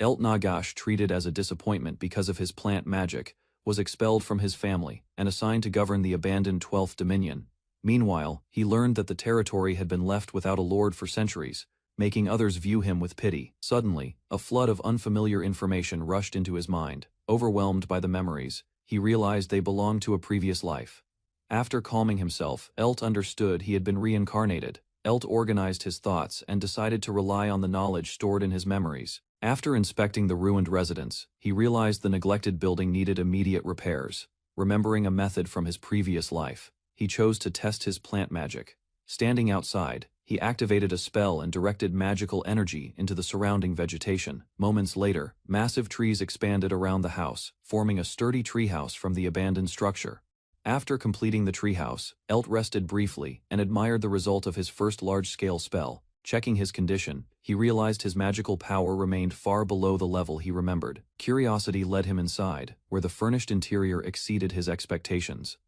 Nagash, treated as a disappointment because of his plant magic, was expelled from his family and assigned to govern the abandoned 12th Dominion. Meanwhile, he learned that the territory had been left without a lord for centuries, making others view him with pity. Suddenly, a flood of unfamiliar information rushed into his mind. Overwhelmed by the memories, he realized they belonged to a previous life. After calming himself, understood he had been reincarnated. Organized his thoughts and decided to rely on the knowledge stored in his memories. After inspecting the ruined residence, he realized the neglected building needed immediate repairs. Remembering a method from his previous life, he chose to test his plant magic. Standing outside, he activated a spell and directed magical energy into the surrounding vegetation. Moments later, massive trees expanded around the house, forming a sturdy treehouse from the abandoned structure. After completing the treehouse, rested briefly and admired the result of his first large-scale spell. Checking his condition, he realized his magical power remained far below the level he remembered. Curiosity led him inside, where the furnished interior exceeded his expectations.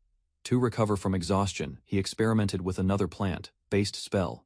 To recover from exhaustion, he experimented with another plant-based spell.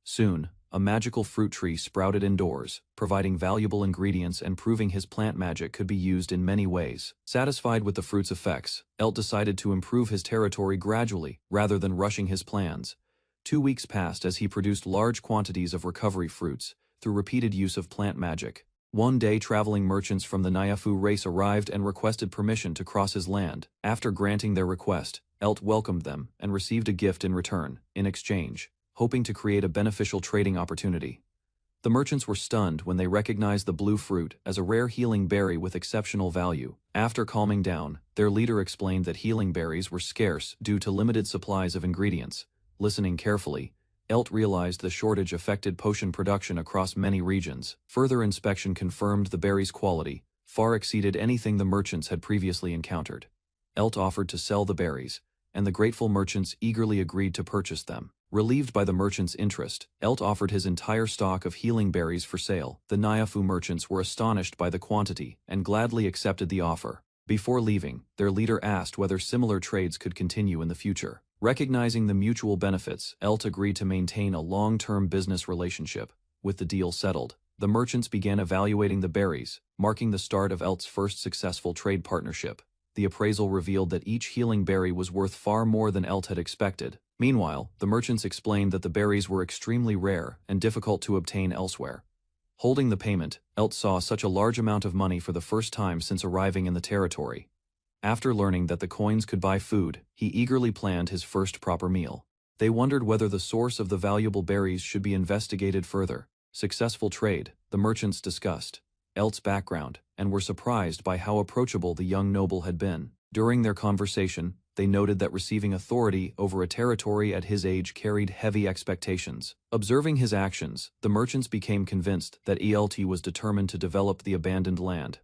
Soon, a magical fruit tree sprouted indoors, providing valuable ingredients and proving his plant magic could be used in many ways. Satisfied with the fruit's effects, decided to improve his territory gradually, rather than rushing his plans. 2 weeks passed as he produced large quantities of recovery fruits, through repeated use of plant magic. One day, traveling merchants from the Nyafu race arrived and requested permission to cross his land. After granting their request, welcomed them and received a gift in return. In exchange, hoping to create a beneficial trading opportunity. The merchants were stunned when they recognized the blue fruit as a rare healing berry with exceptional value. After calming down, their leader explained that healing berries were scarce due to limited supplies of ingredients. Listening carefully, realized the shortage affected potion production across many regions. Further inspection confirmed the berry's quality far exceeded anything the merchants had previously encountered. Offered to sell the berries, and the grateful merchants eagerly agreed to purchase them. Relieved by the merchants' interest, offered his entire stock of healing berries for sale. The Nyafu merchants were astonished by the quantity and gladly accepted the offer. Before leaving, their leader asked whether similar trades could continue in the future. Recognizing the mutual benefits, agreed to maintain a long-term business relationship. With the deal settled, the merchants began evaluating the berries, marking the start of first successful trade partnership. The appraisal revealed that each healing berry was worth far more than had expected. Meanwhile, the merchants explained that the berries were extremely rare and difficult to obtain elsewhere. Holding the payment, saw such a large amount of money for the first time since arriving in the territory. After learning that the coins could buy food, he eagerly planned his first proper meal. They wondered whether the source of the valuable berries should be investigated further. Successful trade, the merchants discussed background, and were surprised by how approachable the young noble had been. During their conversation, they noted that receiving authority over a territory at his age carried heavy expectations. Observing his actions, the merchants became convinced that was determined to develop the abandoned land.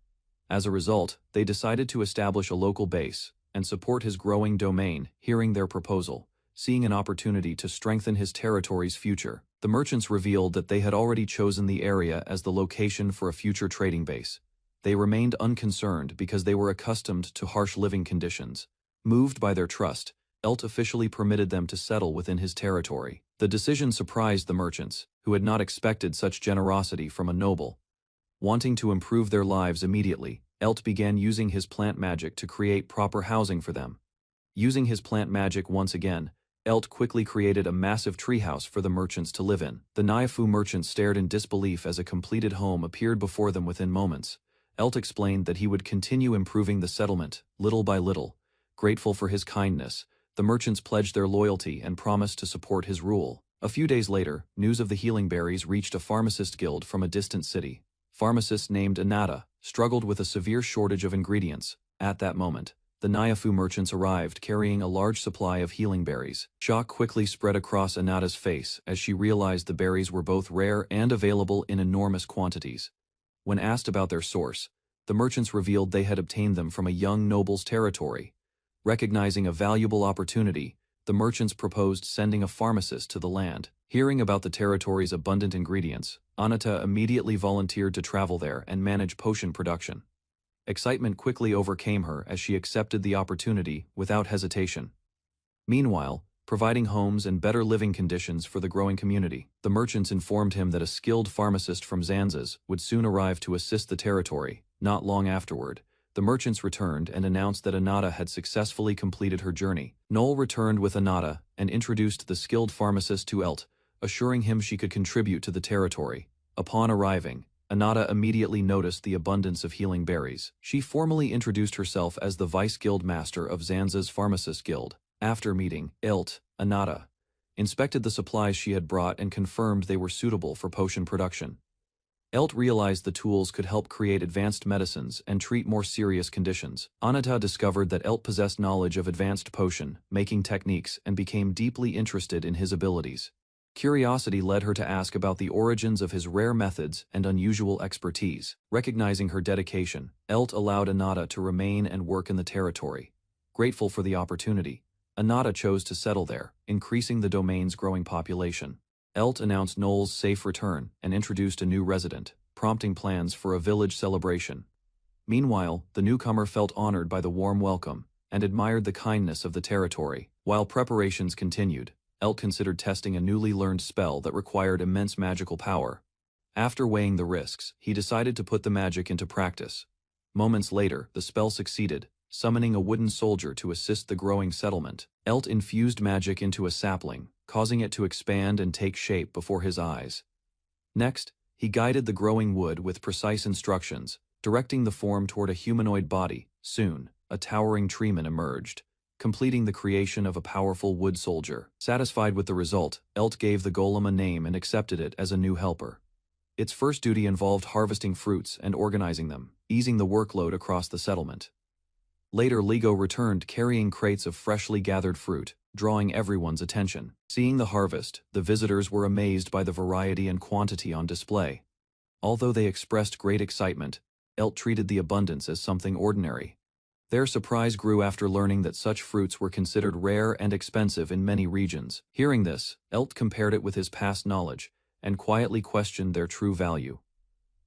As a result, they decided to establish a local base and support his growing domain. Hearing their proposal, seeing an opportunity to strengthen his territory's future, the merchants revealed that they had already chosen the area as the location for a future trading base. They remained unconcerned because they were accustomed to harsh living conditions. Moved by their trust, officially permitted them to settle within his territory. The decision surprised the merchants, who had not expected such generosity from a noble. Wanting to improve their lives immediately, began using his plant magic to create proper housing for them. Using his plant magic once again, quickly created a massive treehouse for the merchants to live in. The Nyafu merchants stared in disbelief as a completed home appeared before them within moments. Explained that he would continue improving the settlement, little by little. Grateful for his kindness, the merchants pledged their loyalty and promised to support his rule. A few days later, news of the healing berries reached a pharmacist guild from a distant city. Pharmacist named Anata struggled with a severe shortage of ingredients. At that moment, the Nyafu merchants arrived carrying a large supply of healing berries. Shock quickly spread across Anata's face as she realized the berries were both rare and available in enormous quantities. When asked about their source, the merchants revealed they had obtained them from a young noble's territory. Recognizing a valuable opportunity, the merchants proposed sending a pharmacist to the land. Hearing about the territory's abundant ingredients, Anata immediately volunteered to travel there and manage potion production. Excitement quickly overcame her as she accepted the opportunity without hesitation. Meanwhile, providing homes and better living conditions for the growing community. The merchants informed him that a skilled pharmacist from Zanzas would soon arrive to assist the territory. Not long afterward, the merchants returned and announced that Anata had successfully completed her journey. Noel returned with Anata and introduced the skilled pharmacist to Elt, assuring him she could contribute to the territory. Upon arriving, Anata immediately noticed the abundance of healing berries. She formally introduced herself as the Vice Guild Master of Zanza's Pharmacist Guild. After meeting Elt, Anata inspected the supplies she had brought and confirmed they were suitable for potion production. Elt realized the tools could help create advanced medicines and treat more serious conditions. Anata discovered that Elt possessed knowledge of advanced potion-making techniques and became deeply interested in his abilities. Curiosity led her to ask about the origins of his rare methods and unusual expertise. Recognizing her dedication, Elt allowed Anata to remain and work in the territory. Grateful for the opportunity, Anata chose to settle there, increasing the domain's growing population. Elt announced Noel's safe return and introduced a new resident, prompting plans for a village celebration. Meanwhile, the newcomer felt honored by the warm welcome and admired the kindness of the territory. While preparations continued, Elt considered testing a newly learned spell that required immense magical power. After weighing the risks, he decided to put the magic into practice. Moments later, the spell succeeded, summoning a wooden soldier to assist the growing settlement. Elt infused magic into a sapling, causing it to expand and take shape before his eyes. Next, he guided the growing wood with precise instructions, directing the form toward a humanoid body. Soon, a towering treeman emerged, completing the creation of a powerful wood soldier. Satisfied with the result, Elt gave the golem a name and accepted it as a new helper. Its first duty involved harvesting fruits and organizing them, easing the workload across the settlement. Later, Ligo returned carrying crates of freshly gathered fruit, drawing everyone's attention. Seeing the harvest, the visitors were amazed by the variety and quantity on display. Although they expressed great excitement, Elt treated the abundance as something ordinary. Their surprise grew after learning that such fruits were considered rare and expensive in many regions. Hearing this, Elt compared it with his past knowledge and quietly questioned their true value.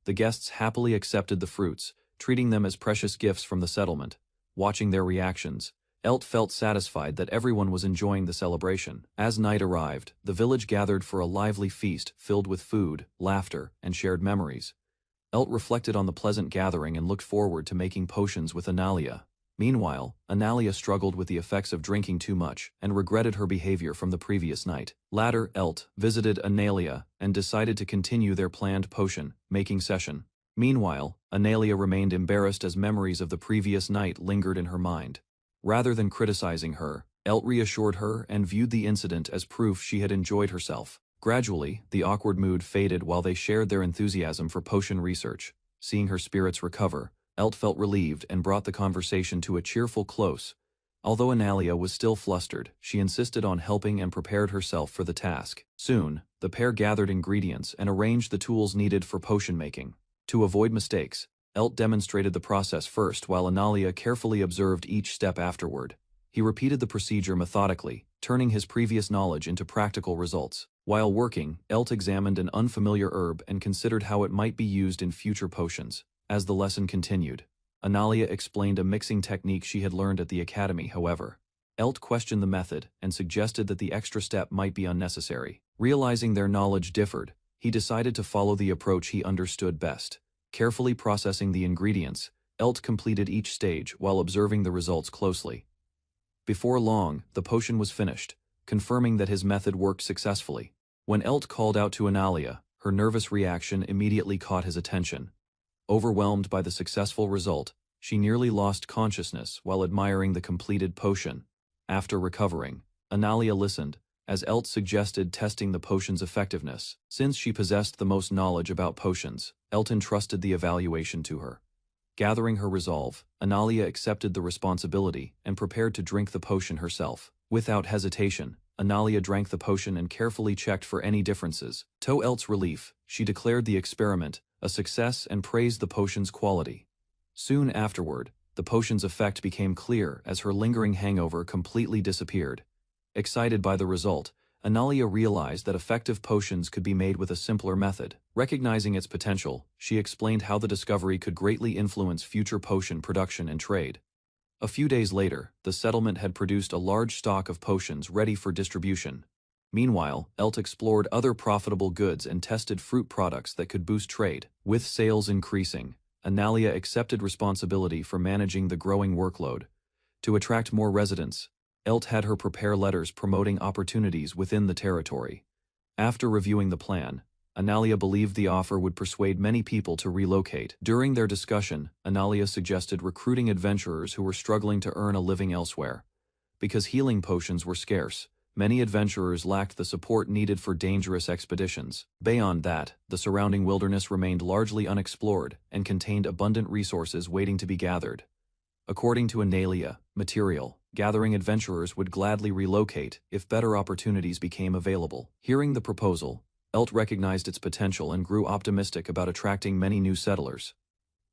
The guests happily accepted the fruits, treating them as precious gifts from the settlement. Watching their reactions, Elt felt satisfied that everyone was enjoying the celebration. As night arrived, the village gathered for a lively feast filled with food, laughter, and shared memories. Elt reflected on the pleasant gathering and looked forward to making potions with Analia. Meanwhile, Analia struggled with the effects of drinking too much and regretted her behavior from the previous night. Later, Elt visited Analia and decided to continue their planned potion-making session. Meanwhile, Analia remained embarrassed as memories of the previous night lingered in her mind. Rather than criticizing her, Elt reassured her and viewed the incident as proof she had enjoyed herself. Gradually, the awkward mood faded while they shared their enthusiasm for potion research. Seeing her spirits recover, Elt felt relieved and brought the conversation to a cheerful close. Although Analia was still flustered, she insisted on helping and prepared herself for the task. Soon, the pair gathered ingredients and arranged the tools needed for potion making. To avoid mistakes, Elt demonstrated the process first while Analia carefully observed each step afterward. He repeated the procedure methodically, turning his previous knowledge into practical results. While working, Elt examined an unfamiliar herb and considered how it might be used in future potions. As the lesson continued, Analia explained a mixing technique she had learned at the academy. However, Elt questioned the method and suggested that the extra step might be unnecessary. Realizing their knowledge differed, he decided to follow the approach he understood best. Carefully processing the ingredients, Elt completed each stage while observing the results closely. Before long, the potion was finished, confirming that his method worked successfully. When Elt called out to Analia, her nervous reaction immediately caught his attention. Overwhelmed by the successful result, she nearly lost consciousness while admiring the completed potion. After recovering, Analia listened, as Elt suggested testing the potion's effectiveness. Since she possessed the most knowledge about potions, Elt entrusted the evaluation to her. Gathering her resolve, Analia accepted the responsibility and prepared to drink the potion herself. Without hesitation, Analia drank the potion and carefully checked for any differences. To Elt's relief, she declared the experiment a success and praised the potion's quality. Soon afterward, the potion's effect became clear as her lingering hangover completely disappeared. Excited by the result, Analia realized that effective potions could be made with a simpler method. Recognizing its potential, she explained how the discovery could greatly influence future potion production and trade. A few days later, the settlement had produced a large stock of potions ready for distribution. Meanwhile, Elt explored other profitable goods and tested fruit products that could boost trade. With sales increasing, Analia accepted responsibility for managing the growing workload. To attract more residents, Elt had her prepare letters promoting opportunities within the territory. After reviewing the plan, Analia believed the offer would persuade many people to relocate. During their discussion, Analia suggested recruiting adventurers who were struggling to earn a living elsewhere. Because healing potions were scarce, many adventurers lacked the support needed for dangerous expeditions. Beyond that, the surrounding wilderness remained largely unexplored and contained abundant resources waiting to be gathered. According to Analia, gathering adventurers would gladly relocate if better opportunities became available. Hearing the proposal, Elt recognized its potential and grew optimistic about attracting many new settlers.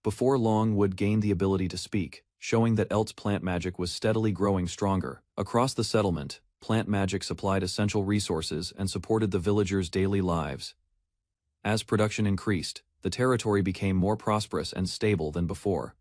Before long, Wood gained the ability to speak, showing that Elt's plant magic was steadily growing stronger. Across the settlement, plant magic supplied essential resources and supported the villagers' daily lives. As production increased, the territory became more prosperous and stable than before.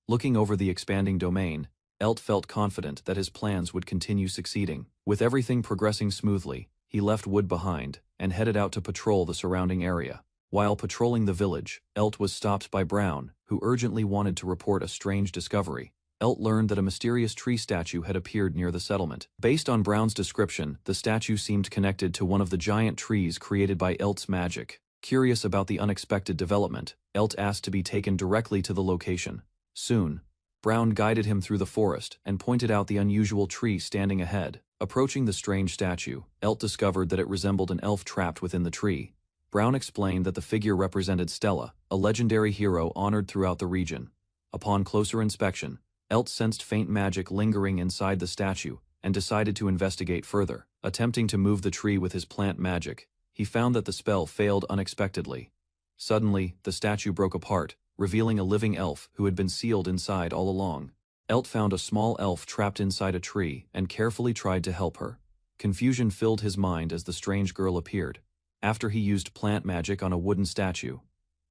Looking over the expanding domain, Elt felt confident that his plans would continue succeeding. With everything progressing smoothly, he left Wood behind and headed out to patrol the surrounding area. While patrolling the village, Elt was stopped by Brown, who urgently wanted to report a strange discovery. Elt learned that a mysterious tree statue had appeared near the settlement. Based on Brown's description, the statue seemed connected to one of the giant trees created by Elt's magic. Curious about the unexpected development, Elt asked to be taken directly to the location. Soon, Brown guided him through the forest and pointed out the unusual tree standing ahead. Approaching the strange statue, Elt discovered that it resembled an elf trapped within the tree. Brown explained that the figure represented Stella, a legendary hero honored throughout the region. Upon closer inspection, Elt sensed faint magic lingering inside the statue and decided to investigate further. Attempting to move the tree with his plant magic, he found that the spell failed unexpectedly. Suddenly, the statue broke apart, revealing a living elf who had been sealed inside all along. Elt found a small elf trapped inside a tree and carefully tried to help her. Confusion filled his mind as the strange girl appeared. After he used plant magic on a wooden statue,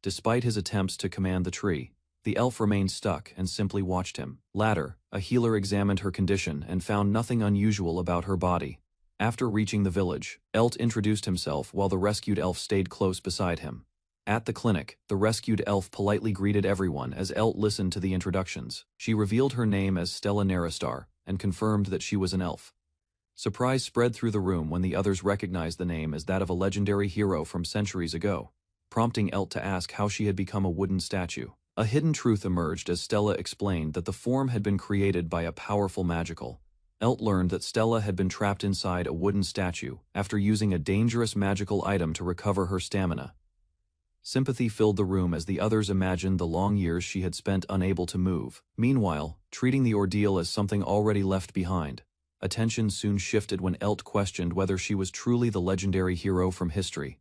despite his attempts to command the tree, the elf remained stuck and simply watched him. Later, a healer examined her condition and found nothing unusual about her body. After reaching the village, Elt introduced himself while the rescued elf stayed close beside him. At the clinic, the rescued elf politely greeted everyone as Elt listened to the introductions. She revealed her name as Stella Naristar and confirmed that she was an elf. Surprise spread through the room when the others recognized the name as that of a legendary hero from centuries ago, prompting Elt to ask how she had become a wooden statue. A hidden truth emerged as Stella explained that the form had been created by a powerful magical. Elt learned that Stella had been trapped inside a wooden statue after using a dangerous magical item to recover her stamina. Sympathy filled the room as the others imagined the long years she had spent unable to move. Meanwhile, treating the ordeal as something already left behind, attention soon shifted when Elt questioned whether she was truly the legendary hero from history.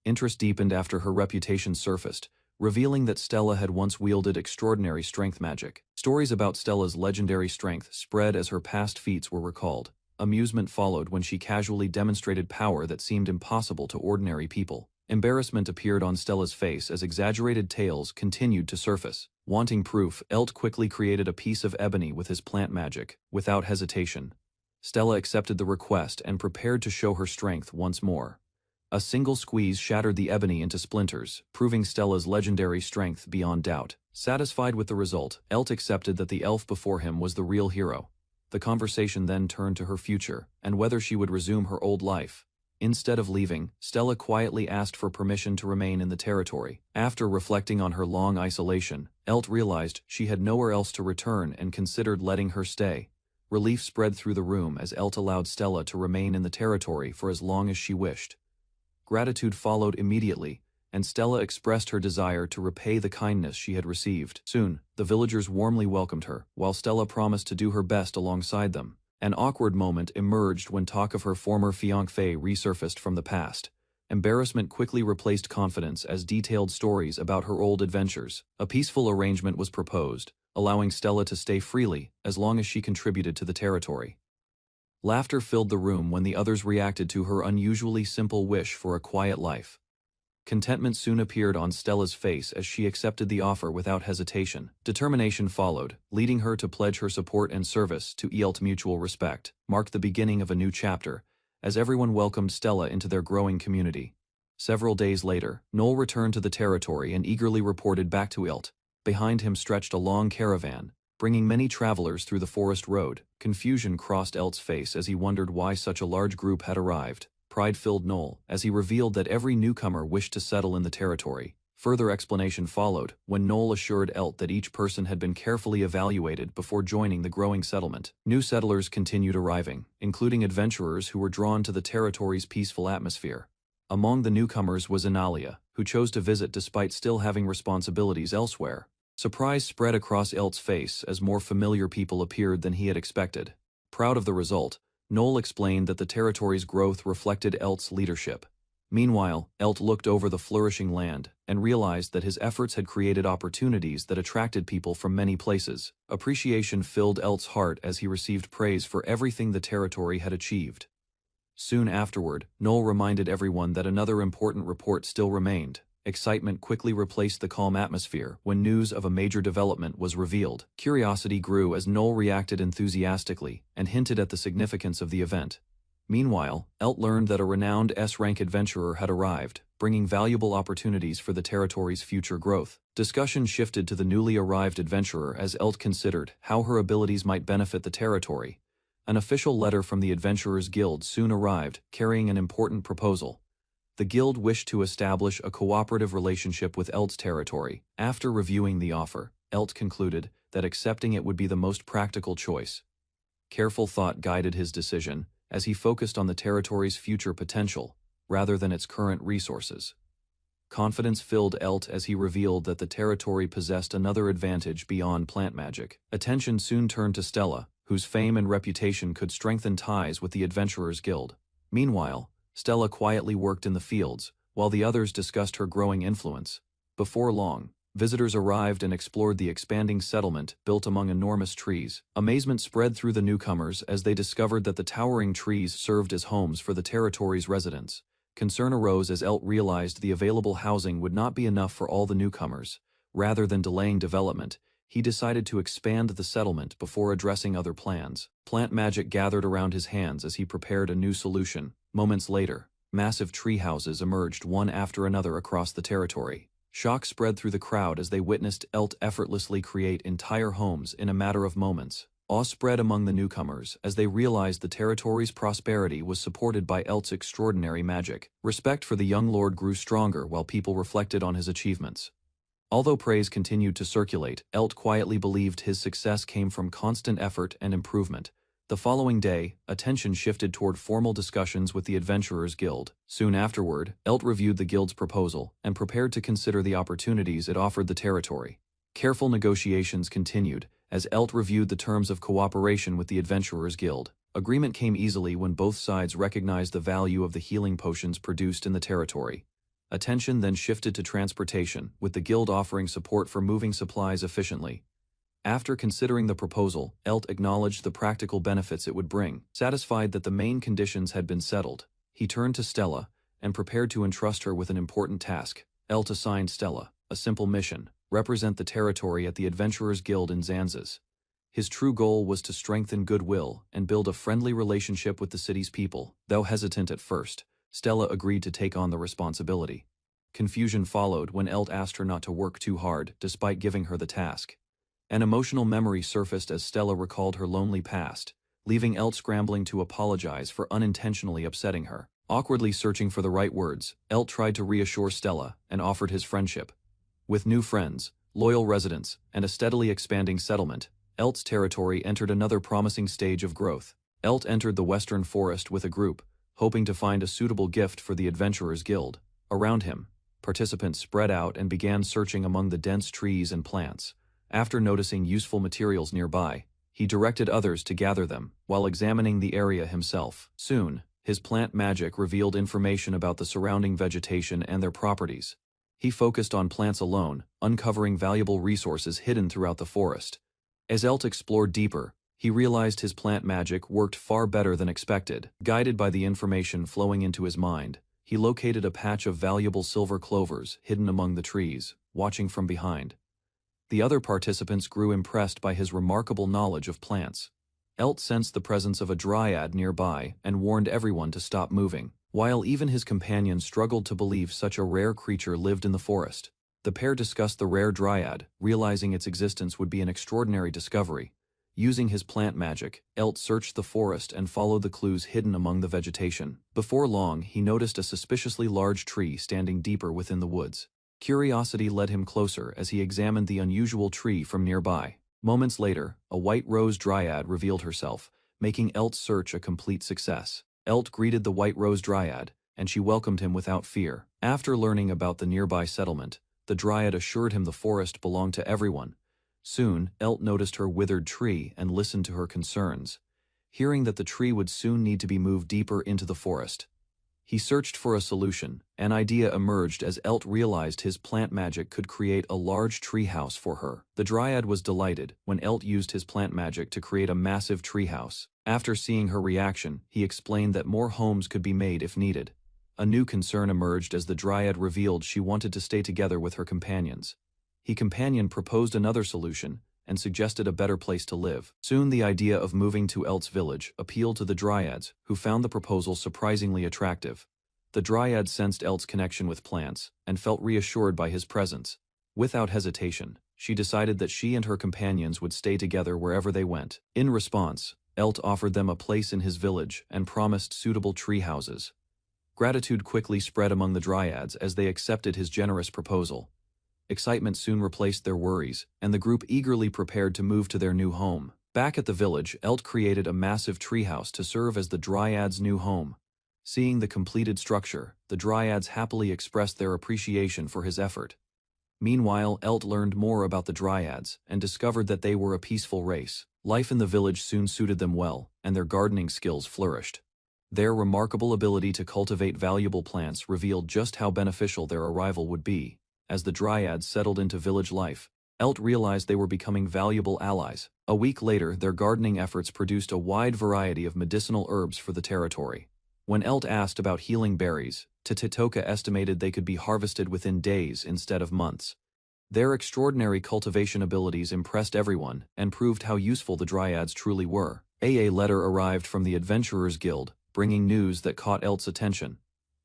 Interest deepened after her reputation surfaced, revealing that Stella had once wielded extraordinary strength magic. Stories about Stella's legendary strength spread as her past feats were recalled. Amusement followed when she casually demonstrated power that seemed impossible to ordinary people. Embarrassment appeared on Stella's face as exaggerated tales continued to surface. Wanting proof, Elt quickly created a piece of ebony with his plant magic, without hesitation. Stella accepted the request and prepared to show her strength once more. A single squeeze shattered the ebony into splinters, proving Stella's legendary strength beyond doubt. Satisfied with the result, Elt accepted that the elf before him was the real hero. The conversation then turned to her future, and whether she would resume her old life. Instead of leaving, Stella quietly asked for permission to remain in the territory. After reflecting on her long isolation, Elt realized she had nowhere else to return and considered letting her stay. Relief spread through the room as Elt allowed Stella to remain in the territory for as long as she wished. Gratitude followed immediately, and Stella expressed her desire to repay the kindness she had received. Soon, the villagers warmly welcomed her, while Stella promised to do her best alongside them. An awkward moment emerged when talk of her former fiancé resurfaced from the past. Embarrassment quickly replaced confidence as detailed stories about her old adventures. A peaceful arrangement was proposed, allowing Stella to stay freely as long as she contributed to the territory. Laughter filled the room when the others reacted to her unusually simple wish for a quiet life. Contentment soon appeared on Stella's face as she accepted the offer without hesitation. Determination followed, leading her to pledge her support and service to Eylt. Mutual respect marked the beginning of a new chapter, as everyone welcomed Stella into their growing community. Several days later, Noel returned to the territory and eagerly reported back to Eylt. Behind him stretched a long caravan, bringing many travelers through the forest road. Confusion crossed Eylt's face as he wondered why such a large group had arrived. Pride filled Noel as he revealed that every newcomer wished to settle in the territory. Further explanation followed when Noel assured Eylt that each person had been carefully evaluated before joining the growing settlement. New settlers continued arriving, including adventurers who were drawn to the territory's peaceful atmosphere. Among the newcomers was Analia, who chose to visit despite still having responsibilities elsewhere. Surprise spread across Eylt's face as more familiar people appeared than he had expected. Proud of the result, Noel explained that the territory's growth reflected Eylt's leadership. Meanwhile, Eylt looked over the flourishing land and realized that his efforts had created opportunities that attracted people from many places. Appreciation filled Eylt's heart as he received praise for everything the territory had achieved. Soon afterward, Noel reminded everyone that another important report still remained. Excitement quickly replaced the calm atmosphere when news of a major development was revealed. Curiosity grew as Noel reacted enthusiastically and hinted at the significance of the event. Meanwhile, Eylt learned that a renowned S-rank adventurer had arrived, bringing valuable opportunities for the territory's future growth. Discussion shifted to the newly arrived adventurer as Eylt considered how her abilities might benefit the territory. An official letter from the Adventurers Guild soon arrived, carrying an important proposal. The guild wished to establish a cooperative relationship with Eylt's territory. After reviewing the offer, Eylt concluded that accepting it would be the most practical choice. Careful thought guided his decision, as he focused on the territory's future potential, rather than its current resources. Confidence filled Eylt as he revealed that the territory possessed another advantage beyond plant magic. Attention soon turned to Stella, whose fame and reputation could strengthen ties with the Adventurers Guild. Meanwhile, Stella quietly worked in the fields, while the others discussed her growing influence. Before long, visitors arrived and explored the expanding settlement built among enormous trees. Amazement spread through the newcomers as they discovered that the towering trees served as homes for the territory's residents. Concern arose as Eylt realized the available housing would not be enough for all the newcomers. Rather than delaying development, he decided to expand the settlement before addressing other plans. Plant magic gathered around his hands as he prepared a new solution. Moments later, massive tree houses emerged one after another across the territory. Shock spread through the crowd as they witnessed Eylt effortlessly create entire homes in a matter of moments. Awe spread among the newcomers as they realized the territory's prosperity was supported by Eylt's extraordinary magic. Respect for the young lord grew stronger while people reflected on his achievements. Although praise continued to circulate, Eylt quietly believed his success came from constant effort and improvement. The following day, attention shifted toward formal discussions with the Adventurers Guild. Soon afterward, Eylt reviewed the guild's proposal and prepared to consider the opportunities it offered the territory. Careful negotiations continued as Eylt reviewed the terms of cooperation with the Adventurers Guild. Agreement came easily when both sides recognized the value of the healing potions produced in the territory. Attention then shifted to transportation, with the guild offering support for moving supplies efficiently. After considering the proposal, Eylt acknowledged the practical benefits it would bring. Satisfied that the main conditions had been settled, he turned to Stella and prepared to entrust her with an important task. Eylt assigned Stella a simple mission: represent the territory at the Adventurers Guild in Zanzas. His true goal was to strengthen goodwill and build a friendly relationship with the city's people. Though hesitant at first, Stella agreed to take on the responsibility. Confusion followed when Eylt asked her not to work too hard despite giving her the task. An emotional memory surfaced as Stella recalled her lonely past, leaving Eylt scrambling to apologize for unintentionally upsetting her. Awkwardly searching for the right words, Eylt tried to reassure Stella and offered his friendship. With new friends, loyal residents, and a steadily expanding settlement, Eylt's territory entered another promising stage of growth. Eylt entered the western forest with a group, hoping to find a suitable gift for the Adventurers Guild. Around him, participants spread out and began searching among the dense trees and plants. After noticing useful materials nearby, he directed others to gather them, while examining the area himself. Soon, his plant magic revealed information about the surrounding vegetation and their properties. He focused on plants alone, uncovering valuable resources hidden throughout the forest. As Eylt explored deeper, he realized his plant magic worked far better than expected. Guided by the information flowing into his mind, he located a patch of valuable silver clovers hidden among the trees, watching from behind. The other participants grew impressed by his remarkable knowledge of plants. Elt sensed the presence of a dryad nearby and warned everyone to stop moving, while even his companions struggled to believe such a rare creature lived in the forest. The pair discussed the rare dryad, realizing its existence would be an extraordinary discovery. Using his plant magic, Elt searched the forest and followed the clues hidden among the vegetation. Before long, he noticed a suspiciously large tree standing deeper within the woods. Curiosity led him closer as he examined the unusual tree from nearby. Moments later, a white rose dryad revealed herself, making Elt's search a complete success. Elt greeted the white rose dryad, and she welcomed him without fear. After learning about the nearby settlement, the dryad assured him the forest belonged to everyone. Soon, Elt noticed her withered tree and listened to her concerns. Hearing that the tree would soon need to be moved deeper into the forest, he searched for a solution. An idea emerged as Elt realized his plant magic could create a large tree house for her. The dryad was delighted when Elt used his plant magic to create a massive tree house. After seeing her reaction, he explained that more homes could be made if needed. A new concern emerged as the dryad revealed she wanted to stay together with her companions. His companion proposed another solution and suggested a better place to live. Soon the idea of moving to Elt's village appealed to the dryads, who found the proposal surprisingly attractive. The dryad sensed Elt's connection with plants and felt reassured by his presence. Without hesitation, she decided that she and her companions would stay together wherever they went. In response, Elt offered them a place in his village and promised suitable tree houses. Gratitude quickly spread among the dryads as they accepted his generous proposal. Excitement soon replaced their worries, and the group eagerly prepared to move to their new home. Back at the village, Elt created a massive treehouse to serve as the dryads' new home. Seeing the completed structure, the dryads happily expressed their appreciation for his effort. Meanwhile, Elt learned more about the dryads and discovered that they were a peaceful race. Life in the village soon suited them well, and their gardening skills flourished. Their remarkable ability to cultivate valuable plants revealed just how beneficial their arrival would be. As the dryads settled into village life, Elt realized they were becoming valuable allies. A week later, their gardening efforts produced a wide variety of medicinal herbs for the territory. When Elt asked about healing berries, Titoka estimated they could be harvested within days instead of months. Their extraordinary cultivation abilities impressed everyone and proved how useful the dryads truly were. A letter arrived from the Adventurers Guild, bringing news that caught Elt's attention.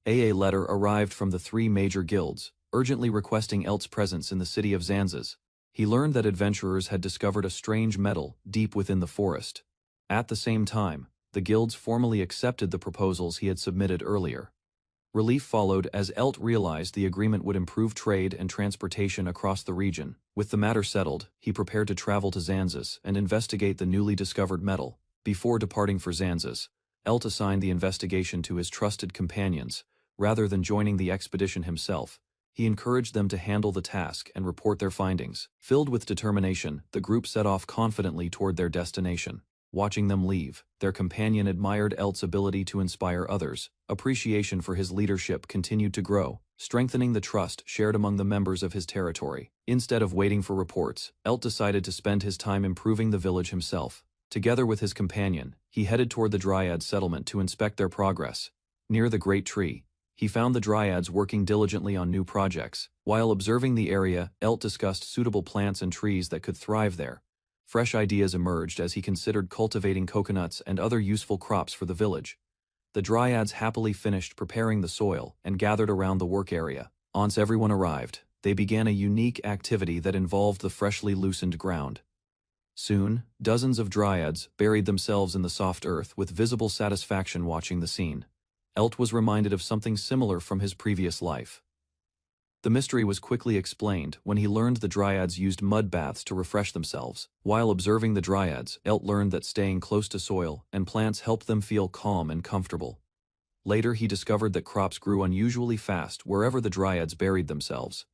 A letter arrived from the 3 major guilds, urgently requesting Elt's presence in the city of Zanzas. He learned that adventurers had discovered a strange metal deep within the forest. At the same time, the guilds formally accepted the proposals he had submitted earlier. Relief followed as Elt realized the agreement would improve trade and transportation across the region. With the matter settled, he prepared to travel to Zanzas and investigate the newly discovered metal. Before departing for Zanzas, Elt assigned the investigation to his trusted companions, rather than joining the expedition himself. He encouraged them to handle the task and report their findings. Filled with determination, the group set off confidently toward their destination. Watching them leave, their companion admired Elt's ability to inspire others. Appreciation for his leadership continued to grow, strengthening the trust shared among the members of his territory. Instead of waiting for reports, Elt decided to spend his time improving the village himself. Together with his companion, he headed toward the Dryad settlement to inspect their progress. Near the great tree, he found the dryads working diligently on new projects. While observing the area, Elt discussed suitable plants and trees that could thrive there. Fresh ideas emerged as he considered cultivating coconuts and other useful crops for the village. The dryads happily finished preparing the soil and gathered around the work area. Once everyone arrived, they began a unique activity that involved the freshly loosened ground. Soon, dozens of dryads buried themselves in the soft earth with visible satisfaction watching the scene. Elt was reminded of something similar from his previous life. The mystery was quickly explained when he learned the dryads used mud baths to refresh themselves. While observing the dryads, Elt learned that staying close to soil and plants helped them feel calm and comfortable. Later he discovered that crops grew unusually fast wherever the dryads buried themselves.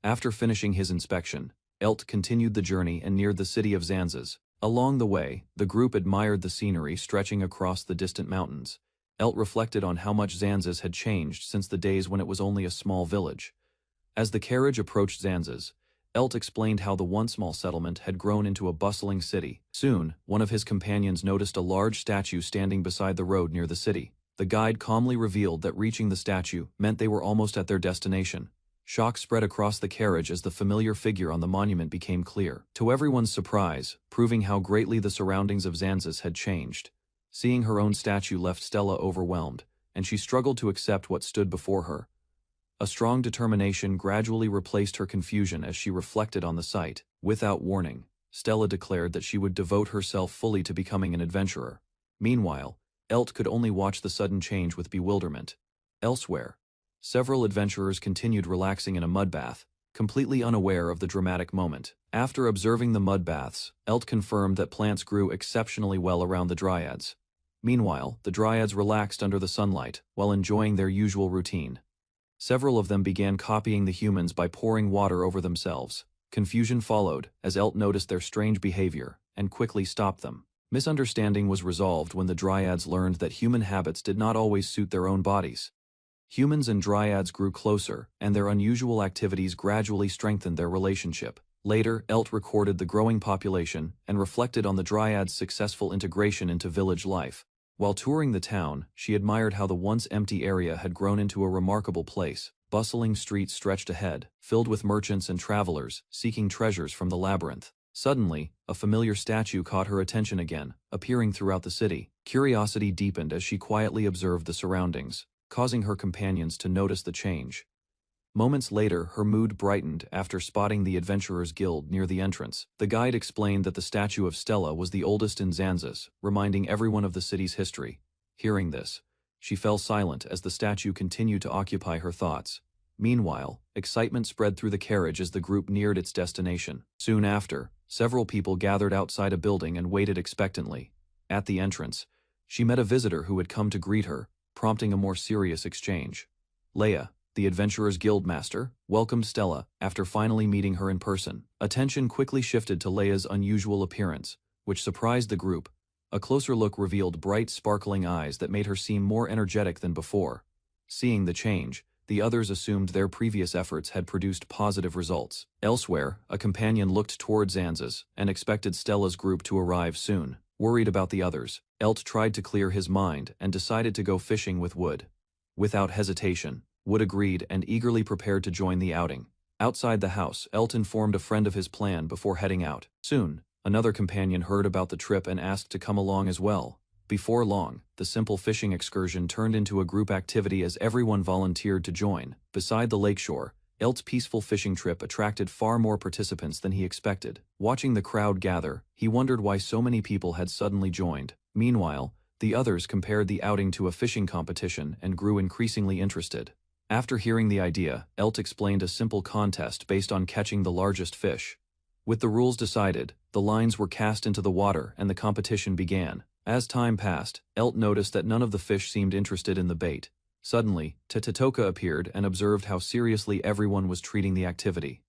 After finishing his inspection, Elt continued the journey and neared the city of Zanzas. Along the way, the group admired the scenery stretching across the distant mountains. Elt reflected on how much Zanzas had changed since the days when it was only a small village. As the carriage approached Zanzas, Elt explained how the once small settlement had grown into a bustling city. Soon, one of his companions noticed a large statue standing beside the road near the city. The guide calmly revealed that reaching the statue meant they were almost at their destination. Shock spread across the carriage as the familiar figure on the monument became clear, to everyone's surprise, proving how greatly the surroundings of Zanzi's had changed. Seeing her own statue left Stella overwhelmed, and she struggled to accept what stood before her. A strong determination gradually replaced her confusion as she reflected on the sight. Without warning, Stella declared that she would devote herself fully to becoming an adventurer. Meanwhile, Elt could only watch the sudden change with bewilderment. Elsewhere, several adventurers continued relaxing in a mud bath, completely unaware of the dramatic moment. After observing the mud baths, Elt confirmed that plants grew exceptionally well around the dryads. Meanwhile, the dryads relaxed under the sunlight, while enjoying their usual routine. Several of them began copying the humans by pouring water over themselves. Confusion followed, as Elt noticed their strange behavior, and quickly stopped them. Misunderstanding was resolved when the dryads learned that human habits did not always suit their own bodies. Humans and dryads grew closer, and their unusual activities gradually strengthened their relationship. Later, Elt recorded the growing population and reflected on the dryads' successful integration into village life. While touring the town, she admired how the once empty area had grown into a remarkable place. Bustling streets stretched ahead, filled with merchants and travelers, seeking treasures from the labyrinth. Suddenly, a familiar statue caught her attention again, appearing throughout the city. Curiosity deepened as she quietly observed the surroundings, causing her companions to notice the change. Moments later, her mood brightened after spotting the Adventurers Guild near the entrance. The guide explained that the statue of Stella was the oldest in Zanzi's, reminding everyone of the city's history. Hearing this, she fell silent as the statue continued to occupy her thoughts. Meanwhile, excitement spread through the carriage as the group neared its destination. Soon after, several people gathered outside a building and waited expectantly. At the entrance, she met a visitor who had come to greet her, prompting a more serious exchange. Leia, the Adventurers Guild master, welcomed Stella after finally meeting her in person. Attention quickly shifted to Leia's unusual appearance, which surprised the group. A closer look revealed bright, sparkling eyes that made her seem more energetic than before. Seeing the change, the others assumed their previous efforts had produced positive results. Elsewhere, a companion looked toward Zanzi's and expected Stella's group to arrive soon. Worried about the others, Elt tried to clear his mind and decided to go fishing with Wood. Without hesitation, Wood agreed and eagerly prepared to join the outing. Outside the house, Elt informed a friend of his plan before heading out. Soon, another companion heard about the trip and asked to come along as well. Before long, the simple fishing excursion turned into a group activity as everyone volunteered to join. Beside the lakeshore, Elt's peaceful fishing trip attracted far more participants than he expected. Watching the crowd gather, he wondered why so many people had suddenly joined. Meanwhile, the others compared the outing to a fishing competition and grew increasingly interested. After hearing the idea, Elt explained a simple contest based on catching the largest fish. With the rules decided, the lines were cast into the water and the competition began. As time passed, Elt noticed that none of the fish seemed interested in the bait. Suddenly, Tetoka appeared and observed how seriously everyone was treating the activity.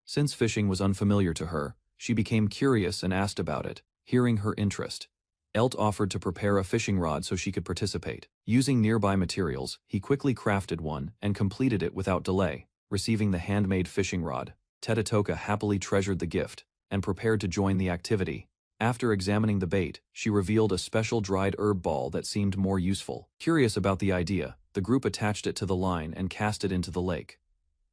Since fishing was unfamiliar to her, she became curious and asked about it. Hearing her interest, Elt offered to prepare a fishing rod so she could participate. Using nearby materials, he quickly crafted one and completed it without delay. Receiving the handmade fishing rod, Tetoka happily treasured the gift and prepared to join the activity. After examining the bait, she revealed a special dried herb ball that seemed more useful. Curious about the idea, the group attached it to the line and cast it into the lake.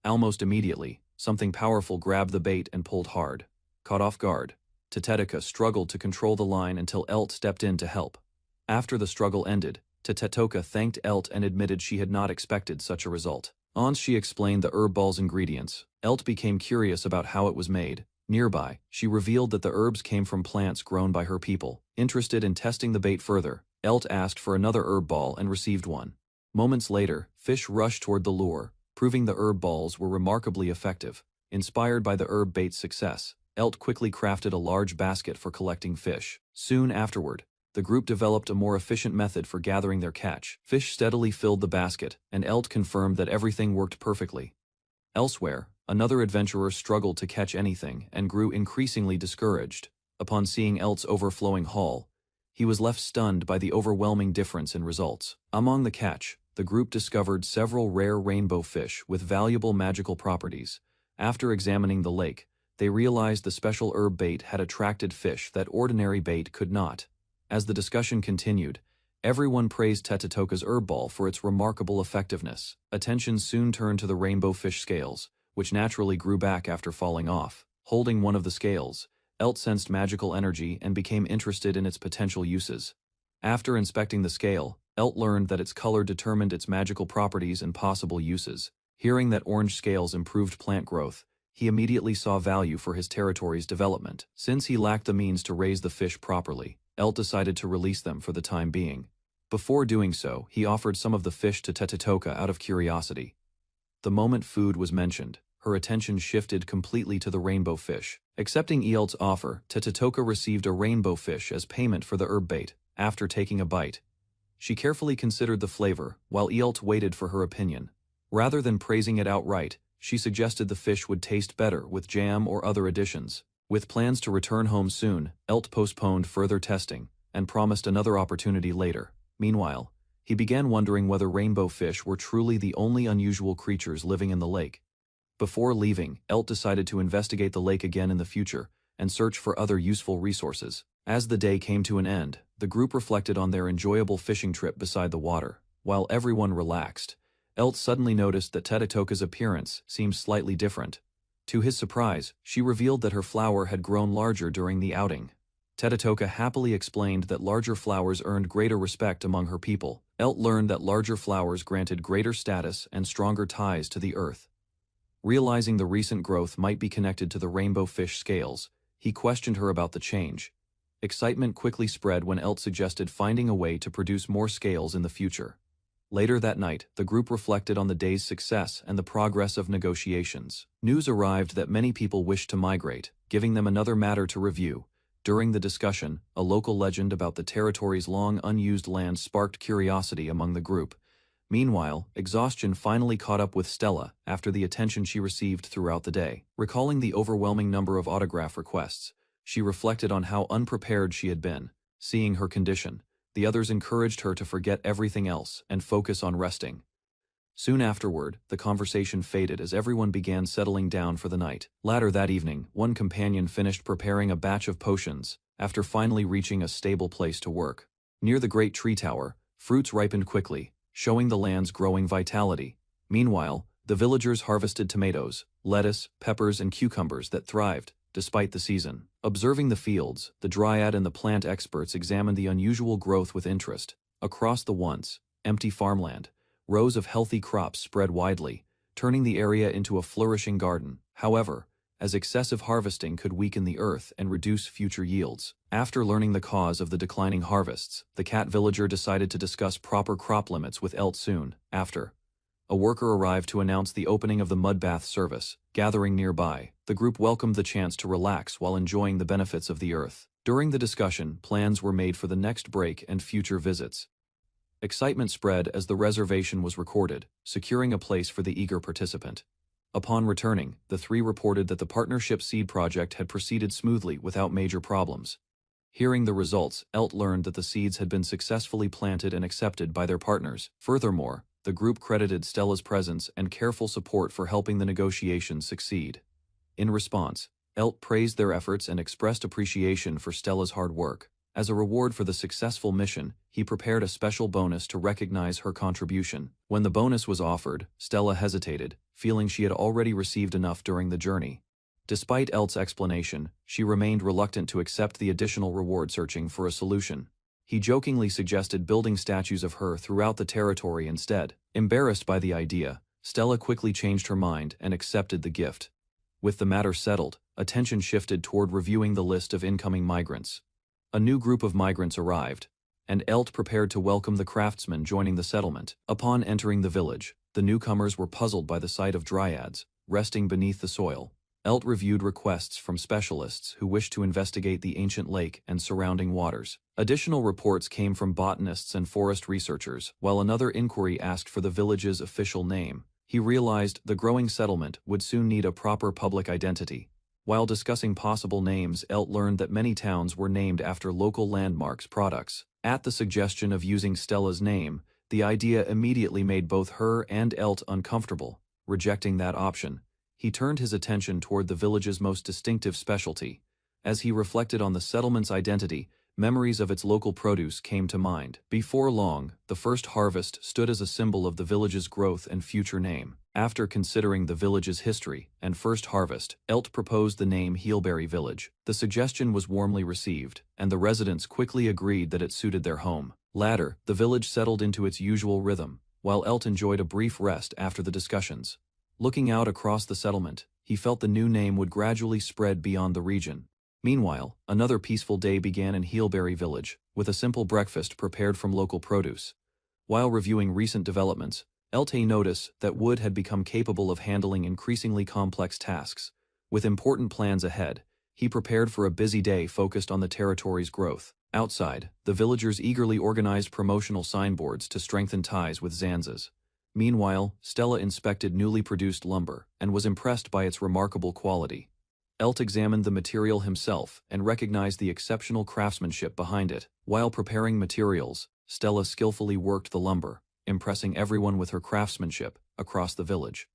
Almost immediately, something powerful grabbed the bait and pulled hard. Caught off guard, Tetoka struggled to control the line until Elt stepped in to help. After the struggle ended, Tetoka thanked Elt and admitted she had not expected such a result. Once she explained the herb ball's ingredients, Elt became curious about how it was made. Nearby, she revealed that the herbs came from plants grown by her people. Interested in testing the bait further, Elt asked for another herb ball and received one. Moments later, fish rushed toward the lure, proving the herb balls were remarkably effective. Inspired by the herb bait's success, Elt quickly crafted a large basket for collecting fish. Soon afterward, the group developed a more efficient method for gathering their catch. Fish steadily filled the basket, and Elt confirmed that everything worked perfectly. Elsewhere, another adventurer struggled to catch anything and grew increasingly discouraged. Upon seeing Elt's overflowing haul, he was left stunned by the overwhelming difference in results. Among the catch, the group discovered several rare rainbow fish with valuable magical properties. After examining the lake, they realized the special herb bait had attracted fish that ordinary bait could not. As the discussion continued, Everyone praised Tetetoka's herb ball for its remarkable effectiveness. Attention soon turned to the rainbow fish scales, which naturally grew back after falling off. Holding one of the scales, Elt sensed magical energy and became interested in its potential uses. After inspecting the scale, Elt learned that its color determined its magical properties and possible uses. Hearing that orange scales improved plant growth, he immediately saw value for his territory's development. Since he lacked the means to raise the fish properly, Elt decided to release them for the time being. Before doing so, he offered some of the fish to Tetetoka out of curiosity. The moment food was mentioned, her attention shifted completely to the rainbow fish. Accepting Elt's offer, Tetetoka received a rainbow fish as payment for the herb bait. After taking a bite, she carefully considered the flavor, while Elt waited for her opinion. Rather than praising it outright, she suggested the fish would taste better with jam or other additions. With plans to return home soon, Elt postponed further testing and promised another opportunity later. Meanwhile, he began wondering whether rainbow fish were truly the only unusual creatures living in the lake. Before leaving, Elt decided to investigate the lake again in the future and search for other useful resources. As the day came to an end, the group reflected on their enjoyable fishing trip beside the water. While everyone relaxed, Elt suddenly noticed that Tetetoka's appearance seemed slightly different. To his surprise, she revealed that her flower had grown larger during the outing. Tetetoka happily explained that larger flowers earned greater respect among her people. Elt learned that larger flowers granted greater status and stronger ties to the earth. Realizing the recent growth might be connected to the rainbow fish scales, he questioned her about the change. Excitement quickly spread when Elt suggested finding a way to produce more scales in the future. Later that night, the group reflected on the day's success and the progress of negotiations. News arrived that many people wished to migrate, giving them another matter to review. During the discussion, a local legend about the territory's long unused land sparked curiosity among the group. Meanwhile, exhaustion finally caught up with Stella after the attention she received throughout the day. Recalling the overwhelming number of autograph requests, she reflected on how unprepared she had been. Seeing her condition, the others encouraged her to forget everything else and focus on resting. Soon afterward, the conversation faded as everyone began settling down for the night. Later that evening, one companion finished preparing a batch of potions, after finally reaching a stable place to work. Near the great tree tower, fruits ripened quickly, showing the land's growing vitality. Meanwhile, the villagers harvested tomatoes, lettuce, peppers, and cucumbers that thrived, despite the season. Observing the fields, the dryad and the plant experts examined the unusual growth with interest. Across the once empty farmland, rows of healthy crops spread widely, turning the area into a flourishing garden. However, as excessive harvesting could weaken the earth and reduce future yields. After learning the cause of the declining harvests, the cat villager decided to discuss proper crop limits with Elt soon after. A worker arrived to announce the opening of the mud bath service. Gathering nearby, the group welcomed the chance to relax while enjoying the benefits of the earth. During the discussion, plans were made for the next break and future visits. Excitement spread as the reservation was recorded, securing a place for the eager participant. Upon returning, the three reported that the partnership seed project had proceeded smoothly without major problems. Hearing the results, Elt learned that the seeds had been successfully planted and accepted by their partners. Furthermore, the group credited Stella's presence and careful support for helping the negotiations succeed. In response, Elt praised their efforts and expressed appreciation for Stella's hard work. As a reward for the successful mission, he prepared a special bonus to recognize her contribution. When the bonus was offered, Stella hesitated, feeling she had already received enough during the journey. Despite Elt's explanation, she remained reluctant to accept the additional reward, searching for a solution. He jokingly suggested building statues of her throughout the territory instead. Embarrassed by the idea, Stella quickly changed her mind and accepted the gift. With the matter settled, attention shifted toward reviewing the list of incoming migrants. A new group of migrants arrived, and Elt prepared to welcome the craftsmen joining the settlement. Upon entering the village, the newcomers were puzzled by the sight of dryads resting beneath the soil. Elt reviewed requests from specialists who wished to investigate the ancient lake and surrounding waters. Additional reports came from botanists and forest researchers, while another inquiry asked for the village's official name. He realized the growing settlement would soon need a proper public identity. While discussing possible names, Elt learned that many towns were named after local landmarks products. At the suggestion of using Stella's name, the idea immediately made both her and Elt uncomfortable. Rejecting that option, he turned his attention toward the village's most distinctive specialty. As he reflected on the settlement's identity, memories of its local produce came to mind. Before long, the first harvest stood as a symbol of the village's growth and future name. After considering the village's history and first harvest, Elt proposed the name Heelberry Village. The suggestion was warmly received, and the residents quickly agreed that it suited their home. Later, the village settled into its usual rhythm, while Elt enjoyed a brief rest after the discussions. Looking out across the settlement, he felt the new name would gradually spread beyond the region. Meanwhile, another peaceful day began in Heelberry Village, with a simple breakfast prepared from local produce. While reviewing recent developments, Elte noticed that Wood had become capable of handling increasingly complex tasks. With important plans ahead, he prepared for a busy day focused on the territory's growth. Outside, the villagers eagerly organized promotional signboards to strengthen ties with Zanzas. Meanwhile, Stella inspected newly produced lumber and was impressed by its remarkable quality. Elt examined the material himself and recognized the exceptional craftsmanship behind it. While preparing materials, Stella skillfully worked the lumber, impressing everyone with her craftsmanship across the village.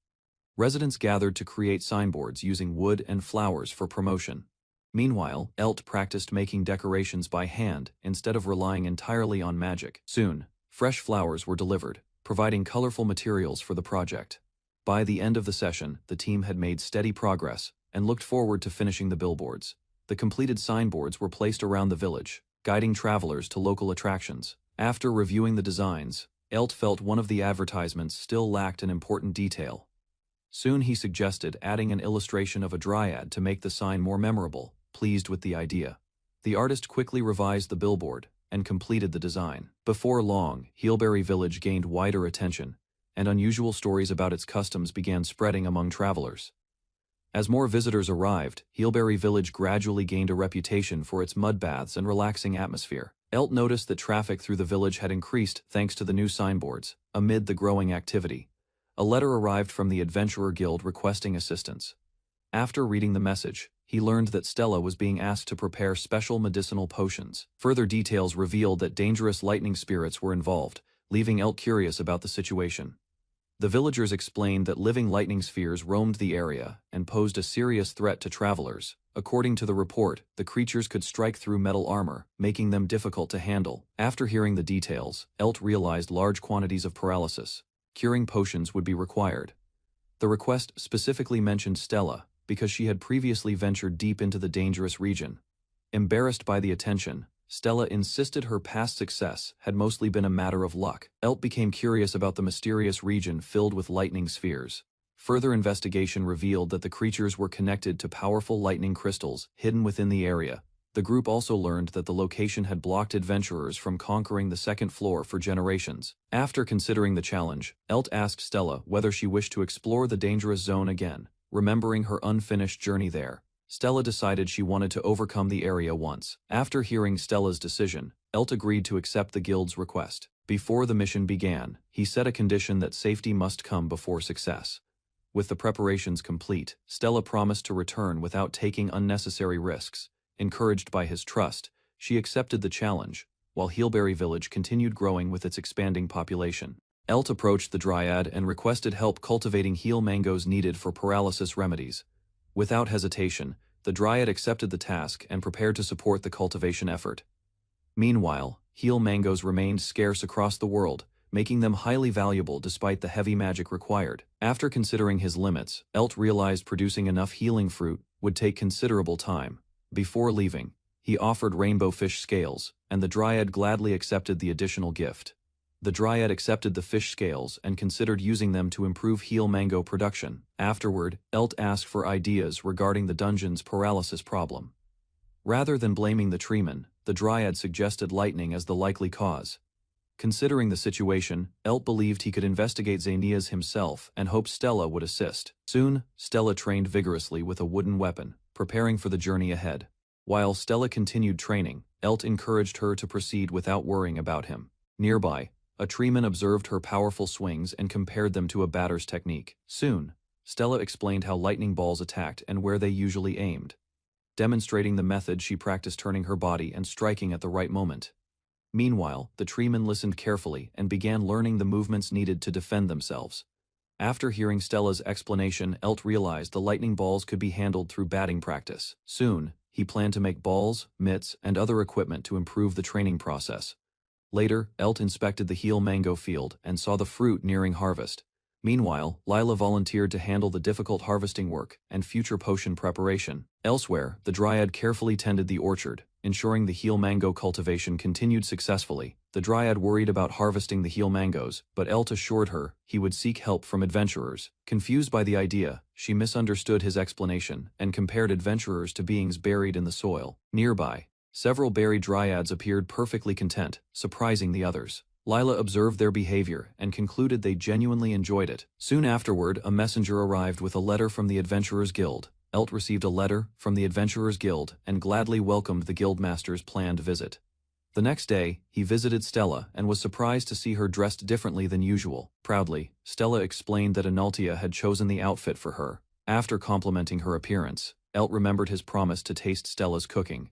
Residents gathered to create signboards using wood and flowers for promotion. Meanwhile, Elt practiced making decorations by hand instead of relying entirely on magic. Soon, fresh flowers were delivered, providing colorful materials for the project. By the end of the session, the team had made steady progress and looked forward to finishing the billboards. The completed signboards were placed around the village, guiding travelers to local attractions. After reviewing the designs, Elt felt one of the advertisements still lacked an important detail. Soon he suggested adding an illustration of a dryad to make the sign more memorable. Pleased with the idea, the artist quickly revised the billboard and completed the design. Before long, Heelberry Village gained wider attention, and unusual stories about its customs began spreading among travelers. As more visitors arrived, Heelberry Village gradually gained a reputation for its mud baths and relaxing atmosphere. Elt noticed that traffic through the village had increased thanks to the new signboards. Amid the growing activity, a letter arrived from the Adventurer Guild requesting assistance. After reading the message, he learned that Stella was being asked to prepare special medicinal potions. Further details revealed that dangerous lightning spirits were involved, leaving Elt curious about the situation. The villagers explained that living lightning spheres roamed the area and posed a serious threat to travelers. According to the report, the creatures could strike through metal armor, making them difficult to handle. After hearing the details, Elt realized large quantities of paralysis. Curing potions would be required. The request specifically mentioned Stella, because she had previously ventured deep into the dangerous region. Embarrassed by the attention, Stella insisted her past success had mostly been a matter of luck. Elt became curious about the mysterious region filled with lightning spheres. Further investigation revealed that the creatures were connected to powerful lightning crystals hidden within the area. The group also learned that the location had blocked adventurers from conquering the second floor for generations. After considering the challenge, Elt asked Stella whether she wished to explore the dangerous zone again. Remembering her unfinished journey there, Stella decided she wanted to overcome the area once. After hearing Stella's decision, Elt agreed to accept the guild's request. Before the mission began, he set a condition that safety must come before success. With the preparations complete, Stella promised to return without taking unnecessary risks. Encouraged by his trust, she accepted the challenge, while Heelberry Village continued growing with its expanding population. Elt approached the Dryad and requested help cultivating heel mangoes needed for paralysis remedies. Without hesitation, the Dryad accepted the task and prepared to support the cultivation effort. Meanwhile, heel mangoes remained scarce across the world, making them highly valuable despite the heavy magic required. After considering his limits, Elt realized producing enough healing fruit would take considerable time. Before leaving, he offered rainbow fish scales, and the Dryad gladly accepted the additional gift. The Dryad accepted the fish scales and considered using them to improve heel mango production. Afterward, Elt asked for ideas regarding the dungeon's paralysis problem. Rather than blaming the treeman, the Dryad suggested lightning as the likely cause. Considering the situation, Elt believed he could investigate Xanias himself and hoped Stella would assist. Soon, Stella trained vigorously with a wooden weapon, preparing for the journey ahead. While Stella continued training, Elt encouraged her to proceed without worrying about him. Nearby, a treeman observed her powerful swings and compared them to a batter's technique. Soon, Stella explained how lightning balls attacked and where they usually aimed, demonstrating the method she practiced turning her body and striking at the right moment. Meanwhile, the treeman listened carefully and began learning the movements needed to defend themselves. After hearing Stella's explanation, Elt realized the lightning balls could be handled through batting practice. Soon, he planned to make balls, mitts, and other equipment to improve the training process. Later, Elt inspected the heel mango field and saw the fruit nearing harvest. Meanwhile, Lila volunteered to handle the difficult harvesting work and future potion preparation. Elsewhere, the Dryad carefully tended the orchard, ensuring the heel mango cultivation continued successfully. The Dryad worried about harvesting the heel mangoes, but Elt assured her he would seek help from adventurers. Confused by the idea, she misunderstood his explanation and compared adventurers to beings buried in the soil. Nearby, several berry Dryads appeared perfectly content, surprising the others. Lila observed their behavior and concluded they genuinely enjoyed it. Soon afterward, a messenger arrived with a letter from the Adventurers Guild. Elt received a letter from the Adventurers Guild and gladly welcomed the guildmaster's planned visit. The next day, he visited Stella and was surprised to see her dressed differently than usual. Proudly, Stella explained that Analtia had chosen the outfit for her. After complimenting her appearance, Elt remembered his promise to taste Stella's cooking.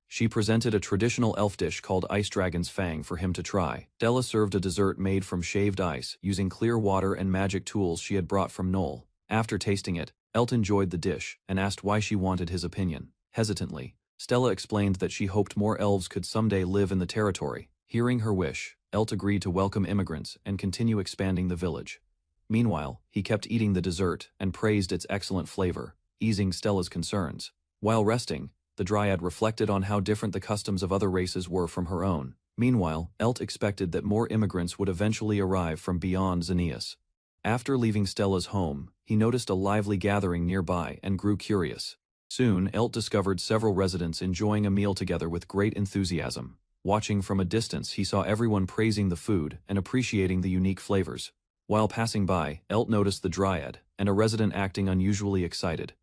She presented a traditional elf dish called Ice Dragon's Fang for him to try. Stella served a dessert made from shaved ice, using clear water and magic tools she had brought from Knoll. After tasting it, Elt enjoyed the dish and asked why she wanted his opinion. Hesitantly, Stella explained that she hoped more elves could someday live in the territory. Hearing her wish, Elt agreed to welcome immigrants and continue expanding the village. Meanwhile, he kept eating the dessert and praised its excellent flavor, easing Stella's concerns. While resting, the Dryad reflected on how different the customs of other races were from her own. Meanwhile, Elt expected that more immigrants would eventually arrive from beyond Xenius. After leaving Stella's home, he noticed a lively gathering nearby and grew curious. Soon, Elt discovered several residents enjoying a meal together with great enthusiasm. Watching from a distance, he saw everyone praising the food and appreciating the unique flavors. While passing by, Elt noticed the Dryad and a resident acting unusually excited.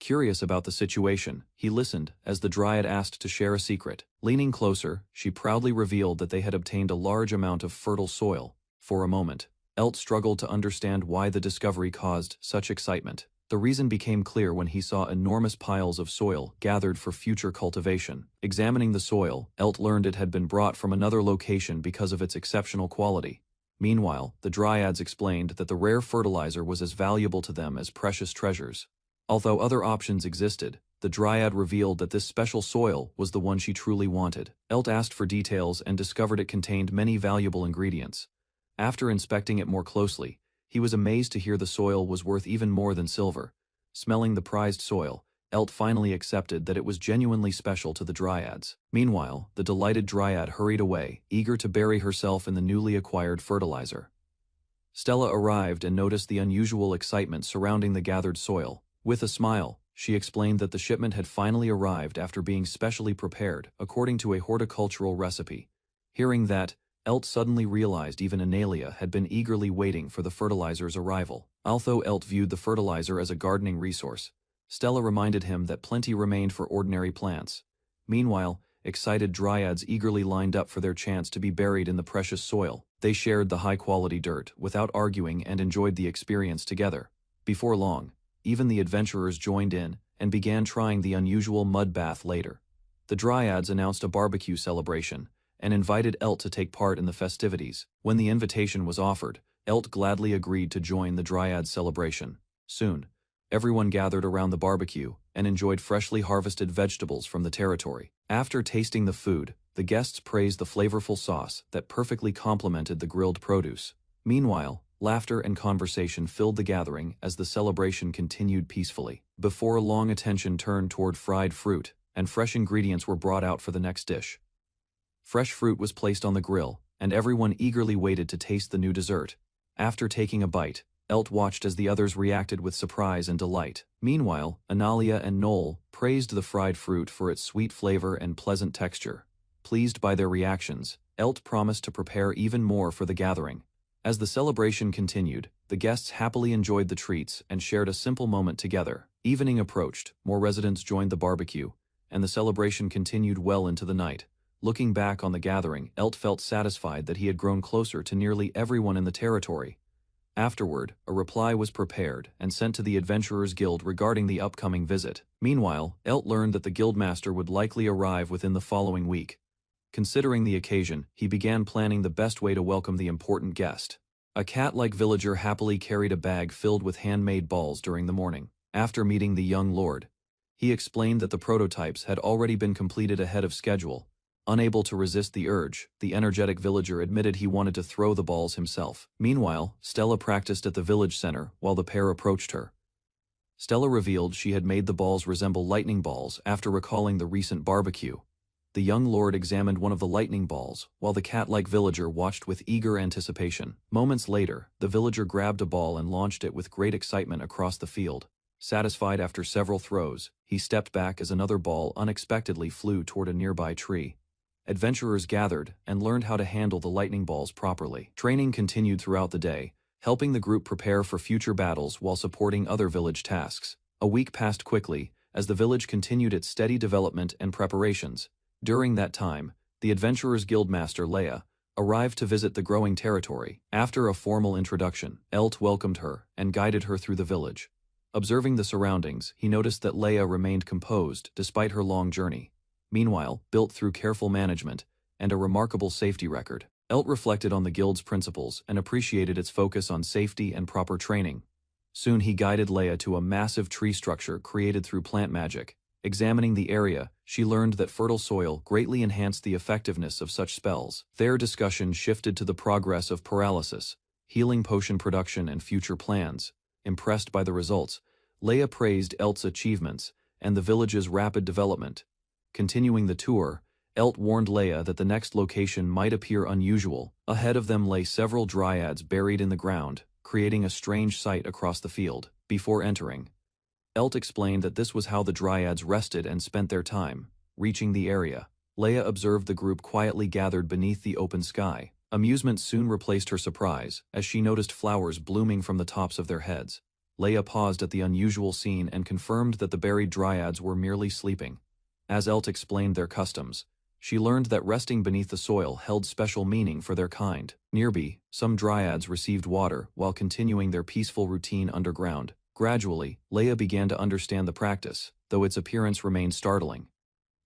Curious about the situation, he listened as the Dryad asked to share a secret. Leaning closer, she proudly revealed that they had obtained a large amount of fertile soil. For a moment, Elt struggled to understand why the discovery caused such excitement. The reason became clear when he saw enormous piles of soil gathered for future cultivation. Examining the soil, Elt learned it had been brought from another location because of its exceptional quality. Meanwhile, the Dryads explained that the rare fertilizer was as valuable to them as precious treasures. Although other options existed, the Dryad revealed that this special soil was the one she truly wanted. Elt asked for details and discovered it contained many valuable ingredients. After inspecting it more closely, he was amazed to hear the soil was worth even more than silver. Smelling the prized soil, Elt finally accepted that it was genuinely special to the Dryads. Meanwhile, the delighted Dryad hurried away, eager to bury herself in the newly acquired fertilizer. Stella arrived and noticed the unusual excitement surrounding the gathered soil. With a smile, she explained that the shipment had finally arrived after being specially prepared, according to a horticultural recipe. Hearing that, Elt suddenly realized even Analia had been eagerly waiting for the fertilizer's arrival. Although Elt viewed the fertilizer as a gardening resource, Stella reminded him that plenty remained for ordinary plants. Meanwhile, excited Dryads eagerly lined up for their chance to be buried in the precious soil. They shared the high-quality dirt without arguing and enjoyed the experience together. Before long, even the adventurers joined in and began trying the unusual mud bath later. The Dryads announced a barbecue celebration and invited Elt to take part in the festivities. When the invitation was offered, Elt gladly agreed to join the Dryad celebration. Soon, everyone gathered around the barbecue and enjoyed freshly harvested vegetables from the territory. After tasting the food, the guests praised the flavorful sauce that perfectly complemented the grilled produce. Meanwhile, laughter and conversation filled the gathering as the celebration continued peacefully. Before long, attention turned toward fried fruit, and fresh ingredients were brought out for the next dish. Fresh fruit was placed on the grill, and everyone eagerly waited to taste the new dessert. After taking a bite, Elt watched as the others reacted with surprise and delight. Meanwhile, Analia and Knoll praised the fried fruit for its sweet flavor and pleasant texture. Pleased by their reactions, Elt promised to prepare even more for the gathering. As the celebration continued, the guests happily enjoyed the treats and shared a simple moment together. Evening approached, more residents joined the barbecue, and the celebration continued well into the night. Looking back on the gathering, Elt felt satisfied that he had grown closer to nearly everyone in the territory. Afterward, a reply was prepared and sent to the Adventurers Guild regarding the upcoming visit. Meanwhile, Elt learned that the guildmaster would likely arrive within the following week. Considering the occasion, he began planning the best way to welcome the important guest. A cat-like villager happily carried a bag filled with handmade balls during the morning. After meeting the young lord, He explained that the prototypes had already been completed ahead of schedule. Unable to resist the urge, the energetic villager admitted he wanted to throw the balls himself. Meanwhile, Stella practiced at the village center while the pair approached her. Stella revealed she had made the balls resemble lightning balls after recalling the recent barbecue. The young lord examined one of the lightning balls, while the cat-like villager watched with eager anticipation. Moments later, the villager grabbed a ball and launched it with great excitement across the field. Satisfied after several throws, he stepped back as another ball unexpectedly flew toward a nearby tree. Adventurers gathered and learned how to handle the lightning balls properly. Training continued throughout the day, helping the group prepare for future battles while supporting other village tasks. A week passed quickly, as the village continued its steady development and preparations. During that time, the Adventurers Guildmaster Leia arrived to visit the growing territory. After a formal introduction, Elt welcomed her and guided her through the village. Observing the surroundings, he noticed that Leia remained composed despite her long journey. Meanwhile, built through careful management and a remarkable safety record, Elt reflected on the guild's principles and appreciated its focus on safety and proper training. Soon he guided Leia to a massive tree structure created through plant magic. Examining the area, she learned that fertile soil greatly enhanced the effectiveness of such spells. Their discussion shifted to the progress of paralysis, healing potion production and future plans. Impressed by the results, Leia praised Elt's achievements and the village's rapid development. Continuing the tour, Elt warned Leia that the next location might appear unusual. Ahead of them lay several dryads buried in the ground, creating a strange sight across the field. Before entering, Elt explained that this was how the dryads rested and spent their time. Reaching the area, Leia observed the group quietly gathered beneath the open sky. Amusement soon replaced her surprise, as she noticed flowers blooming from the tops of their heads. Leia paused at the unusual scene and confirmed that the buried dryads were merely sleeping. As Elt explained their customs, she learned that resting beneath the soil held special meaning for their kind. Nearby, some dryads received water while continuing their peaceful routine underground. Gradually, Leia began to understand the practice, though its appearance remained startling.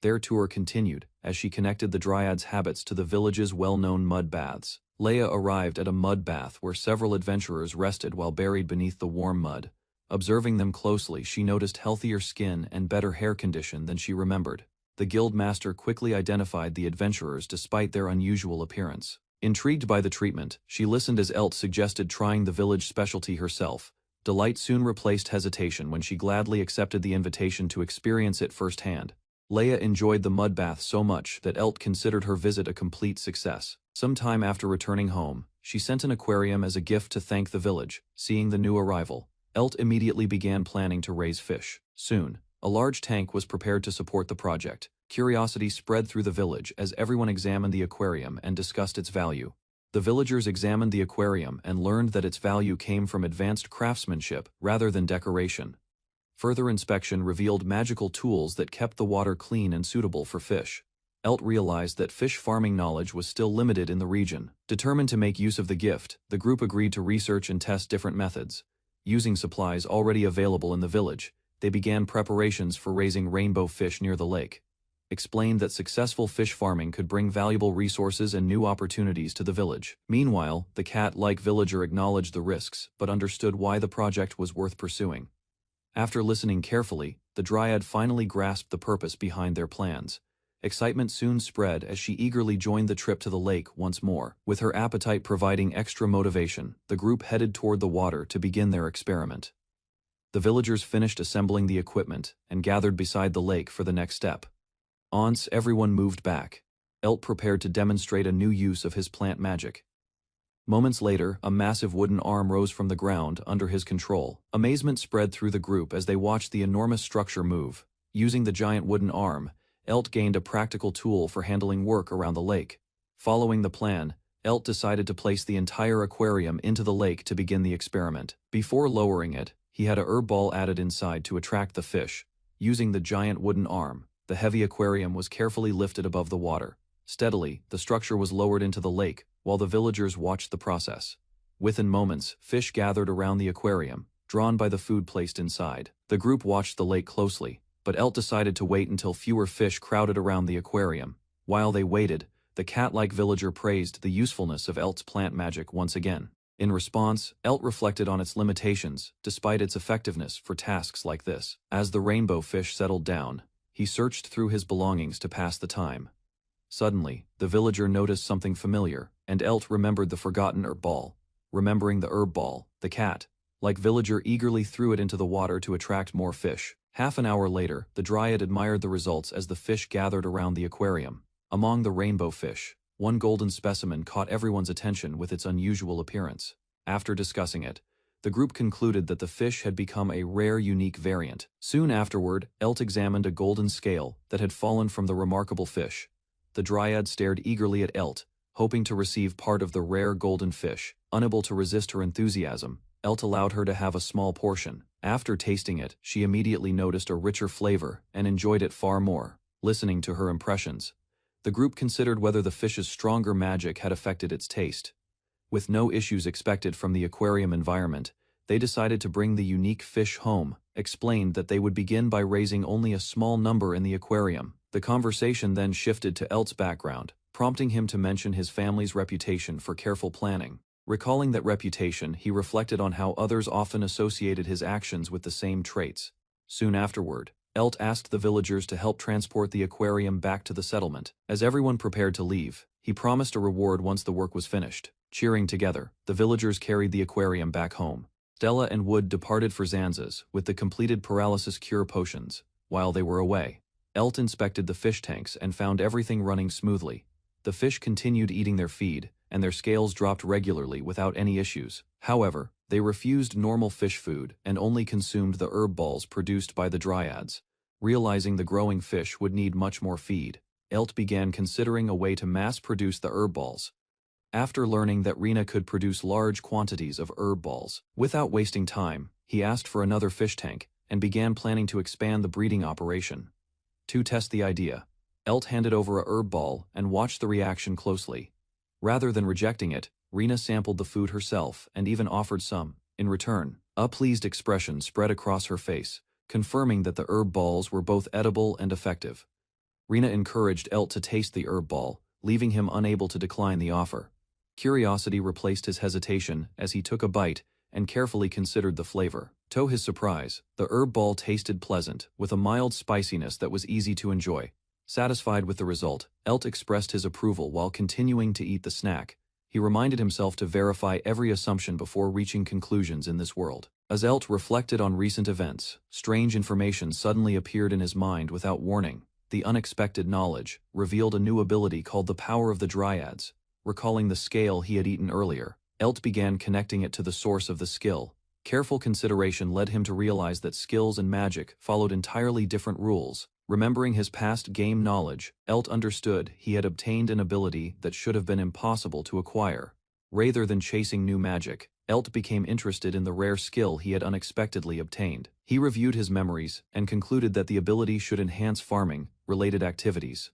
Their tour continued, as she connected the dryads' habits to the village's well-known mud baths. Leia arrived at a mud bath where several adventurers rested while buried beneath the warm mud. Observing them closely, she noticed healthier skin and better hair condition than she remembered. The guild master quickly identified the adventurers despite their unusual appearance. Intrigued by the treatment, she listened as Elt suggested trying the village specialty herself. Delight soon replaced hesitation when she gladly accepted the invitation to experience it firsthand. Leia enjoyed the mud bath so much that Elt considered her visit a complete success. Some time after returning home, she sent an aquarium as a gift to thank the village. Seeing the new arrival, Elt immediately began planning to raise fish. Soon, a large tank was prepared to support the project. Curiosity spread through the village as everyone examined the aquarium and discussed its value. The villagers examined the aquarium and learned that its value came from advanced craftsmanship rather than decoration. Further inspection revealed magical tools that kept the water clean and suitable for fish. Elt realized that fish farming knowledge was still limited in the region. Determined to make use of the gift, the group agreed to research and test different methods. Using supplies already available in the village, they began preparations for raising rainbow fish near the lake. Explained that successful fish farming could bring valuable resources and new opportunities to the village. Meanwhile, the cat-like villager acknowledged the risks but understood why the project was worth pursuing. After listening carefully, the dryad finally grasped the purpose behind their plans. Excitement soon spread as she eagerly joined the trip to the lake once more. With her appetite providing extra motivation, the group headed toward the water to begin their experiment. The villagers finished assembling the equipment and gathered beside the lake for the next step. Once everyone moved back, Elt prepared to demonstrate a new use of his plant magic. Moments later, a massive wooden arm rose from the ground under his control. Amazement spread through the group as they watched the enormous structure move. Using the giant wooden arm, Elt gained a practical tool for handling work around the lake. Following the plan, Elt decided to place the entire aquarium into the lake to begin the experiment. Before lowering it, he had a herb ball added inside to attract the fish. Using the giant wooden arm, the heavy aquarium was carefully lifted above the water. Steadily, the structure was lowered into the lake, while the villagers watched the process. Within moments, fish gathered around the aquarium, drawn by the food placed inside. The group watched the lake closely, but Elt decided to wait until fewer fish crowded around the aquarium. While they waited, the cat-like villager praised the usefulness of Elt's plant magic once again. In response, Elt reflected on its limitations, despite its effectiveness for tasks like this. As the rainbow fish settled down, he searched through his belongings to pass the time. Suddenly, the villager noticed something familiar, and Elt remembered the forgotten herb ball. Remembering the herb ball, the cat, like villager, eagerly threw it into the water to attract more fish. Half an hour later, the dryad admired the results as the fish gathered around the aquarium. Among the rainbow fish, one golden specimen caught everyone's attention with its unusual appearance. After discussing it, the group concluded that the fish had become a rare, unique variant. Soon afterward, Elt examined a golden scale that had fallen from the remarkable fish. The dryad stared eagerly at Elt, hoping to receive part of the rare golden fish. Unable to resist her enthusiasm, Elt allowed her to have a small portion. After tasting it, she immediately noticed a richer flavor and enjoyed it far more. Listening to her impressions, the group considered whether the fish's stronger magic had affected its taste. With no issues expected from the aquarium environment, they decided to bring the unique fish home, explained that they would begin by raising only a small number in the aquarium. The conversation then shifted to Elt's background, prompting him to mention his family's reputation for careful planning. Recalling that reputation, he reflected on how others often associated his actions with the same traits. Soon afterward, Elt asked the villagers to help transport the aquarium back to the settlement. As everyone prepared to leave, he promised a reward once the work was finished. Cheering together, the villagers carried the aquarium back home. Stella and Wood departed for Zanzas with the completed paralysis cure potions. While they were away, Elt inspected the fish tanks and found everything running smoothly. The fish continued eating their feed, and their scales dropped regularly without any issues. However, they refused normal fish food and only consumed the herb balls produced by the dryads. Realizing the growing fish would need much more feed, Elt began considering a way to mass-produce the herb balls. After learning that Rena could produce large quantities of herb balls, without wasting time, he asked for another fish tank and began planning to expand the breeding operation. To test the idea, Elt handed over a herb ball and watched the reaction closely. Rather than rejecting it, Rena sampled the food herself and even offered some. In return, a pleased expression spread across her face, confirming that the herb balls were both edible and effective. Rena encouraged Elt to taste the herb ball, leaving him unable to decline the offer. Curiosity replaced his hesitation as he took a bite and carefully considered the flavor. To his surprise, the herb ball tasted pleasant, with a mild spiciness that was easy to enjoy. Satisfied with the result, Elt expressed his approval while continuing to eat the snack. He reminded himself to verify every assumption before reaching conclusions in this world. As Elt reflected on recent events, strange information suddenly appeared in his mind without warning. The unexpected knowledge revealed a new ability called the power of the dryads. Recalling the scale he had eaten earlier, Elt began connecting it to the source of the skill. Careful consideration led him to realize that skills and magic followed entirely different rules. Remembering his past game knowledge, Elt understood he had obtained an ability that should have been impossible to acquire. Rather than chasing new magic, Elt became interested in the rare skill he had unexpectedly obtained. He reviewed his memories and concluded that the ability should enhance farming-related activities.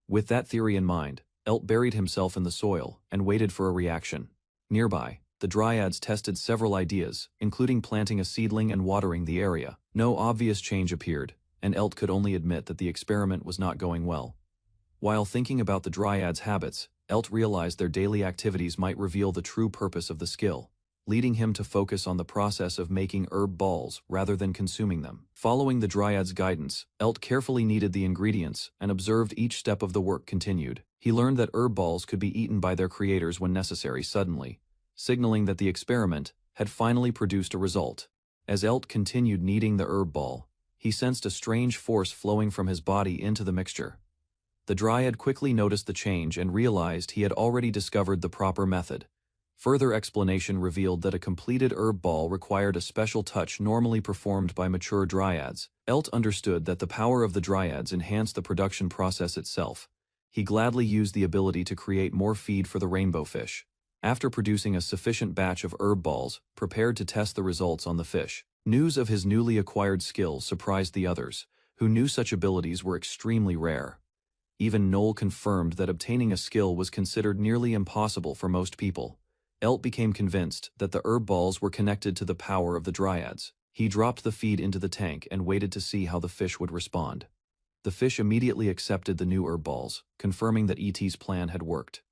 With that theory in mind, Elt buried himself in the soil and waited for a reaction. Nearby, the dryads tested several ideas, including planting a seedling and watering the area. No obvious change appeared, and Elt could only admit that the experiment was not going well. While thinking about the dryads' habits, Elt realized their daily activities might reveal the true purpose of the skill, leading him to focus on the process of making herb balls rather than consuming them. Following the dryads' guidance, Elt carefully kneaded the ingredients and observed each step of the work continued. He learned that herb balls could be eaten by their creators when necessary suddenly, signaling that the experiment had finally produced a result. As Elt continued kneading the herb ball, he sensed a strange force flowing from his body into the mixture. The dryad quickly noticed the change and realized he had already discovered the proper method. Further explanation revealed that a completed herb ball required a special touch normally performed by mature dryads. Elt understood that the power of the dryads enhanced the production process itself. He gladly used the ability to create more feed for the rainbow fish. After producing a sufficient batch of herb balls, prepared to test the results on the fish. News of his newly acquired skill surprised the others, who knew such abilities were extremely rare. Even Noel confirmed that obtaining a skill was considered nearly impossible for most people. Elt became convinced that the herb balls were connected to the power of the dryads. He dropped the feed into the tank and waited to see how the fish would respond. The fish immediately accepted the new herb balls, confirming that ET's plan had worked.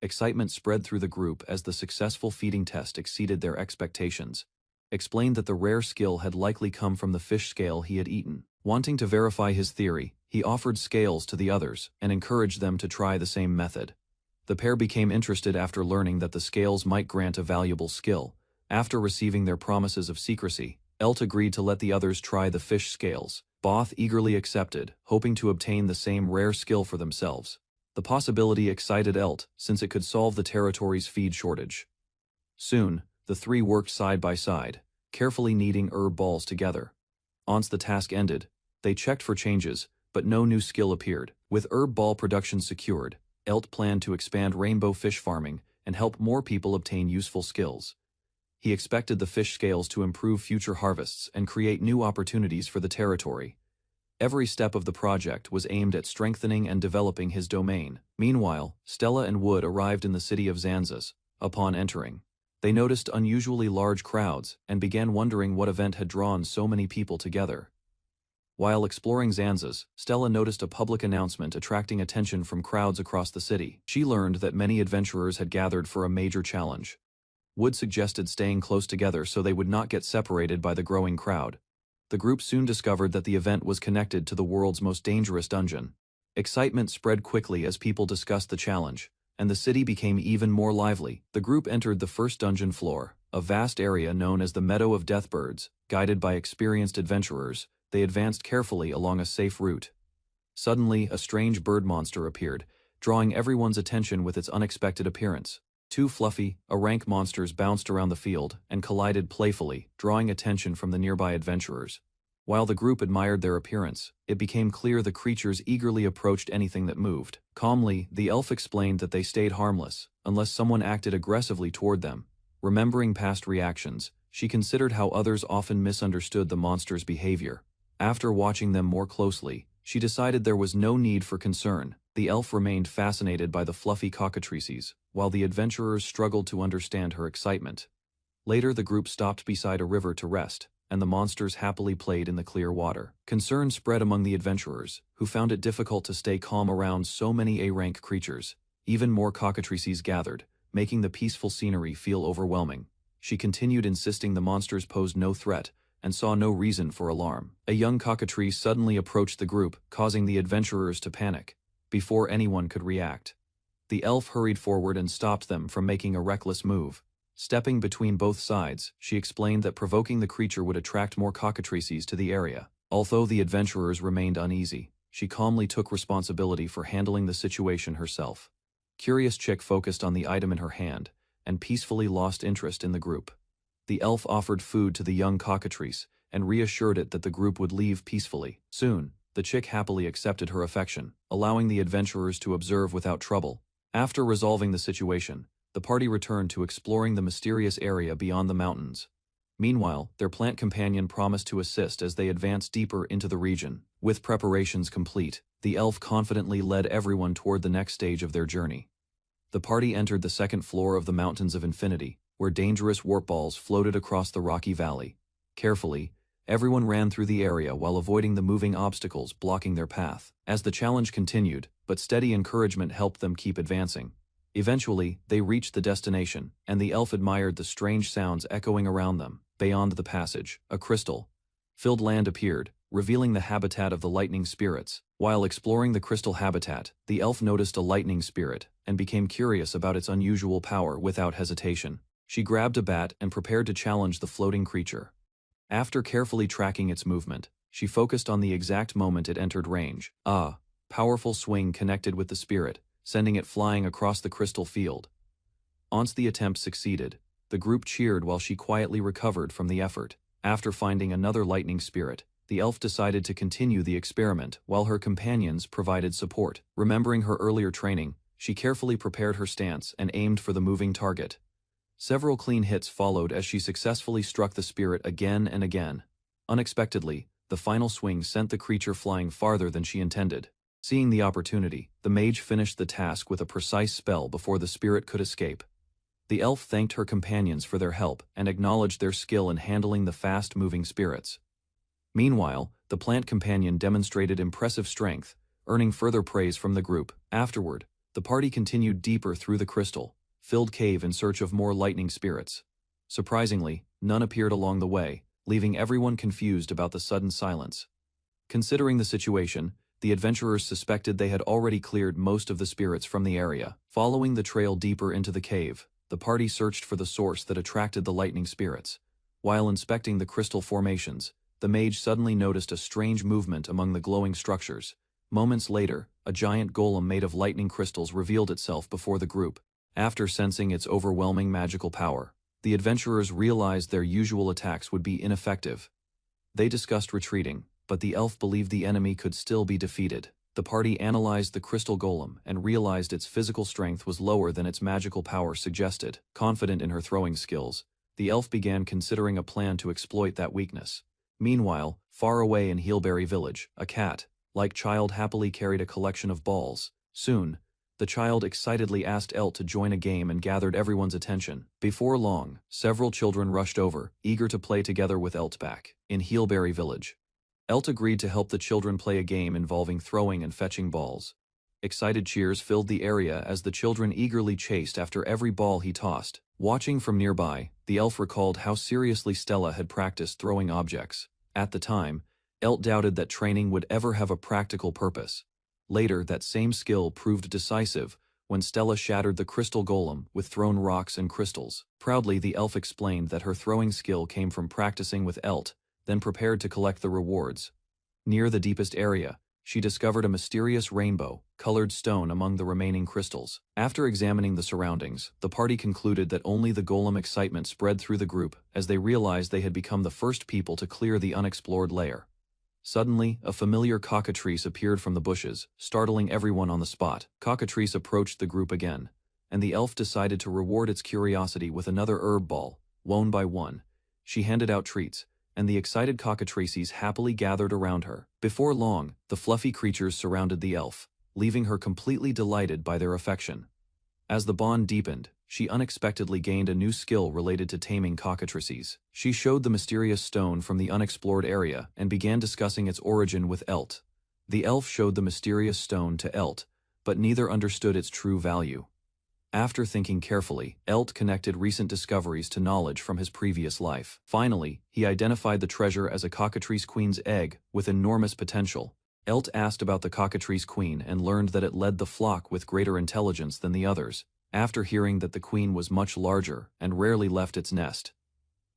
Excitement spread through the group as the successful feeding test exceeded their expectations. Explained that the rare skill had likely come from the fish scale he had eaten. Wanting to verify his theory, he offered scales to the others and encouraged them to try the same method. The pair became interested after learning that the scales might grant a valuable skill. After receiving their promises of secrecy, Elt agreed to let the others try the fish scales. Both eagerly accepted, hoping to obtain the same rare skill for themselves. The possibility excited Elt, since it could solve the territory's feed shortage. Soon, the three worked side by side, carefully kneading herb balls together. Once the task ended, they checked for changes, but no new skill appeared. With herb ball production secured, Elt planned to expand rainbow fish farming and help more people obtain useful skills. He expected the fish scales to improve future harvests and create new opportunities for the territory. Every step of the project was aimed at strengthening and developing his domain. Meanwhile, Stella and Wood arrived in the city of Zanzas. Upon entering, they noticed unusually large crowds and began wondering what event had drawn so many people together. While exploring Zanzas, Stella noticed a public announcement attracting attention from crowds across the city. She learned that many adventurers had gathered for a major challenge. Wood suggested staying close together so they would not get separated by the growing crowd. The group soon discovered that the event was connected to the world's most dangerous dungeon. Excitement spread quickly as people discussed the challenge, and the city became even more lively. The group entered the first dungeon floor, a vast area known as the Meadow of Deathbirds. Guided by experienced adventurers, they advanced carefully along a safe route. Suddenly, a strange bird monster appeared, drawing everyone's attention with its unexpected appearance. Two fluffy, rank monsters bounced around the field and collided playfully, drawing attention from the nearby adventurers. While the group admired their appearance, it became clear the creatures eagerly approached anything that moved. Calmly, the elf explained that they stayed harmless, unless someone acted aggressively toward them. Remembering past reactions, she considered how others often misunderstood the monster's behavior. After watching them more closely, she decided there was no need for concern. The elf remained fascinated by the fluffy cockatrices, while the adventurers struggled to understand her excitement. Later, the group stopped beside a river to rest, and the monsters happily played in the clear water. Concern spread among the adventurers, who found it difficult to stay calm around so many A-rank creatures. Even more cockatrices gathered, making the peaceful scenery feel overwhelming. She continued insisting the monsters posed no threat, and saw no reason for alarm. A young cockatrice suddenly approached the group, causing the adventurers to panic. Before anyone could react, the elf hurried forward and stopped them from making a reckless move. Stepping between both sides, she explained that provoking the creature would attract more cockatrices to the area. Although the adventurers remained uneasy, she calmly took responsibility for handling the situation herself. Curious Chick focused on the item in her hand, and peacefully lost interest in the group. The elf offered food to the young cockatrice, and reassured it that the group would leave peacefully. Soon, the chick happily accepted her affection, allowing the adventurers to observe without trouble. After resolving the situation, the party returned to exploring the mysterious area beyond the mountains. Meanwhile, their plant companion promised to assist as they advanced deeper into the region. With preparations complete, the elf confidently led everyone toward the next stage of their journey. The party entered the second floor of the Mountains of Infinity, where dangerous warp balls floated across the rocky valley. Carefully, everyone ran through the area while avoiding the moving obstacles blocking their path. As the challenge continued, but steady encouragement helped them keep advancing. Eventually, they reached the destination, and the elf admired the strange sounds echoing around them. Beyond the passage, a crystal-filled land appeared, revealing the habitat of the lightning spirits. While exploring the crystal habitat, the elf noticed a lightning spirit, and became curious about its unusual power. Without hesitation, she grabbed a bat and prepared to challenge the floating creature. After carefully tracking its movement, she focused on the exact moment it entered range. A powerful swing connected with the spirit, sending it flying across the crystal field. Once the attempt succeeded, the group cheered while she quietly recovered from the effort. After finding another lightning spirit, the elf decided to continue the experiment while her companions provided support. Remembering her earlier training, she carefully prepared her stance and aimed for the moving target. Several clean hits followed as she successfully struck the spirit again and again. Unexpectedly, the final swing sent the creature flying farther than she intended. Seeing the opportunity, the mage finished the task with a precise spell before the spirit could escape. The elf thanked her companions for their help and acknowledged their skill in handling the fast-moving spirits. Meanwhile, the plant companion demonstrated impressive strength, earning further praise from the group. Afterward, The party continued deeper through the crystal-filled cave in search of more lightning spirits. Surprisingly, none appeared along the way, leaving everyone confused about the sudden silence. Considering the situation, the adventurers suspected they had already cleared most of the spirits from the area. Following the trail deeper into the cave, the party searched for the source that attracted the lightning spirits. While inspecting the crystal formations, the mage suddenly noticed a strange movement among the glowing structures. Moments later, a giant golem made of lightning crystals revealed itself before the group. After sensing its overwhelming magical power, the adventurers realized their usual attacks would be ineffective. They discussed retreating, but the elf believed the enemy could still be defeated. The party analyzed the crystal golem and realized its physical strength was lower than its magical power suggested. Confident in her throwing skills, the elf began considering a plan to exploit that weakness. Meanwhile, far away in Heelberry Village, a cat-like child happily carried a collection of balls. Soon, the child excitedly asked Elt to join a game and gathered everyone's attention. Before long, several children rushed over, eager to play together with Elt back in Heelberry Village. Elt agreed to help the children play a game involving throwing and fetching balls. Excited cheers filled the area as the children eagerly chased after every ball he tossed. Watching from nearby, the elf recalled how seriously Stella had practiced throwing objects. At the time, Elt doubted that training would ever have a practical purpose. Later, that same skill proved decisive when Stella shattered the crystal golem with thrown rocks and crystals. Proudly, the elf explained that her throwing skill came from practicing with Elt, then prepared to collect the rewards. Near the deepest area, she discovered a mysterious rainbow-colored stone among the remaining crystals. After examining the surroundings, the party concluded that only the golem excitement spread through the group as they realized they had become the first people to clear the unexplored layer. Suddenly, a familiar cockatrice appeared from the bushes, startling everyone on the spot. Cockatrice approached the group again, and the elf decided to reward its curiosity with another herb ball. One by one, she handed out treats, and the excited cockatrices happily gathered around her. Before long, the fluffy creatures surrounded the elf, leaving her completely delighted by their affection. As the bond deepened, she unexpectedly gained a new skill related to taming cockatrices. She showed the mysterious stone from the unexplored area and began discussing its origin with Elt. The elf showed the mysterious stone to Elt, but neither understood its true value. After thinking carefully, Elt connected recent discoveries to knowledge from his previous life. Finally, he identified the treasure as a cockatrice queen's egg with enormous potential. Elt asked about the cockatrice queen and learned that it led the flock with greater intelligence than the others. After hearing that the queen was much larger and rarely left its nest,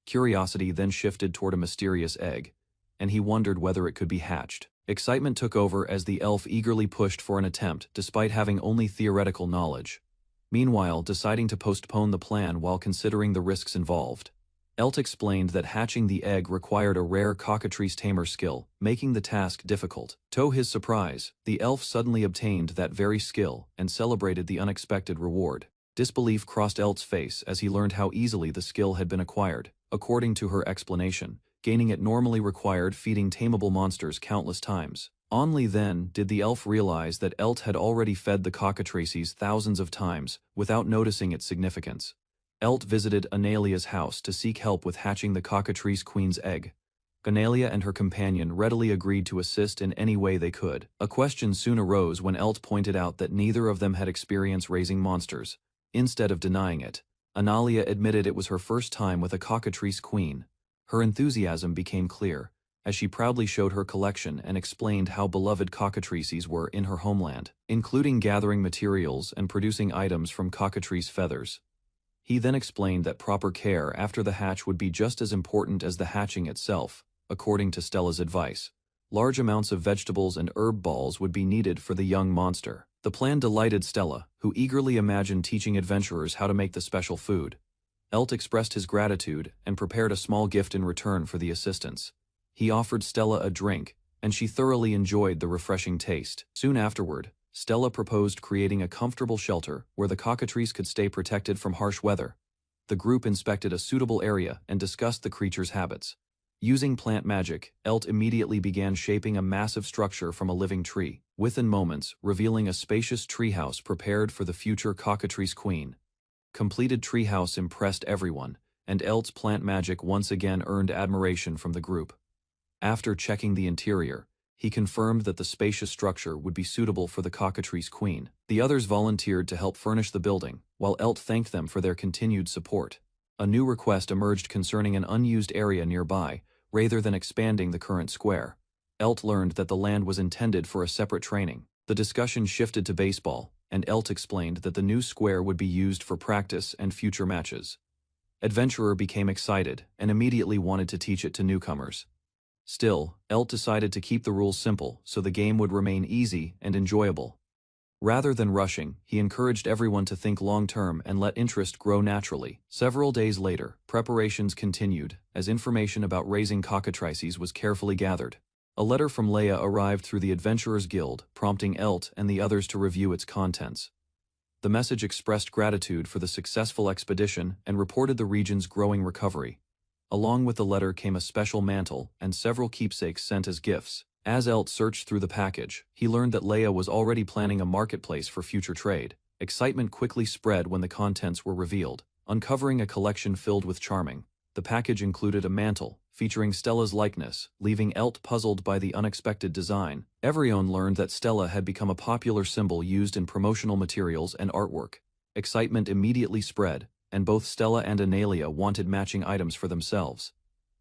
curiosity then shifted toward a mysterious egg, and he wondered whether it could be hatched. Excitement took over as the elf eagerly pushed for an attempt despite having only theoretical knowledge. Meanwhile, deciding to postpone the plan while considering the risks involved, Elt explained that hatching the egg required a rare cockatrice tamer skill, making the task difficult. To his surprise, the elf suddenly obtained that very skill and celebrated the unexpected reward. Disbelief crossed Elt's face as he learned how easily the skill had been acquired. According to her explanation, gaining it normally required feeding tameable monsters countless times. Only then did the elf realize that Elt had already fed the cockatrices thousands of times without noticing its significance. Elt visited Analia's house to seek help with hatching the cockatrice queen's egg. Analia and her companion readily agreed to assist in any way they could. A question soon arose when Elt pointed out that neither of them had experience raising monsters. Instead of denying it, Analia admitted it was her first time with a cockatrice queen. Her enthusiasm became clear, as she proudly showed her collection and explained how beloved cockatrices were in her homeland, including gathering materials and producing items from cockatrice feathers. He then explained that proper care after the hatch would be just as important as the hatching itself. According to Stella's advice, large amounts of vegetables and herb balls would be needed for the young monster. The plan delighted Stella, who eagerly imagined teaching adventurers how to make the special food. Elt expressed his gratitude and prepared a small gift in return for the assistance. He offered Stella a drink, and she thoroughly enjoyed the refreshing taste. Soon afterward, Stella proposed creating a comfortable shelter where the cockatrice could stay protected from harsh weather. The group inspected a suitable area and discussed the creature's habits. Using plant magic, Elt immediately began shaping a massive structure from a living tree, within moments revealing a spacious treehouse prepared for the future cockatrice queen. Completed treehouse impressed everyone, and Elt's plant magic once again earned admiration from the group. After checking the interior, he confirmed that the spacious structure would be suitable for the cockatrice queen. The others volunteered to help furnish the building, while Elt thanked them for their continued support. A new request emerged concerning an unused area nearby, rather than expanding the current square. Elt learned that the land was intended for a separate training. The discussion shifted to baseball, and Elt explained that the new square would be used for practice and future matches. Adventurer became excited and immediately wanted to teach it to newcomers. Still, Elt decided to keep the rules simple so the game would remain easy and enjoyable. Rather than rushing, he encouraged everyone to think long-term and let interest grow naturally. Several days later, preparations continued, as information about raising cockatrices was carefully gathered. A letter from Leia arrived through the Adventurers Guild, prompting Elt and the others to review its contents. The message expressed gratitude for the successful expedition and reported the region's growing recovery. Along with the letter came a special mantle and several keepsakes sent as gifts. As Elt searched through the package, he learned that Leia was already planning a marketplace for future trade. Excitement quickly spread when the contents were revealed, uncovering a collection filled with charming. The package included a mantle, featuring Stella's likeness, leaving Elt puzzled by the unexpected design. Everyone learned that Stella had become a popular symbol used in promotional materials and artwork. Excitement immediately spread, and both Stella and Analia wanted matching items for themselves.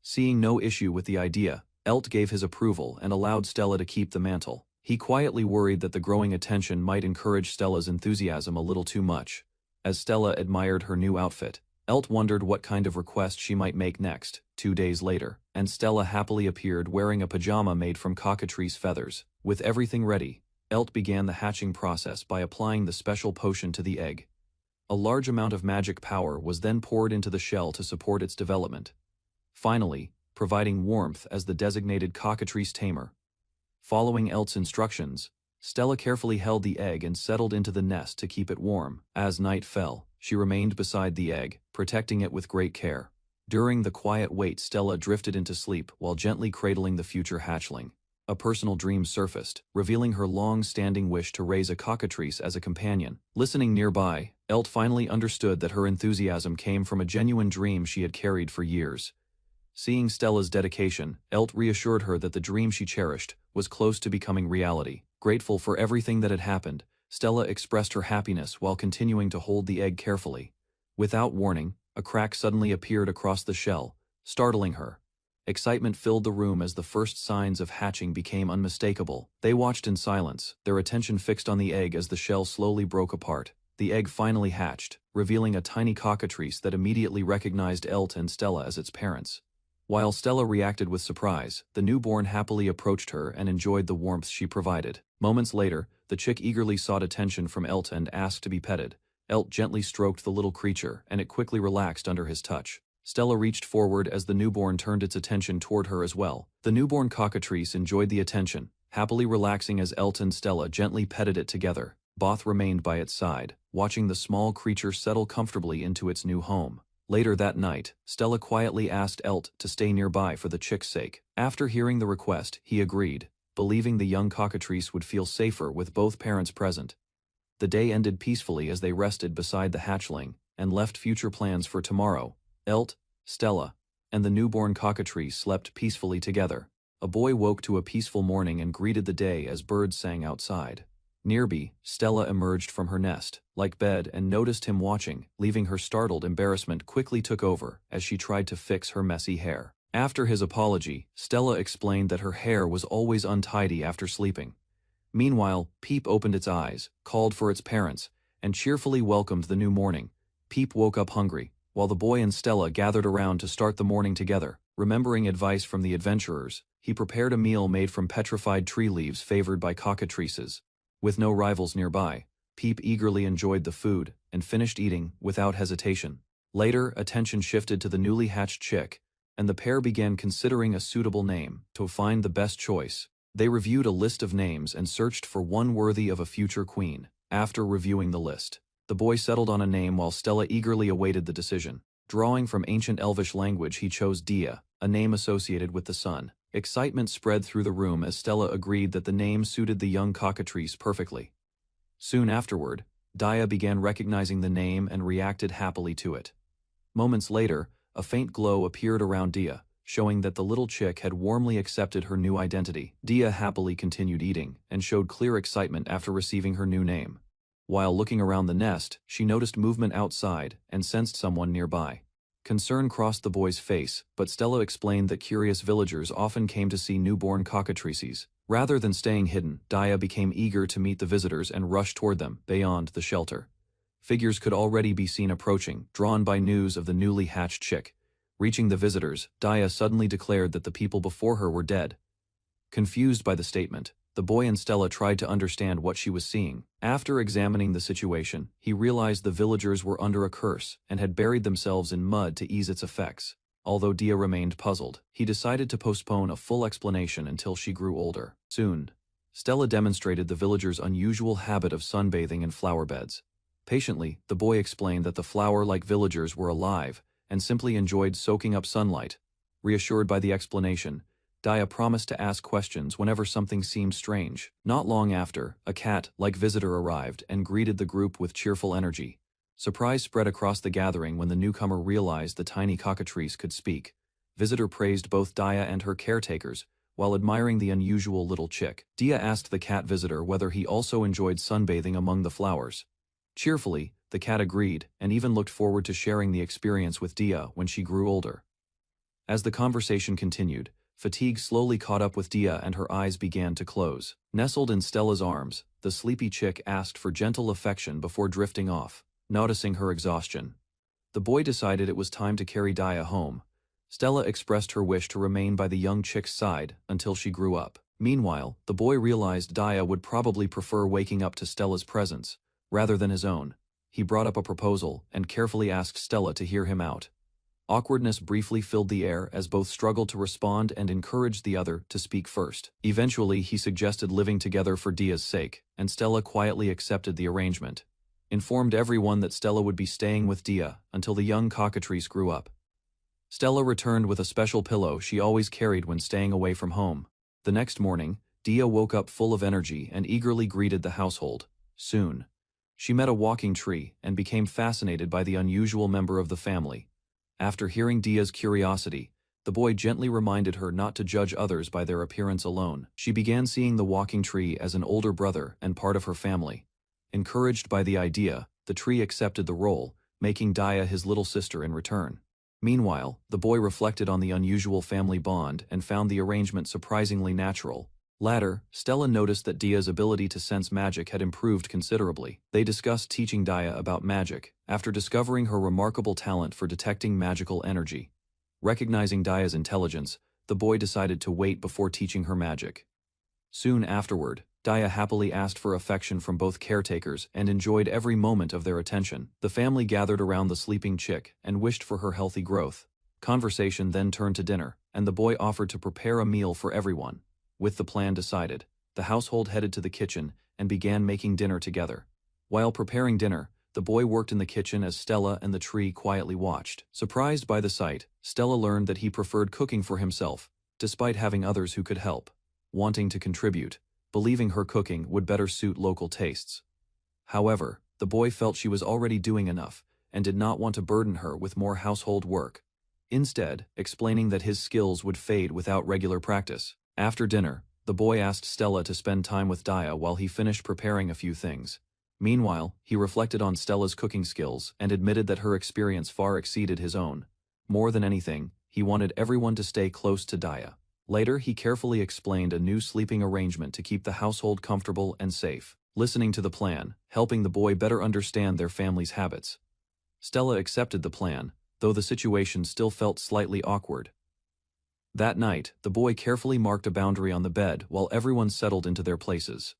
Seeing no issue with the idea, Elt gave his approval and allowed Stella to keep the mantle. He quietly worried that the growing attention might encourage Stella's enthusiasm a little too much. As Stella admired her new outfit, Elt wondered what kind of request she might make next. 2 days later, and Stella happily appeared wearing a pajama made from cockatrice feathers. With everything ready, Elt began the hatching process by applying the special potion to the egg. A large amount of magic power was then poured into the shell to support its development, finally providing warmth as the designated cockatrice tamer. Following Elt's instructions, Stella carefully held the egg and settled into the nest to keep it warm. As night fell, she remained beside the egg, protecting it with great care. During the quiet wait, Stella drifted into sleep while gently cradling the future hatchling. A personal dream surfaced, revealing her long-standing wish to raise a cockatrice as a companion. Listening nearby, Elt finally understood that her enthusiasm came from a genuine dream she had carried for years. Seeing Stella's dedication, Elt reassured her that the dream she cherished was close to becoming reality. Grateful for everything that had happened, Stella expressed her happiness while continuing to hold the egg carefully. Without warning, a crack suddenly appeared across the shell, startling her. Excitement filled the room as the first signs of hatching became unmistakable. They watched in silence, their attention fixed on the egg as the shell slowly broke apart. The egg finally hatched, revealing a tiny cockatrice that immediately recognized Elt and Stella as its parents. While Stella reacted with surprise, the newborn happily approached her and enjoyed the warmth she provided. Moments later, the chick eagerly sought attention from Elt and asked to be petted. Elt gently stroked the little creature, and it quickly relaxed under his touch. Stella reached forward as the newborn turned its attention toward her as well. The newborn cockatrice enjoyed the attention, happily relaxing as Elt and Stella gently petted it together. Both remained by its side, watching the small creature settle comfortably into its new home. Later that night, Stella quietly asked Elt to stay nearby for the chick's sake. After hearing the request, he agreed, believing the young cockatrice would feel safer with both parents present. The day ended peacefully as they rested beside the hatchling and left future plans for tomorrow. Elt, Stella, and the newborn cockatrice slept peacefully together. A boy woke to a peaceful morning and greeted the day as birds sang outside. Nearby, Stella emerged from her nest, like bed, and noticed him watching. Leaving her startled, embarrassment quickly took over as she tried to fix her messy hair. After his apology, Stella explained that her hair was always untidy after sleeping. Meanwhile, Peep opened its eyes, called for its parents, and cheerfully welcomed the new morning. Peep woke up hungry, while the boy and Stella gathered around to start the morning together. Remembering advice from the adventurers, he prepared a meal made from petrified tree leaves favored by cockatrices. With no rivals nearby, Peep eagerly enjoyed the food and finished eating without hesitation. Later, attention shifted to the newly hatched chick, and the pair began considering a suitable name. To find the best choice, they reviewed a list of names and searched for one worthy of a future queen. After reviewing the list, the boy settled on a name while Stella eagerly awaited the decision. Drawing from ancient Elvish language, he chose Dia, a name associated with the sun. Excitement spread through the room as Stella agreed that the name suited the young cockatrice perfectly. Soon afterward, Dia began recognizing the name and reacted happily to it. Moments later, a faint glow appeared around Dia, showing that the little chick had warmly accepted her new identity. Dia happily continued eating and showed clear excitement after receiving her new name. While looking around the nest, she noticed movement outside and sensed someone nearby. Concern crossed the boy's face, but Stella explained that curious villagers often came to see newborn cockatrices. Rather than staying hidden, Dia became eager to meet the visitors and rushed toward them, beyond the shelter. Figures could already be seen approaching, drawn by news of the newly hatched chick. Reaching the visitors, Dia suddenly declared that the people before her were dead. Confused by the statement, the boy and Stella tried to understand what she was seeing. After examining the situation, he realized the villagers were under a curse and had buried themselves in mud to ease its effects. Although Dia remained puzzled, he decided to postpone a full explanation until she grew older. Soon, Stella demonstrated the villagers' unusual habit of sunbathing in flower beds. Patiently, the boy explained that the flower-like villagers were alive and simply enjoyed soaking up sunlight. Reassured by the explanation, Dia promised to ask questions whenever something seemed strange. Not long after, a cat-like visitor arrived and greeted the group with cheerful energy. Surprise spread across the gathering when the newcomer realized the tiny cockatrice could speak. Visitor praised both Dia and her caretakers, while admiring the unusual little chick. Dia asked the cat visitor whether he also enjoyed sunbathing among the flowers. Cheerfully, the cat agreed and even looked forward to sharing the experience with Dia when she grew older. As the conversation continued, fatigue slowly caught up with Dia and her eyes began to close. Nestled in Stella's arms, the sleepy chick asked for gentle affection before drifting off, noticing her exhaustion. The boy decided it was time to carry Dia home. Stella expressed her wish to remain by the young chick's side until she grew up. Meanwhile, the boy realized Dia would probably prefer waking up to Stella's presence, rather than his own. He brought up a proposal and carefully asked Stella to hear him out. Awkwardness briefly filled the air as both struggled to respond and encouraged the other to speak first. Eventually, he suggested living together for Dia's sake, and Stella quietly accepted the arrangement. Informed everyone that Stella would be staying with Dia until the young cockatrice grew up. Stella returned with a special pillow she always carried when staying away from home. The next morning, Dia woke up full of energy and eagerly greeted the household. Soon, she met a walking tree and became fascinated by the unusual member of the family. After hearing Dia's curiosity, the boy gently reminded her not to judge others by their appearance alone. She began seeing the walking tree as an older brother and part of her family. Encouraged by the idea, the tree accepted the role, making Dia his little sister in return. Meanwhile, the boy reflected on the unusual family bond and found the arrangement surprisingly natural. Later, Stella noticed that Dia's ability to sense magic had improved considerably. They discussed teaching Dia about magic, after discovering her remarkable talent for detecting magical energy. Recognizing Dia's intelligence, the boy decided to wait before teaching her magic. Soon afterward, Dia happily asked for affection from both caretakers and enjoyed every moment of their attention. The family gathered around the sleeping chick and wished for her healthy growth. Conversation then turned to dinner, and the boy offered to prepare a meal for everyone. With the plan decided, the household headed to the kitchen and began making dinner together. While preparing dinner, the boy worked in the kitchen as Stella and the tree quietly watched. Surprised by the sight, Stella learned that he preferred cooking for himself, despite having others who could help. Wanting to contribute, believing her cooking would better suit local tastes. However, the boy felt she was already doing enough and did not want to burden her with more household work. Instead, explaining that his skills would fade without regular practice. After dinner, the boy asked Stella to spend time with Dia while he finished preparing a few things. Meanwhile, he reflected on Stella's cooking skills and admitted that her experience far exceeded his own. More than anything, he wanted everyone to stay close to Dia. Later, he carefully explained a new sleeping arrangement to keep the household comfortable and safe, listening to the plan, helping the boy better understand their family's habits. Stella accepted the plan, though the situation still felt slightly awkward. That night, the boy carefully marked a boundary on the bed while everyone settled into their places.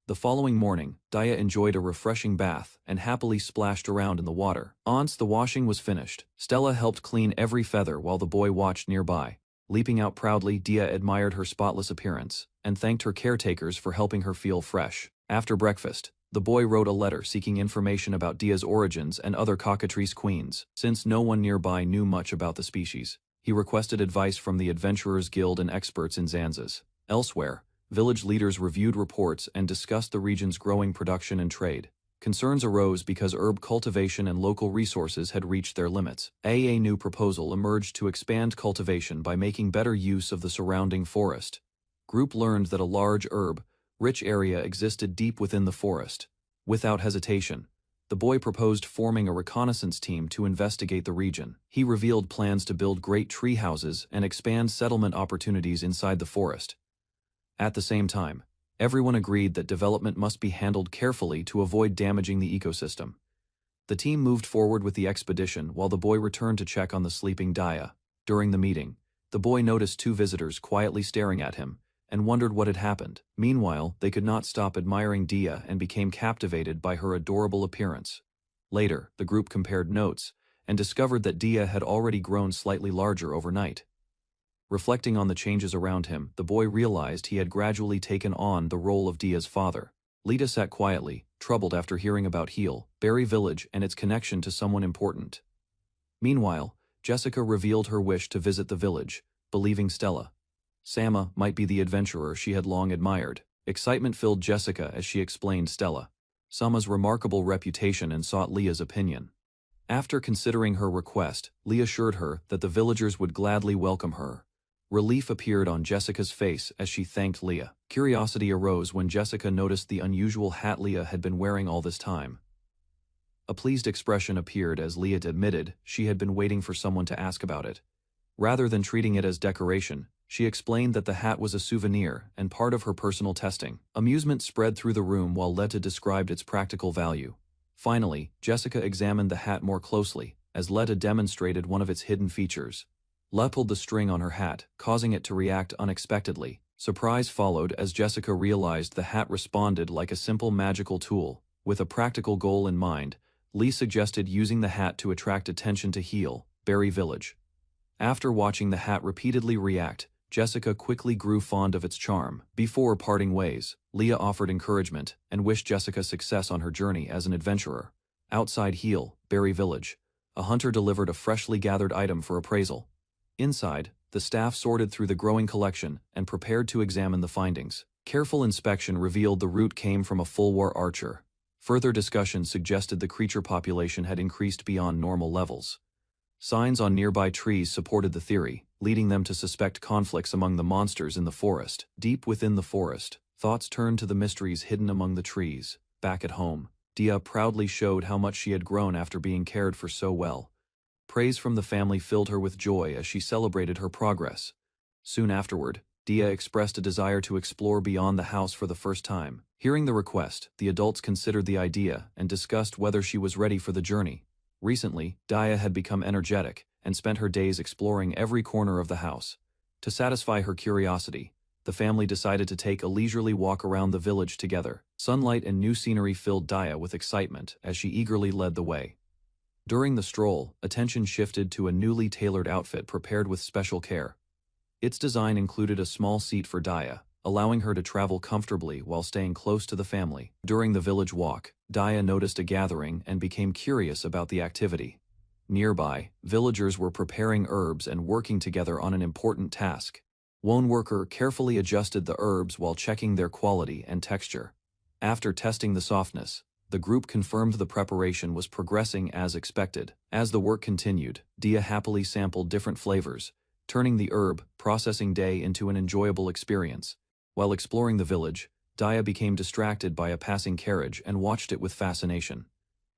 The following morning, Dia enjoyed a refreshing bath and happily splashed around in the water. Once the washing was finished, Stella helped clean every feather while the boy watched nearby. Leaping out proudly, Dia admired her spotless appearance and thanked her caretakers for helping her feel fresh. After breakfast, the boy wrote a letter seeking information about Dia's origins and other cockatrice queens. Since no one nearby knew much about the species, he requested advice from the Adventurers Guild and experts in Zanzas. Elsewhere, village leaders reviewed reports and discussed the region's growing production and trade. Concerns arose because herb cultivation and local resources had reached their limits. A new proposal emerged to expand cultivation by making better use of the surrounding forest. Group learned that a large herb-rich area existed deep within the forest. Without hesitation, the boy proposed forming a reconnaissance team to investigate the region. He revealed plans to build great tree houses and expand settlement opportunities inside the forest. At the same time, everyone agreed that development must be handled carefully to avoid damaging the ecosystem. The team moved forward with the expedition while the boy returned to check on the sleeping Daya. During the meeting, the boy noticed two visitors quietly staring at him and wondered what had happened. Meanwhile, they could not stop admiring Dia and became captivated by her adorable appearance. Later, the group compared notes and discovered that Dia had already grown slightly larger overnight. Reflecting on the changes around him, the boy realized he had gradually taken on the role of Dia's father. Lita sat quietly, troubled after hearing about Heal, Berry Village and its connection to someone important. Meanwhile, Jessica revealed her wish to visit the village, believing Stella, Sama, might be the adventurer she had long admired. Excitement filled Jessica as she explained Stella, Sama's remarkable reputation and sought Leah's opinion. After considering her request, Leah assured her that the villagers would gladly welcome her. Relief appeared on Jessica's face as she thanked Leah. Curiosity arose when Jessica noticed the unusual hat Leah had been wearing all this time. A pleased expression appeared as Leah admitted she had been waiting for someone to ask about it. Rather than treating it as decoration, she explained that the hat was a souvenir and part of her personal testing. Amusement spread through the room while Letta described its practical value. Finally, Jessica examined the hat more closely, as Letta demonstrated one of its hidden features. Letta pulled the string on her hat, causing it to react unexpectedly. Surprise followed as Jessica realized the hat responded like a simple magical tool. With a practical goal in mind, Lee suggested using the hat to attract attention to Heal, Berry Village. After watching the hat repeatedly react, Jessica quickly grew fond of its charm. Before parting ways, Leah offered encouragement and wished Jessica success on her journey as an adventurer. Outside Heal, Berry Village, a hunter delivered a freshly gathered item for appraisal. Inside, the staff sorted through the growing collection and prepared to examine the findings. Careful inspection revealed the root came from a full-war archer. Further discussion suggested the creature population had increased beyond normal levels. Signs on nearby trees supported the theory, leading them to suspect conflicts among the monsters in the forest. Deep within the forest, thoughts turned to the mysteries hidden among the trees. Back at home, Dia proudly showed how much she had grown after being cared for so well. Praise from the family filled her with joy as she celebrated her progress. Soon afterward, Dia expressed a desire to explore beyond the house for the first time. Hearing the request, the adults considered the idea and discussed whether she was ready for the journey. Recently, Dia had become energetic and spent her days exploring every corner of the house. To satisfy her curiosity, the family decided to take a leisurely walk around the village together. Sunlight and new scenery filled Dia with excitement as she eagerly led the way. During the stroll, attention shifted to a newly tailored outfit prepared with special care. Its design included a small seat for Dia, allowing her to travel comfortably while staying close to the family. During the village walk, Dia noticed a gathering and became curious about the activity. Nearby, villagers were preparing herbs and working together on an important task. One worker carefully adjusted the herbs while checking their quality and texture. After testing the softness, the group confirmed the preparation was progressing as expected. As the work continued, Dia happily sampled different flavors, turning the herb processing day into an enjoyable experience. While exploring the village, Dia became distracted by a passing carriage and watched it with fascination.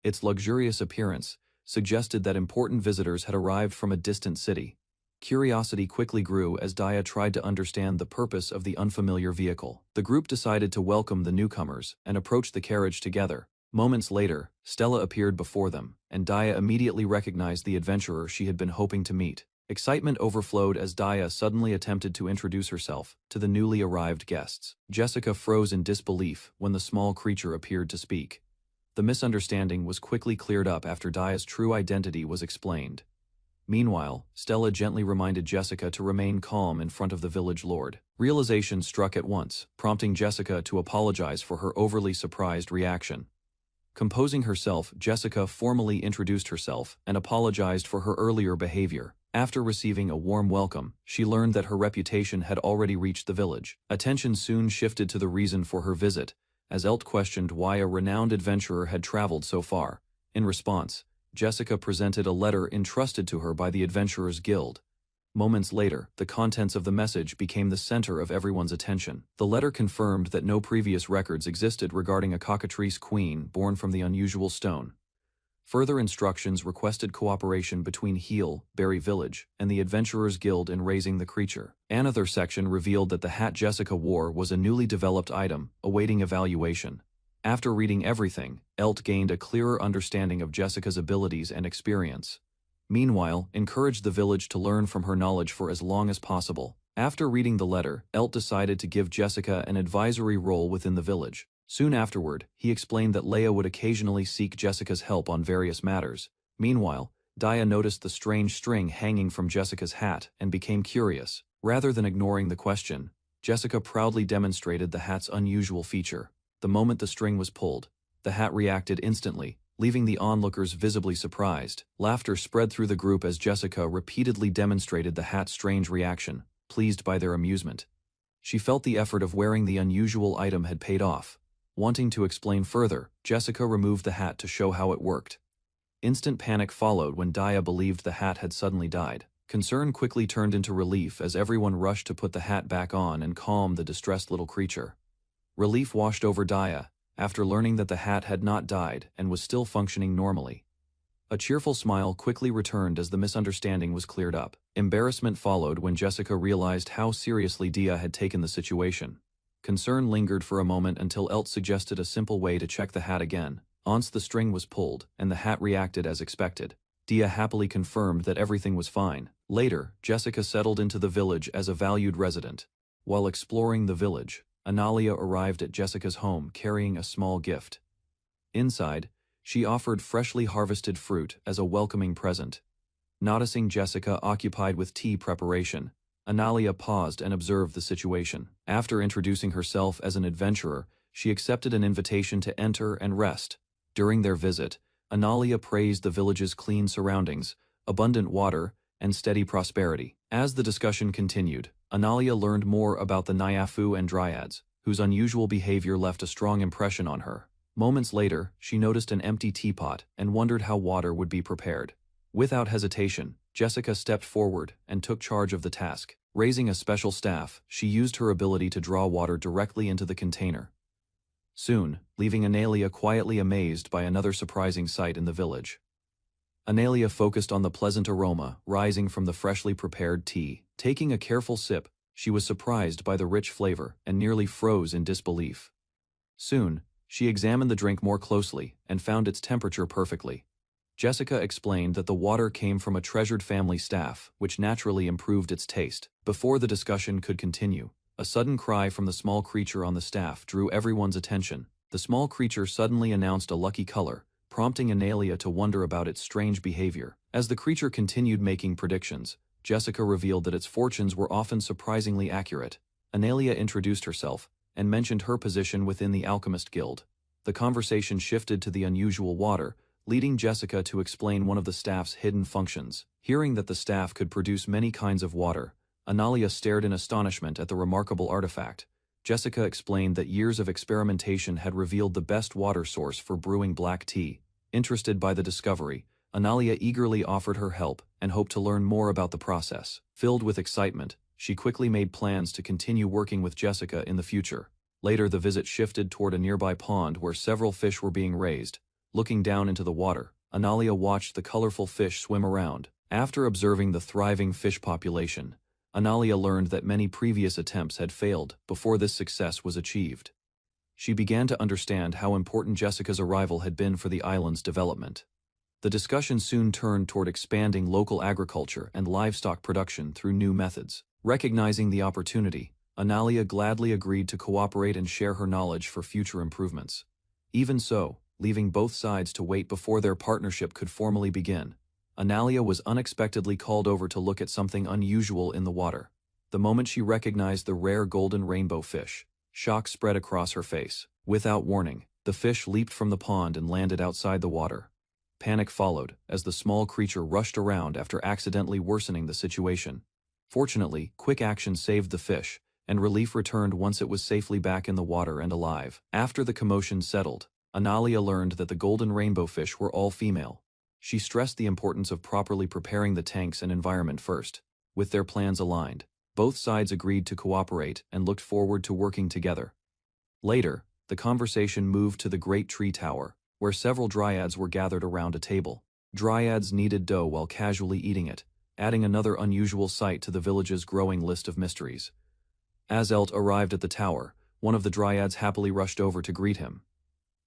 Its luxurious appearance suggested that important visitors had arrived from a distant city. Curiosity quickly grew as Dia tried to understand the purpose of the unfamiliar vehicle. The group decided to welcome the newcomers and approached the carriage together. Moments later, Stella appeared before them, and Dia immediately recognized the adventurer she had been hoping to meet. Excitement overflowed as Dia suddenly attempted to introduce herself to the newly arrived guests. Jessica froze in disbelief when the small creature appeared to speak. The misunderstanding was quickly cleared up after Dia's true identity was explained. Meanwhile, Stella gently reminded Jessica to remain calm in front of the village lord. Realization struck at once, prompting Jessica to apologize for her overly surprised reaction. Composing herself, Jessica formally introduced herself and apologized for her earlier behavior. After receiving a warm welcome, she learned that her reputation had already reached the village. Attention soon shifted to the reason for her visit, as Elt questioned why a renowned adventurer had traveled so far. In response, Jessica presented a letter entrusted to her by the Adventurers Guild. Moments later, the contents of the message became the center of everyone's attention. The letter confirmed that no previous records existed regarding a cockatrice queen born from the unusual stone. Further instructions requested cooperation between Berry Village and the Adventurers Guild in raising the creature. Another section revealed that the hat Jessica wore was a newly developed item, awaiting evaluation. After reading everything, Elt gained a clearer understanding of Jessica's abilities and experience. Meanwhile, encouraged the village to learn from her knowledge for as long as possible. After reading the letter, Elt decided to give Jessica an advisory role within the village. Soon afterward, he explained that Leia would occasionally seek Jessica's help on various matters. Meanwhile, Dia noticed the strange string hanging from Jessica's hat and became curious. Rather than ignoring the question, Jessica proudly demonstrated the hat's unusual feature. The moment the string was pulled, the hat reacted instantly, leaving the onlookers visibly surprised. Laughter spread through the group as Jessica repeatedly demonstrated the hat's strange reaction, pleased by their amusement. She felt the effort of wearing the unusual item had paid off. Wanting to explain further, Jessica removed the hat to show how it worked. Instant panic followed when Dia believed the hat had suddenly died. Concern quickly turned into relief as everyone rushed to put the hat back on and calm the distressed little creature. Relief washed over Dia after learning that the hat had not died and was still functioning normally. A cheerful smile quickly returned as the misunderstanding was cleared up. Embarrassment followed when Jessica realized how seriously Dia had taken the situation. Concern lingered for a moment until Elt suggested a simple way to check the hat again. Once the string was pulled, and the hat reacted as expected. Dia happily confirmed that everything was fine. Later, Jessica settled into the village as a valued resident. While exploring the village, Analia arrived at Jessica's home carrying a small gift. Inside, she offered freshly harvested fruit as a welcoming present. Noticing Jessica occupied with tea preparation, Analia paused and observed the situation. After introducing herself as an adventurer, she accepted an invitation to enter and rest. During their visit, Analia praised the village's clean surroundings, abundant water, and steady prosperity. As the discussion continued, Analia learned more about the Nyafu and Dryads, whose unusual behavior left a strong impression on her. Moments later, she noticed an empty teapot and wondered how water would be prepared. Without hesitation, Jessica stepped forward and took charge of the task. Raising a special staff, she used her ability to draw water directly into the container. Soon, leaving Analia quietly amazed by another surprising sight in the village. Analia focused on the pleasant aroma rising from the freshly prepared tea. Taking a careful sip, she was surprised by the rich flavor and nearly froze in disbelief. Soon, she examined the drink more closely and found its temperature perfectly. Jessica explained that the water came from a treasured family staff, which naturally improved its taste. Before the discussion could continue, a sudden cry from the small creature on the staff drew everyone's attention. The small creature suddenly announced a lucky color, prompting Analia to wonder about its strange behavior. As the creature continued making predictions, Jessica revealed that its fortunes were often surprisingly accurate. Analia introduced herself and mentioned her position within the Alchemist Guild. The conversation shifted to the unusual water, leading Jessica to explain one of the staff's hidden functions. Hearing that the staff could produce many kinds of water, Analia stared in astonishment at the remarkable artifact. Jessica explained that years of experimentation had revealed the best water source for brewing black tea. Interested by the discovery, Analia eagerly offered her help and hoped to learn more about the process. Filled with excitement, she quickly made plans to continue working with Jessica in the future. Later, the visit shifted toward a nearby pond where several fish were being raised. Looking down into the water, Analia watched the colorful fish swim around. After observing the thriving fish population, Analia learned that many previous attempts had failed before this success was achieved. She began to understand how important Jessica's arrival had been for the island's development. The discussion soon turned toward expanding local agriculture and livestock production through new methods. Recognizing the opportunity, Analia gladly agreed to cooperate and share her knowledge for future improvements. Even so, leaving both sides to wait before their partnership could formally begin, Analia was unexpectedly called over to look at something unusual in the water. The moment she recognized the rare golden rainbow fish, shock spread across her face. Without warning, the fish leaped from the pond and landed outside the water. Panic followed as the small creature rushed around after accidentally worsening the situation. Fortunately, quick action saved the fish, and relief returned once it was safely back in the water and alive. After the commotion settled, Analia learned that the golden rainbow fish were all female. She stressed the importance of properly preparing the tanks and environment first. With their plans aligned, both sides agreed to cooperate and looked forward to working together. Later, the conversation moved to the Great Tree Tower, where several dryads were gathered around a table. Dryads kneaded dough while casually eating it, adding another unusual sight to the village's growing list of mysteries. As Elt arrived at the tower, one of the dryads happily rushed over to greet him.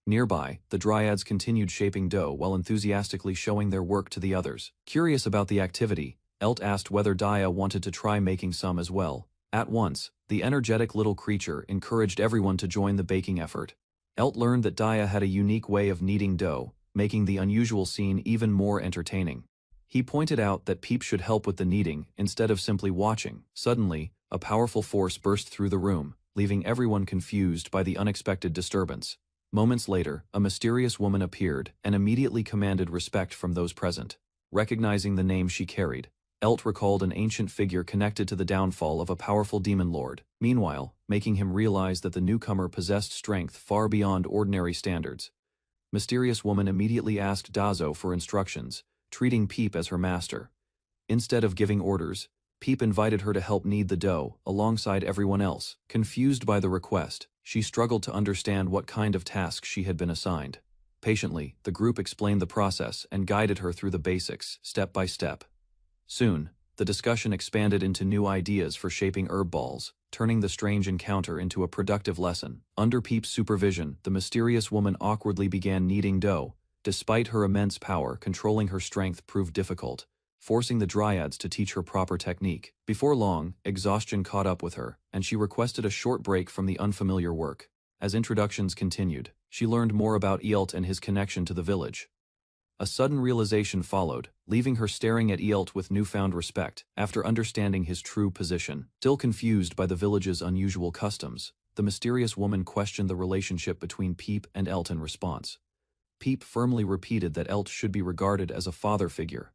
Nearby, the dryads continued shaping dough while enthusiastically showing their work to the others. Curious about the activity, Elt asked whether Dia wanted to try making some as well. At once, the energetic little creature encouraged everyone to join the baking effort. Elt learned that Dia had a unique way of kneading dough, making the unusual scene even more entertaining. He pointed out that Peep should help with the kneading instead of simply watching. Suddenly, a powerful force burst through the room, leaving everyone confused by the unexpected disturbance. Moments later, a mysterious woman appeared and immediately commanded respect from those present. Recognizing the name she carried, Elt recalled an ancient figure connected to the downfall of a powerful demon lord, meanwhile, making him realize that the newcomer possessed strength far beyond ordinary standards. Mysterious woman immediately asked Dazo for instructions, treating Peep as her master. Instead of giving orders, Peep invited her to help knead the dough, alongside everyone else. Confused by the request, she struggled to understand what kind of task she had been assigned. Patiently, the group explained the process and guided her through the basics, step by step. Soon, the discussion expanded into new ideas for shaping herb balls, turning the strange encounter into a productive lesson. Under Peep's supervision, the mysterious woman awkwardly began kneading dough. Despite her immense power, controlling her strength proved difficult, forcing the dryads to teach her proper technique. Before long, exhaustion caught up with her, and she requested a short break from the unfamiliar work. As introductions continued, she learned more about Eelt and his connection to the village. A sudden realization followed, leaving her staring at Eelt with newfound respect. After understanding his true position, still confused by the village's unusual customs, the mysterious woman questioned the relationship between Peep and Elt in response. Peep firmly repeated that Elt should be regarded as a father figure.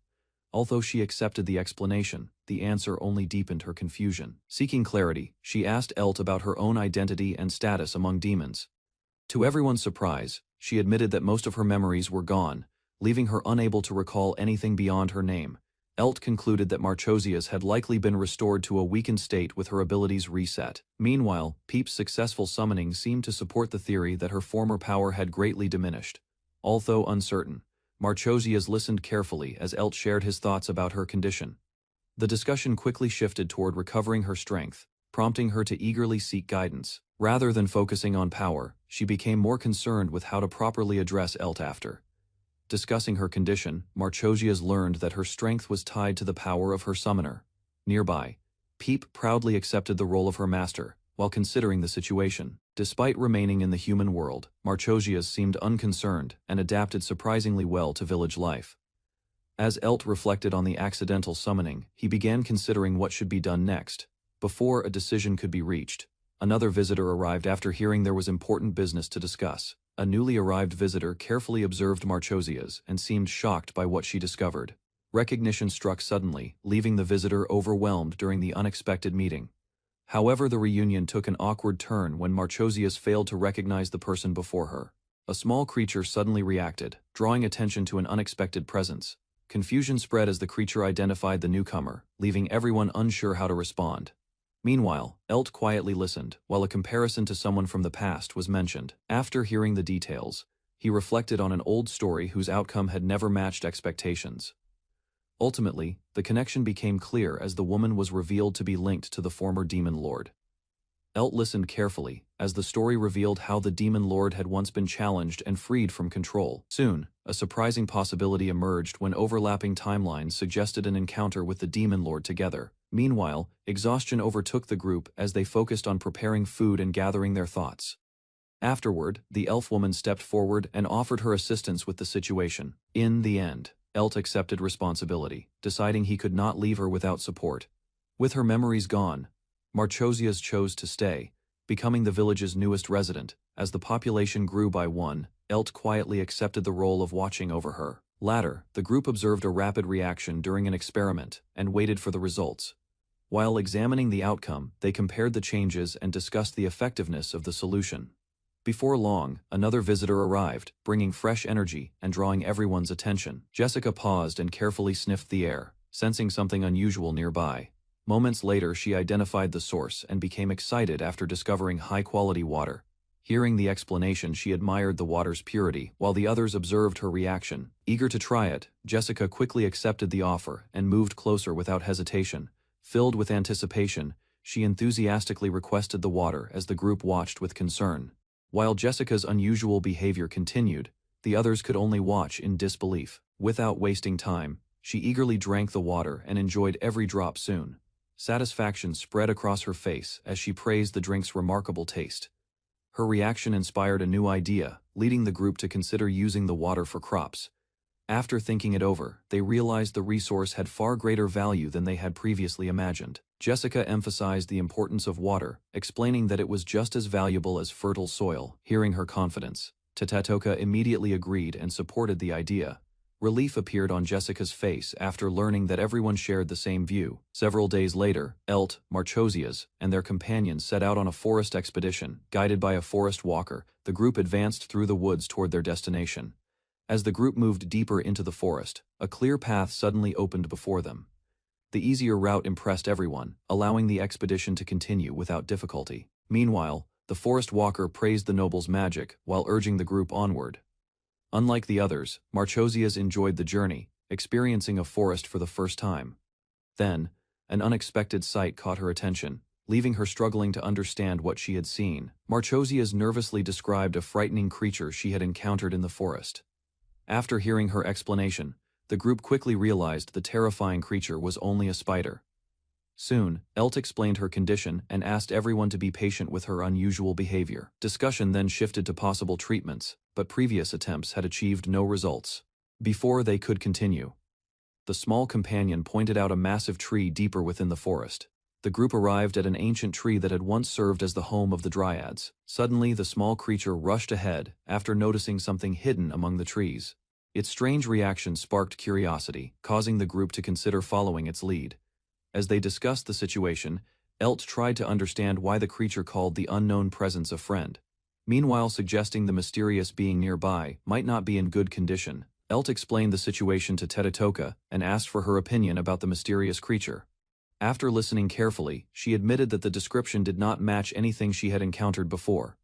Although she accepted the explanation, the answer only deepened her confusion. Seeking clarity, she asked Elt about her own identity and status among demons. To everyone's surprise, she admitted that most of her memories were gone, leaving her unable to recall anything beyond her name. Elt concluded that Marchosia's had likely been restored to a weakened state with her abilities reset. Meanwhile, Peep's successful summoning seemed to support the theory that her former power had greatly diminished. Although uncertain, Marchosia's listened carefully as Elt shared his thoughts about her condition. The discussion quickly shifted toward recovering her strength, prompting her to eagerly seek guidance. Rather than focusing on power, she became more concerned with how to properly address Elt after. Discussing her condition, Marchosia's learned that her strength was tied to the power of her summoner. Nearby, Peep proudly accepted the role of her master, while considering the situation. Despite remaining in the human world, Marchosia's seemed unconcerned and adapted surprisingly well to village life. As Elt reflected on the accidental summoning, he began considering what should be done next. Before a decision could be reached, another visitor arrived after hearing there was important business to discuss. A newly arrived visitor carefully observed Marchosia's and seemed shocked by what she discovered. Recognition struck suddenly, leaving the visitor overwhelmed during the unexpected meeting. However, the reunion took an awkward turn when Marchosia's failed to recognize the person before her. A small creature suddenly reacted, drawing attention to an unexpected presence. Confusion spread as the creature identified the newcomer, leaving everyone unsure how to respond. Meanwhile, Elt quietly listened, while a comparison to someone from the past was mentioned. After hearing the details, he reflected on an old story whose outcome had never matched expectations. Ultimately, the connection became clear as the woman was revealed to be linked to the former demon lord. Elt listened carefully, as the story revealed how the demon lord had once been challenged and freed from control. Soon, a surprising possibility emerged when overlapping timelines suggested an encounter with the demon lord together. Meanwhile, exhaustion overtook the group as they focused on preparing food and gathering their thoughts. Afterward, the elf woman stepped forward and offered her assistance with the situation. In the end, Elt accepted responsibility, deciding he could not leave her without support. With her memories gone, Marchosia's chose to stay, becoming the village's newest resident. As the population grew by one, Elt quietly accepted the role of watching over her. Later, the group observed a rapid reaction during an experiment and waited for the results. While examining the outcome, they compared the changes and discussed the effectiveness of the solution. Before long, another visitor arrived, bringing fresh energy and drawing everyone's attention. Jessica paused and carefully sniffed the air, sensing something unusual nearby. Moments later, she identified the source and became excited after discovering high-quality water. Hearing the explanation, she admired the water's purity, while the others observed her reaction. Eager to try it, Jessica quickly accepted the offer and moved closer without hesitation. Filled with anticipation, she enthusiastically requested the water as the group watched with concern. While Jessica's unusual behavior continued, the others could only watch in disbelief. Without wasting time, she eagerly drank the water and enjoyed every drop soon. Satisfaction spread across her face as she praised the drink's remarkable taste. Her reaction inspired a new idea, leading the group to consider using the water for crops. After thinking it over, they realized the resource had far greater value than they had previously imagined. Jessica emphasized the importance of water, explaining that it was just as valuable as fertile soil. Hearing her confidence, Tatatoka immediately agreed and supported the idea. Relief appeared on Jessica's face after learning that everyone shared the same view. Several days later, Elt, Marchosias, and their companions set out on a forest expedition. Guided by a forest walker, the group advanced through the woods toward their destination. As the group moved deeper into the forest, a clear path suddenly opened before them. The easier route impressed everyone, allowing the expedition to continue without difficulty. Meanwhile, the forest walker praised the noble's magic while urging the group onward. Unlike the others, Marchosias enjoyed the journey, experiencing a forest for the first time. Then, an unexpected sight caught her attention, leaving her struggling to understand what she had seen. Marchosias nervously described a frightening creature she had encountered in the forest. After hearing her explanation, the group quickly realized the terrifying creature was only a spider. Soon, Elt explained her condition and asked everyone to be patient with her unusual behavior. Discussion then shifted to possible treatments, but previous attempts had achieved no results. Before they could continue, the small companion pointed out a massive tree deeper within the forest. The group arrived at an ancient tree that had once served as the home of the dryads. Suddenly, the small creature rushed ahead after noticing something hidden among the trees. Its strange reaction sparked curiosity, causing the group to consider following its lead. As they discussed the situation, Elt tried to understand why the creature called the unknown presence a friend. Meanwhile, suggesting the mysterious being nearby might not be in good condition. Elt explained the situation to Tatatoka and asked for her opinion about the mysterious creature. After listening carefully, she admitted that the description did not match anything she had encountered before.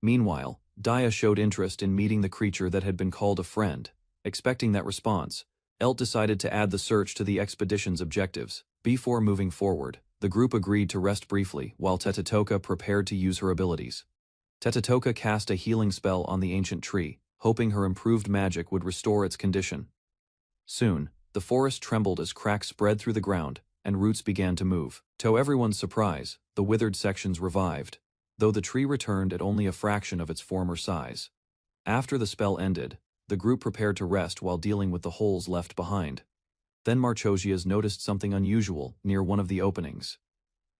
Meanwhile, Daya showed interest in meeting the creature that had been called a friend. Expecting that response, Elt decided to add the search to the expedition's objectives. Before moving forward, the group agreed to rest briefly while Tatatoka prepared to use her abilities. Tatatoka cast a healing spell on the ancient tree, hoping her improved magic would restore its condition. Soon, the forest trembled as cracks spread through the ground, and roots began to move. To everyone's surprise, the withered sections revived, though the tree returned at only a fraction of its former size. After the spell ended, the group prepared to rest while dealing with the holes left behind. Then Marchosias noticed something unusual near one of the openings.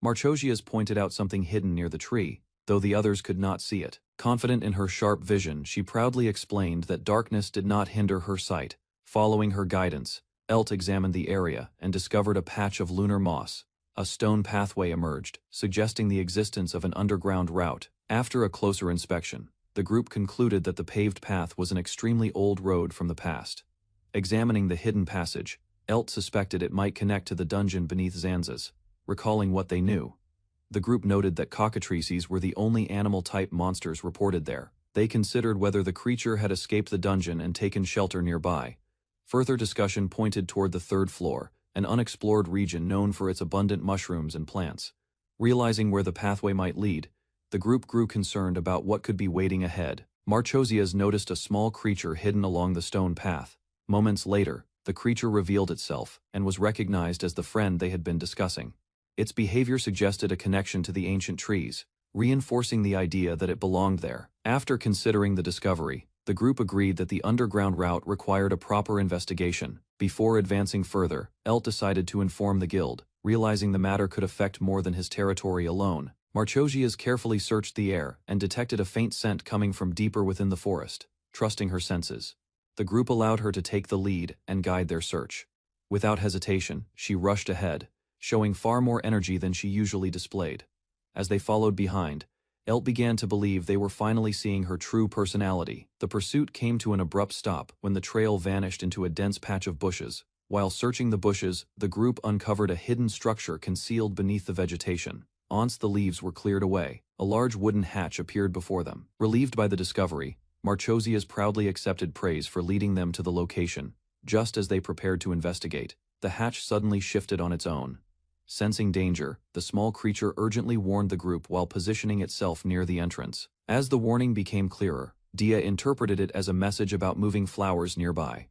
Marchosias pointed out something hidden near the tree, though the others could not see it. Confident in her sharp vision, she proudly explained that darkness did not hinder her sight. Following her guidance, Elt examined the area and discovered a patch of lunar moss. A stone pathway emerged, suggesting the existence of an underground route. After a closer inspection, the group concluded that the paved path was an extremely old road from the past. Examining the hidden passage, Elt suspected it might connect to the dungeon beneath Zanza's. Recalling what they knew, the group noted that cockatrices were the only animal-type monsters reported there. They considered whether the creature had escaped the dungeon and taken shelter nearby. Further discussion pointed toward the third floor, an unexplored region known for its abundant mushrooms and plants. Realizing where the pathway might lead, the group grew concerned about what could be waiting ahead. Marchosias noticed a small creature hidden along the stone path. Moments later, the creature revealed itself and was recognized as the friend they had been discussing. Its behavior suggested a connection to the ancient trees, reinforcing the idea that it belonged there. After considering the discovery, the group agreed that the underground route required a proper investigation. Before advancing further, Elt decided to inform the guild, realizing the matter could affect more than his territory alone. Marchosias carefully searched the air and detected a faint scent coming from deeper within the forest. Trusting her senses, the group allowed her to take the lead and guide their search. Without hesitation, she rushed ahead. showing far more energy than she usually displayed. As they followed behind, Elt began to believe they were finally seeing her true personality. The pursuit came to an abrupt stop when the trail vanished into a dense patch of bushes. While searching the bushes, the group uncovered a hidden structure concealed beneath the vegetation. Once the leaves were cleared away, a large wooden hatch appeared before them. Relieved by the discovery, Marchosias proudly accepted praise for leading them to the location. Just as they prepared to investigate, the hatch suddenly shifted on its own. Sensing danger, the small creature urgently warned the group while positioning itself near the entrance. As the warning became clearer, Dia interpreted it as a message about moving flowers nearby.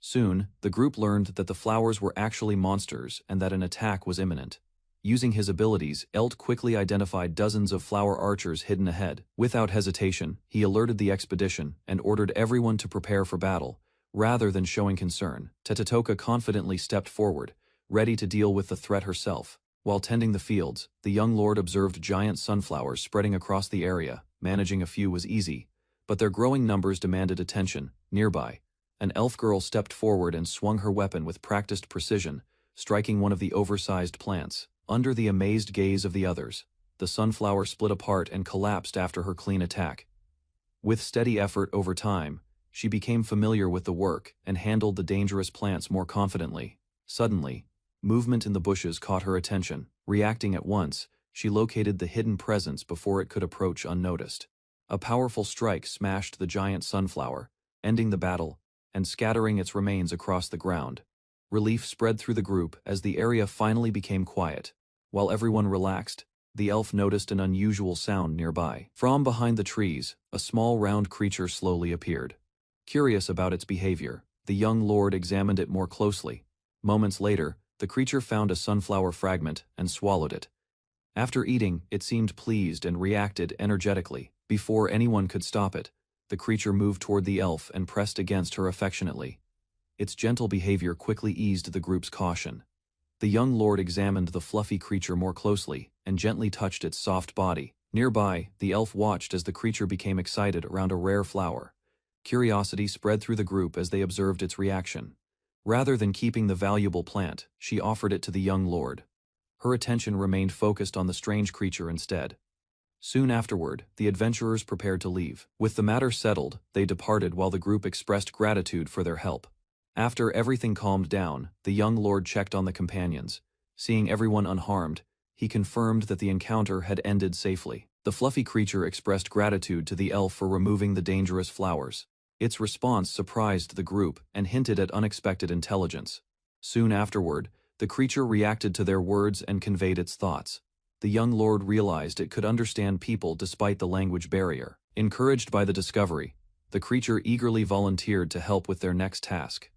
Soon, the group learned that the flowers were actually monsters and that an attack was imminent. Using his abilities, Elt quickly identified dozens of flower archers hidden ahead. Without hesitation, he alerted the expedition and ordered everyone to prepare for battle. Rather than showing concern, Tetetoka confidently stepped forward, ready to deal with the threat herself. While tending the fields, the young lord observed giant sunflowers spreading across the area. Managing a few was easy, but their growing numbers demanded attention. Nearby, an elf girl stepped forward and swung her weapon with practiced precision, striking one of the oversized plants. Under the amazed gaze of the others, the sunflower split apart and collapsed after her clean attack. With steady effort over time, she became familiar with the work and handled the dangerous plants more confidently. Suddenly, movement in the bushes caught her attention. Reacting at once, she located the hidden presence before it could approach unnoticed. A powerful strike smashed the giant sunflower, ending the battle and scattering its remains across the ground. Relief spread through the group as the area finally became quiet. While everyone relaxed, the elf noticed an unusual sound nearby. From behind the trees, a small round creature slowly appeared. Curious about its behavior, the young lord examined it more closely. Moments later, the creature found a sunflower fragment and swallowed it. After eating, it seemed pleased and reacted energetically. Before anyone could stop it, the creature moved toward the elf and pressed against her affectionately. Its gentle behavior quickly eased the group's caution. The young lord examined the fluffy creature more closely and gently touched its soft body. Nearby, the elf watched as the creature became excited around a rare flower. Curiosity spread through the group as they observed its reaction. Rather than keeping the valuable plant, she offered it to the young lord. Her attention remained focused on the strange creature instead. Soon afterward, the adventurers prepared to leave. With the matter settled, they departed while the group expressed gratitude for their help. After everything calmed down, the young lord checked on the companions. Seeing everyone unharmed, he confirmed that the encounter had ended safely. The fluffy creature expressed gratitude to the elf for removing the dangerous flowers. Its response surprised the group and hinted at unexpected intelligence. Soon afterward, the creature reacted to their words and conveyed its thoughts. The young lord realized it could understand people despite the language barrier. Encouraged by the discovery, the creature eagerly volunteered to help with their next task.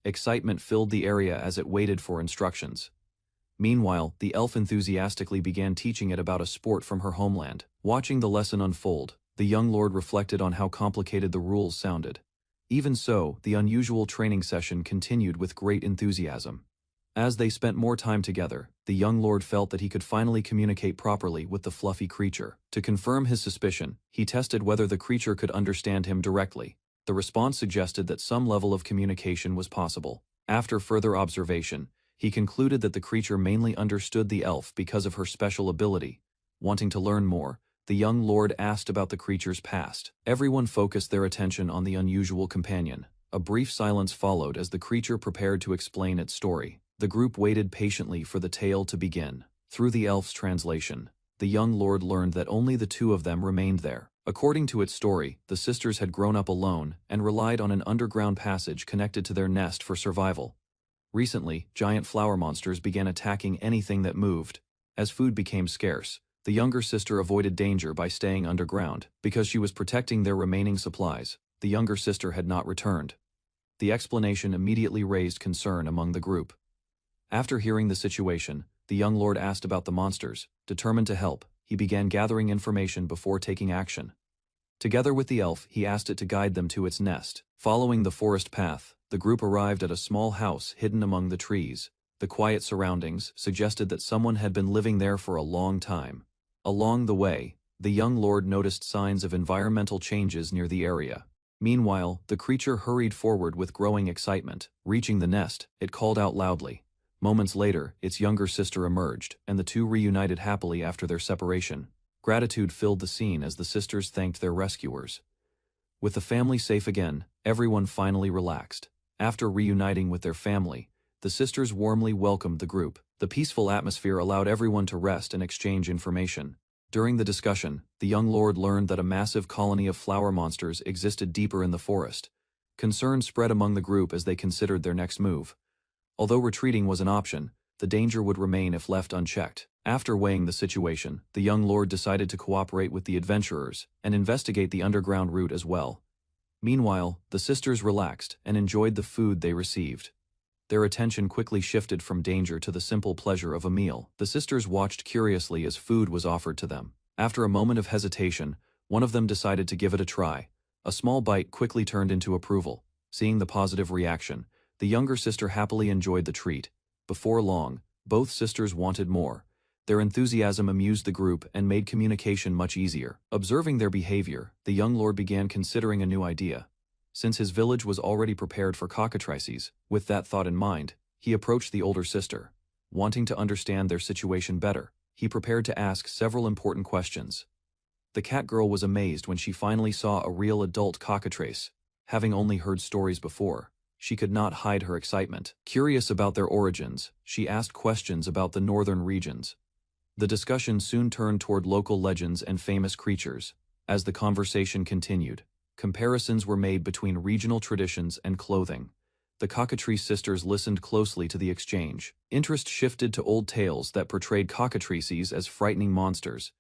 Excitement filled the area as it waited for instructions. Meanwhile, the elf enthusiastically began teaching it about a sport from her homeland. Watching the lesson unfold, the young lord reflected on how complicated the rules sounded. Even so, the unusual training session continued with great enthusiasm. As they spent more time together, the young lord felt that he could finally communicate properly with the fluffy creature. To confirm his suspicion, he tested whether the creature could understand him directly. The response suggested that some level of communication was possible. After further observation, he concluded that the creature mainly understood the elf because of her special ability. Wanting to learn more, the young lord asked about the creature's past. Everyone focused their attention on the unusual companion. A brief silence followed as the creature prepared to explain its story. The group waited patiently for the tale to begin. Through the elf's translation, the young lord learned that only the two of them remained there. According to its story, the sisters had grown up alone and relied on an underground passage connected to their nest for survival. Recently, giant flower monsters began attacking anything that moved. As food became scarce, the younger sister avoided danger by staying underground. Because she was protecting their remaining supplies, the younger sister had not returned. The explanation immediately raised concern among the group. After hearing the situation, the young lord asked about the monsters. Determined to help, he began gathering information before taking action. Together with the elf, he asked it to guide them to its nest. Following the forest path, the group arrived at a small house hidden among the trees. The quiet surroundings suggested that someone had been living there for a long time. Along the way, the young lord noticed signs of environmental changes near the area. Meanwhile, the creature hurried forward with growing excitement. Reaching the nest, it called out loudly, Moments later, its younger sister emerged, and the two reunited happily after their separation. Gratitude filled the scene as the sisters thanked their rescuers. With the family safe again, everyone finally relaxed. After reuniting with their family, the sisters warmly welcomed the group. The peaceful atmosphere allowed everyone to rest and exchange information. During the discussion, the young lord learned that a massive colony of flower monsters existed deeper in the forest. Concern spread among the group as they considered their next move. Although retreating was an option, the danger would remain if left unchecked. After weighing the situation, the young lord decided to cooperate with the adventurers and investigate the underground route as well. Meanwhile, the sisters relaxed and enjoyed the food they received. Their attention quickly shifted from danger to the simple pleasure of a meal. The sisters watched curiously as food was offered to them. After a moment of hesitation, one of them decided to give it a try. A small bite quickly turned into approval. Seeing the positive reaction, the younger sister happily enjoyed the treat. Before long, both sisters wanted more. Their enthusiasm amused the group and made communication much easier. Observing their behavior, the young lord began considering a new idea. Since his village was already prepared for cockatrices, with that thought in mind, he approached the older sister. Wanting to understand their situation better, he prepared to ask several important questions. The cat girl was amazed when she finally saw a real adult cockatrice. Having only heard stories before, she could not hide her excitement. Curious about their origins, she asked questions about the northern regions. The discussion soon turned toward local legends and famous creatures. As the conversation continued, comparisons were made between regional traditions and clothing. The cockatrice sisters listened closely to the exchange. Interest shifted to old tales that portrayed cockatrices as frightening monsters.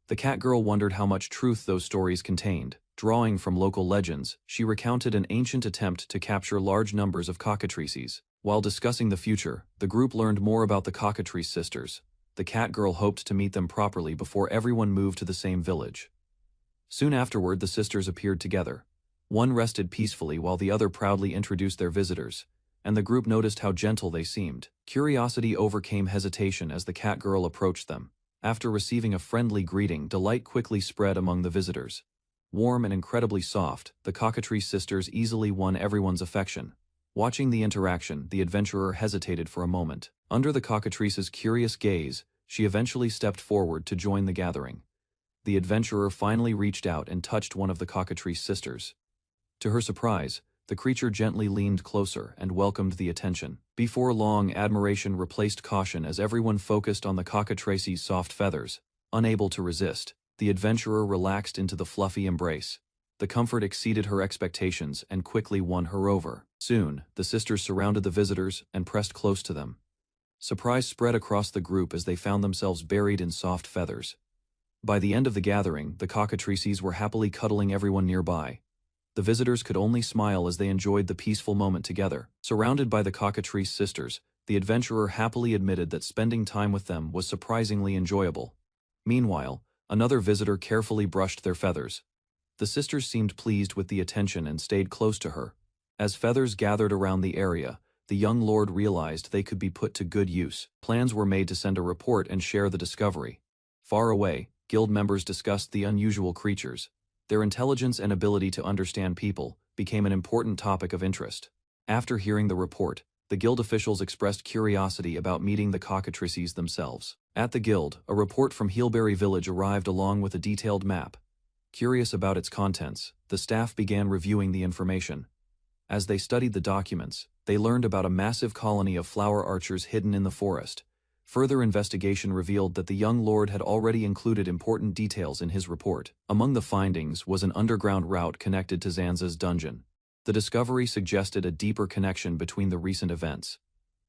The cat girl wondered how much truth those stories contained. Drawing from local legends, she recounted an ancient attempt to capture large numbers of cockatrices. While discussing the future, the group learned more about the cockatrice sisters. The cat girl hoped to meet them properly before everyone moved to the same village. Soon afterward, the sisters appeared together. One rested peacefully while the other proudly introduced their visitors, and the group noticed how gentle they seemed. Curiosity overcame hesitation as the cat girl approached them. After receiving a friendly greeting, delight quickly spread among the visitors. Warm and incredibly soft, the cockatrice sisters easily won everyone's affection. Watching the interaction, the adventurer hesitated for a moment. Under the cockatrice's curious gaze, she eventually stepped forward to join the gathering. The adventurer finally reached out and touched one of the cockatrice sisters. To her surprise, the creature gently leaned closer and welcomed the attention. Before long, admiration replaced caution as everyone focused on the cockatrice's soft feathers. Unable to resist, the adventurer relaxed into the fluffy embrace. The comfort exceeded her expectations and quickly won her over. Soon, the sisters surrounded the visitors and pressed close to them. Surprise spread across the group as they found themselves buried in soft feathers. By the end of the gathering, the cockatrices were happily cuddling everyone nearby. The visitors could only smile as they enjoyed the peaceful moment together. Surrounded by the cockatrice sisters, the adventurer happily admitted that spending time with them was surprisingly enjoyable. Meanwhile, another visitor carefully brushed their feathers. The sisters seemed pleased with the attention and stayed close to her. As feathers gathered around the area, the young lord realized they could be put to good use. Plans were made to send a report and share the discovery. Far away, guild members discussed the unusual creatures. Their intelligence and ability to understand people became an important topic of interest. After hearing the report, the guild officials expressed curiosity about meeting the cockatrices themselves. At the guild, a report from Heelberry Village arrived along with a detailed map. Curious about its contents, the staff began reviewing the information. As they studied the documents, they learned about a massive colony of flower archers hidden in the forest. Further investigation revealed that the young lord had already included important details in his report. Among the findings was an underground route connected to Zanza's dungeon. The discovery suggested a deeper connection between the recent events.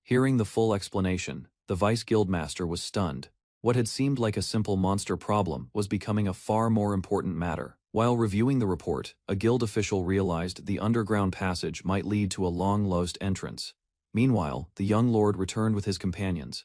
Hearing the full explanation, the vice guildmaster was stunned. What had seemed like a simple monster problem was becoming a far more important matter. While reviewing the report, a guild official realized the underground passage might lead to a long-lost entrance. Meanwhile, the young lord returned with his companions.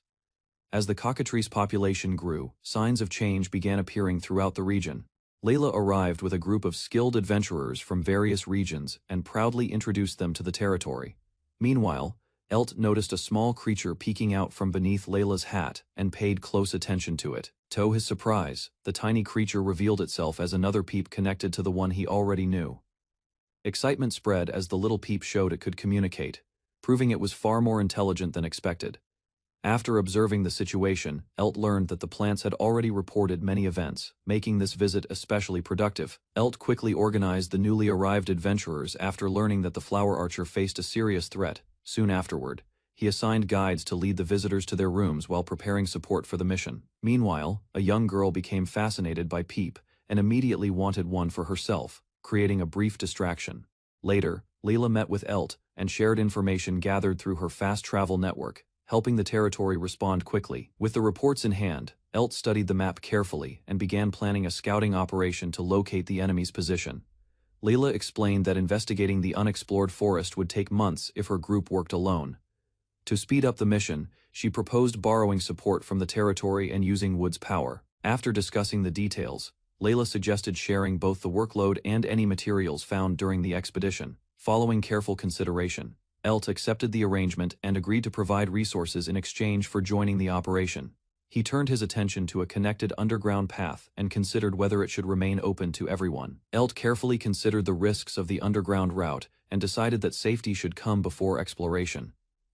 As the cockatrice population grew, signs of change began appearing throughout the region. Layla arrived with a group of skilled adventurers from various regions and proudly introduced them to the territory. Meanwhile, Elt noticed a small creature peeking out from beneath Layla's hat and paid close attention to it. To his surprise, the tiny creature revealed itself as another peep connected to the one he already knew. Excitement spread as the little peep showed it could communicate, proving it was far more intelligent than expected. After observing the situation, Elt learned that the plants had already reported many events, making this visit especially productive. Elt quickly organized the newly arrived adventurers after learning that the flower archer faced a serious threat. Soon afterward, he assigned guides to lead the visitors to their rooms while preparing support for the mission. Meanwhile, a young girl became fascinated by Peep and immediately wanted one for herself, creating a brief distraction. Later, Leela met with Elt and shared information gathered through her fast travel network, helping the territory respond quickly. With the reports in hand, Elt studied the map carefully and began planning a scouting operation to locate the enemy's position. Leela explained that investigating the unexplored forest would take months if her group worked alone. To speed up the mission, she proposed borrowing support from the territory and using Wood's power. After discussing the details, Leela suggested sharing both the workload and any materials found during the expedition. Following careful consideration, Elt accepted the arrangement and agreed to provide resources in exchange for joining the operation. He turned his attention to a connected underground path and considered whether it should remain open to everyone. Elt carefully considered the risks of the underground route and decided that safety should come before exploration.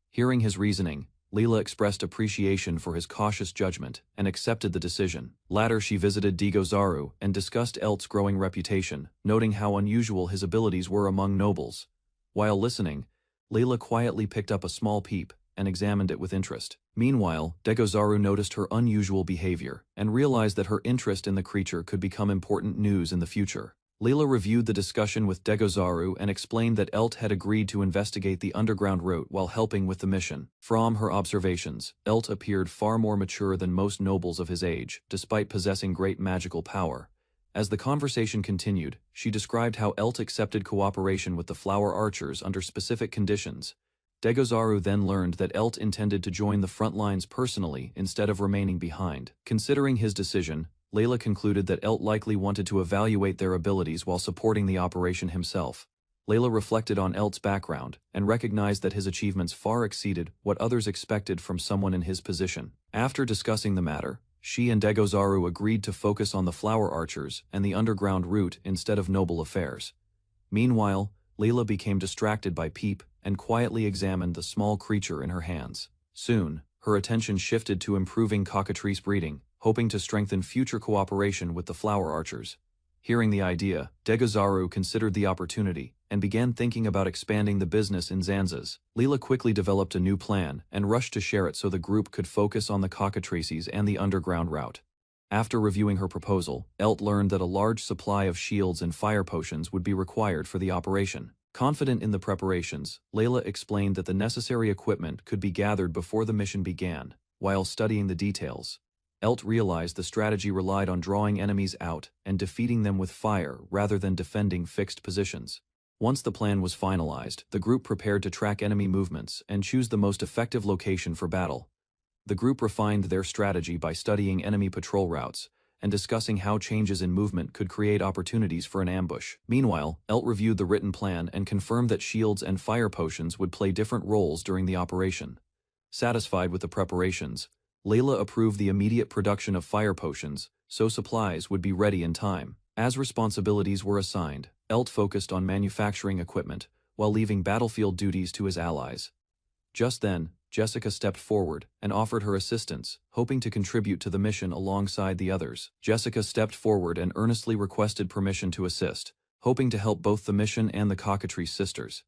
Hearing his reasoning, Leela expressed appreciation for his cautious judgment and accepted the decision. Later she visited Dronzer and discussed Elt's growing reputation, noting how unusual his abilities were among nobles. While listening, Leela quietly picked up a small peep and examined it with interest. Meanwhile, Dronzer noticed her unusual behavior and realized that her interest in the creature could become important news in the future. Leela reviewed the discussion with Dronzer and explained that Elt had agreed to investigate the underground route while helping with the mission. From her observations, Elt appeared far more mature than most nobles of his age, despite possessing great magical power. As the conversation continued, she described how Elt accepted cooperation with the flower archers under specific conditions. Dronzer then learned that Elt intended to join the front lines personally instead of remaining behind. Considering his decision, Leela concluded that Elt likely wanted to evaluate their abilities while supporting the operation himself. Leela reflected on Elt's background and recognized that his achievements far exceeded what others expected from someone in his position. After discussing the matter, she and Dronzer agreed to focus on the flower archers and the underground route instead of noble affairs. Meanwhile, Leela became distracted by Peep and quietly examined the small creature in her hands. Soon, her attention shifted to improving cockatrice breeding, hoping to strengthen future cooperation with the flower archers. Hearing the idea, Dronzer considered the opportunity and began thinking about expanding the business in Zanzas. Leela quickly developed a new plan and rushed to share it so the group could focus on the cockatrices and the underground route. After reviewing her proposal, Elt learned that a large supply of shields and fire potions would be required for the operation. Confident in the preparations, Leela explained that the necessary equipment could be gathered before the mission began. While studying the details, Elt realized the strategy relied on drawing enemies out and defeating them with fire rather than defending fixed positions. Once the plan was finalized, the group prepared to track enemy movements and choose the most effective location for battle. The group refined their strategy by studying enemy patrol routes and discussing how changes in movement could create opportunities for an ambush. Meanwhile, Elt reviewed the written plan and confirmed that shields and fire potions would play different roles during the operation. Satisfied with the preparations, Leela approved the immediate production of fire potions, so supplies would be ready in time. As responsibilities were assigned, Elt focused on manufacturing equipment, while leaving battlefield duties to his allies. Just then, Jessica stepped forward and offered her assistance, hoping to contribute to the mission alongside the others. Jessica stepped forward and earnestly requested permission to assist, hoping to help both the mission and the cockatrice sisters.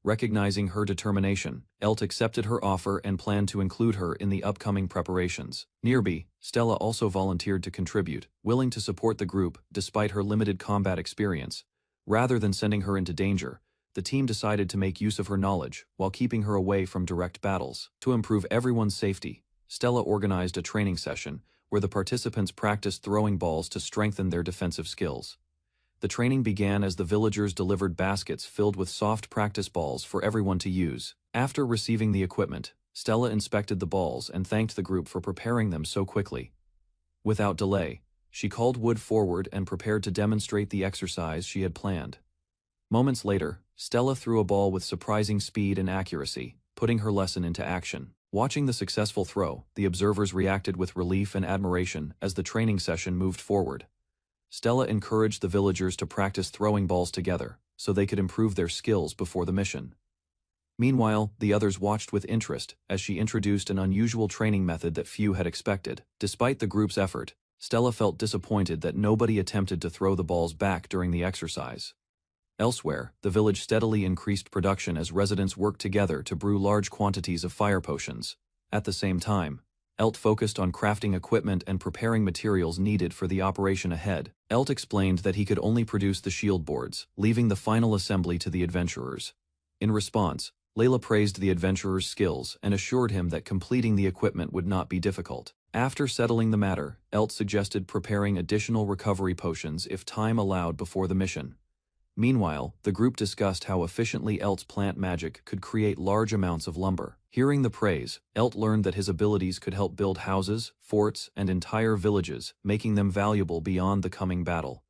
Recognizing her determination, Elt accepted her offer and planned to include her in the upcoming preparations. Nearby, Stella also volunteered to contribute, willing to support the group despite her limited combat experience. Rather than sending her into danger, the team decided to make use of her knowledge while keeping her away from direct battles. To improve everyone's safety, Stella organized a training session where the participants practiced throwing balls to strengthen their defensive skills. The training began as the villagers delivered baskets filled with soft practice balls for everyone to use. After receiving the equipment, Stella inspected the balls and thanked the group for preparing them so quickly. Without delay, she called Wood forward and prepared to demonstrate the exercise she had planned. Moments later, Stella threw a ball with surprising speed and accuracy, putting her lesson into action. Watching the successful throw, the observers reacted with relief and admiration as the training session moved forward. Stella encouraged the villagers to practice throwing balls together, so they could improve their skills before the mission. Meanwhile, the others watched with interest as she introduced an unusual training method that few had expected. Despite the group's effort, Stella felt disappointed that nobody attempted to throw the balls back during the exercise. Elsewhere, the village steadily increased production as residents worked together to brew large quantities of fire potions. At the same time, Elt focused on crafting equipment and preparing materials needed for the operation ahead. Elt explained that he could only produce the shield boards, leaving the final assembly to the adventurers. In response, Layla praised the adventurer's skills and assured him that completing the equipment would not be difficult. After settling the matter, Elt suggested preparing additional recovery potions if time allowed before the mission. Meanwhile, the group discussed how efficiently Elt's plant magic could create large amounts of lumber. Hearing the praise, Elt learned that his abilities could help build houses, forts, and entire villages, making them valuable beyond the coming battle.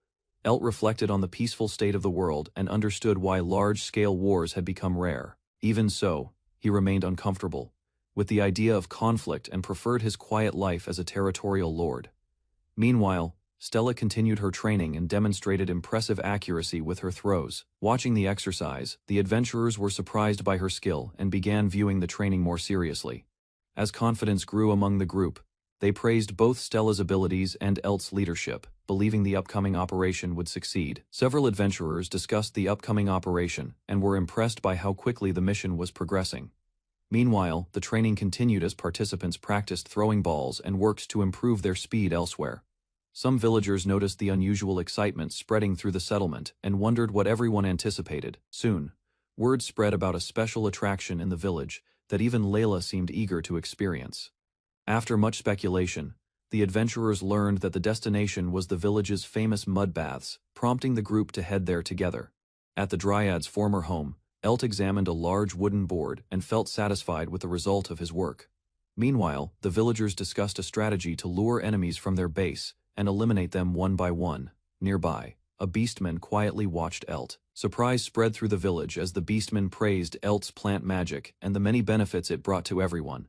Elt reflected on the peaceful state of the world and understood why large-scale wars had become rare. Even so, he remained uncomfortable with the idea of conflict and preferred his quiet life as a territorial lord. Meanwhile, Stella continued her training and demonstrated impressive accuracy with her throws. Watching the exercise, the adventurers were surprised by her skill and began viewing the training more seriously. As confidence grew among the group, they praised both Stella's abilities and Elt's leadership, believing the upcoming operation would succeed. Several adventurers discussed the upcoming operation and were impressed by how quickly the mission was progressing. Meanwhile, the training continued as participants practiced throwing balls and worked to improve their speed elsewhere. Some villagers noticed the unusual excitement spreading through the settlement and wondered what everyone anticipated. Soon, word spread about a special attraction in the village that even Layla seemed eager to experience. After much speculation, the adventurers learned that the destination was the village's famous mud baths, prompting the group to head there together. At the Dryad's former home, Elt examined a large wooden board and felt satisfied with the result of his work. Meanwhile, the villagers discussed a strategy to lure enemies from their base and eliminate them one by one. Nearby, a beastman quietly watched Elt. Surprise spread through the village as the beastman praised Elt's plant magic and the many benefits it brought to everyone.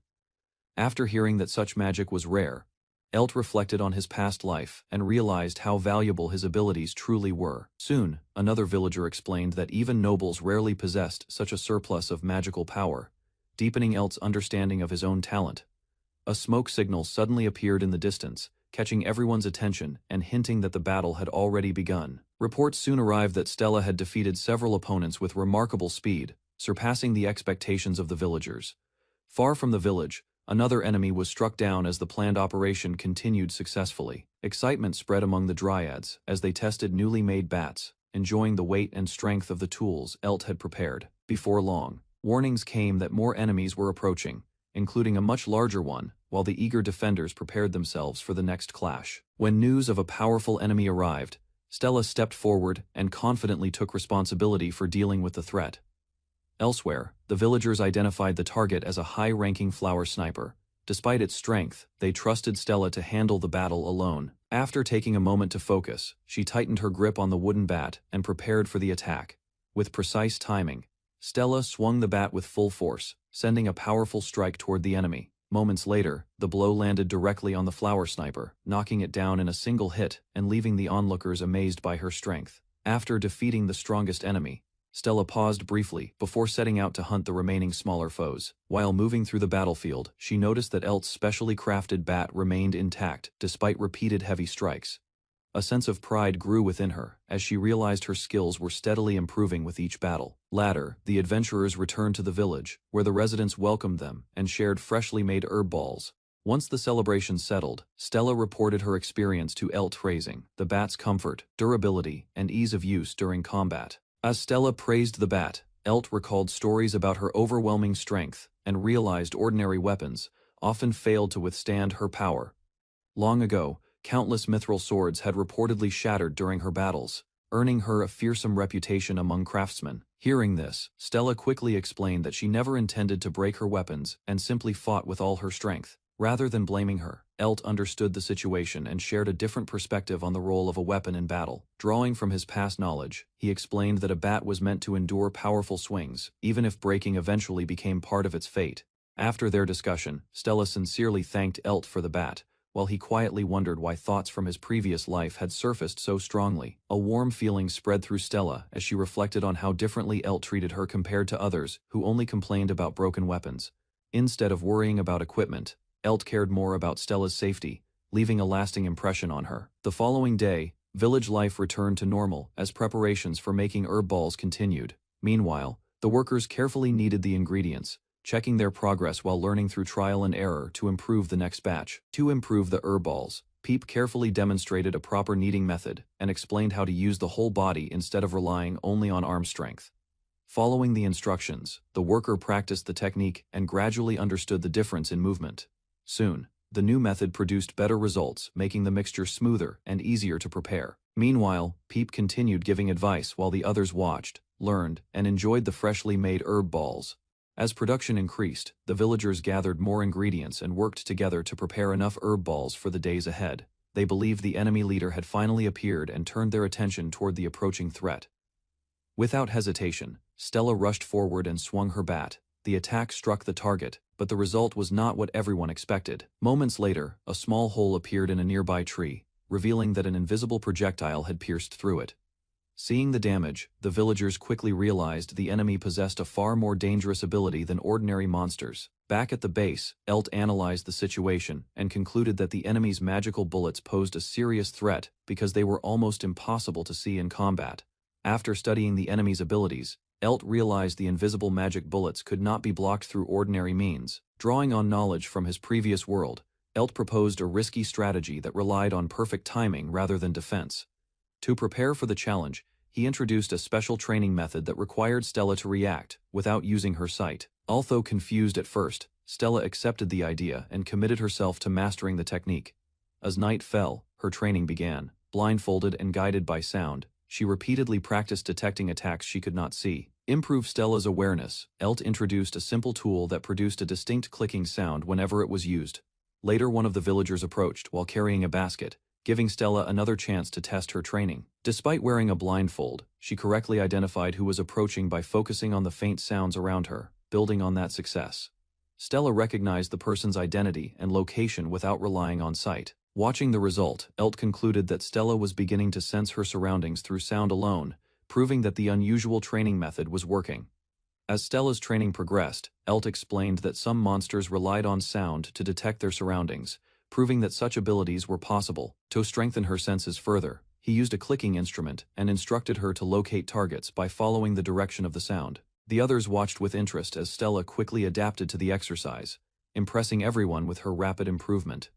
After hearing that such magic was rare, Elt reflected on his past life and realized how valuable his abilities truly were. Soon, another villager explained that even nobles rarely possessed such a surplus of magical power, deepening Elt's understanding of his own talent. A smoke signal suddenly appeared in the distance, catching everyone's attention and hinting that the battle had already begun. Reports soon arrived that Stella had defeated several opponents with remarkable speed, surpassing the expectations of the villagers. Far from the village, another enemy was struck down as the planned operation continued successfully. Excitement spread among the Dryads as they tested newly made bats, enjoying the weight and strength of the tools Elt had prepared. Before long, warnings came that more enemies were approaching, including a much larger one, while the eager defenders prepared themselves for the next clash. When news of a powerful enemy arrived, Stella stepped forward and confidently took responsibility for dealing with the threat. Elsewhere, the villagers identified the target as a high-ranking flower sniper. Despite its strength, they trusted Stella to handle the battle alone. After taking a moment to focus, she tightened her grip on the wooden bat and prepared for the attack. With precise timing, Stella swung the bat with full force, sending a powerful strike toward the enemy. Moments later, the blow landed directly on the flower sniper, knocking it down in a single hit and leaving the onlookers amazed by her strength. After defeating the strongest enemy, Stella paused briefly before setting out to hunt the remaining smaller foes. While moving through the battlefield, she noticed that Elt's specially crafted bat remained intact despite repeated heavy strikes. A sense of pride grew within her as she realized her skills were steadily improving with each battle. Later, the adventurers returned to the village, where the residents welcomed them and shared freshly made herb balls. Once the celebration settled, Stella reported her experience to Elt, praising the bat's comfort, durability, and ease of use during combat. As Stella praised the bat, Elt recalled stories about her overwhelming strength and realized ordinary weapons often failed to withstand her power. Long ago, countless mithril swords had reportedly shattered during her battles, earning her a fearsome reputation among craftsmen. Hearing this, Stella quickly explained that she never intended to break her weapons and simply fought with all her strength. Rather than blaming her, Elt understood the situation and shared a different perspective on the role of a weapon in battle. Drawing from his past knowledge, he explained that a bat was meant to endure powerful swings, even if breaking eventually became part of its fate. After their discussion, Stella sincerely thanked Elt for the bat, while he quietly wondered why thoughts from his previous life had surfaced so strongly. A warm feeling spread through Stella as she reflected on how differently Elt treated her compared to others who only complained about broken weapons. Instead of worrying about equipment, Elt cared more about Stella's safety, leaving a lasting impression on her. The following day, village life returned to normal as preparations for making herb balls continued. Meanwhile, the workers carefully kneaded the ingredients, checking their progress while learning through trial and error to improve the next batch. To improve the herb balls, Peep carefully demonstrated a proper kneading method and explained how to use the whole body instead of relying only on arm strength. Following the instructions, the worker practiced the technique and gradually understood the difference in movement. Soon, the new method produced better results, making the mixture smoother and easier to prepare. Meanwhile, Peep continued giving advice while the others watched, learned, and enjoyed the freshly made herb balls. As production increased, the villagers gathered more ingredients and worked together to prepare enough herb balls for the days ahead. They believed the enemy leader had finally appeared and turned their attention toward the approaching threat. Without hesitation, Stella rushed forward and swung her bat. The attack struck the target, but the result was not what everyone expected. Moments later, a small hole appeared in a nearby tree, revealing that an invisible projectile had pierced through it. Seeing the damage, the villagers quickly realized the enemy possessed a far more dangerous ability than ordinary monsters. Back at the base, Elt analyzed the situation and concluded that the enemy's magical bullets posed a serious threat because they were almost impossible to see in combat. After studying the enemy's abilities, Elt realized the invisible magic bullets could not be blocked through ordinary means. Drawing on knowledge from his previous world, Elt proposed a risky strategy that relied on perfect timing rather than defense. To prepare for the challenge, he introduced a special training method that required Stella to react without using her sight. Although confused at first, Stella accepted the idea and committed herself to mastering the technique. As night fell, her training began. Blindfolded and guided by sound, she repeatedly practiced detecting attacks she could not see. Improve Stella's awareness, Elt introduced a simple tool that produced a distinct clicking sound whenever it was used. Later, one of the villagers approached while carrying a basket, giving Stella another chance to test her training. Despite wearing a blindfold, she correctly identified who was approaching by focusing on the faint sounds around her. Building on that success, Stella recognized the person's identity and location without relying on sight. Watching the result, Elt concluded that Stella was beginning to sense her surroundings through sound alone, proving that the unusual training method was working. As Stella's training progressed, Elt explained that some monsters relied on sound to detect their surroundings, proving that such abilities were possible. To strengthen her senses further, he used a clicking instrument and instructed her to locate targets by following the direction of the sound. The others watched with interest as Stella quickly adapted to the exercise, impressing everyone with her rapid improvement.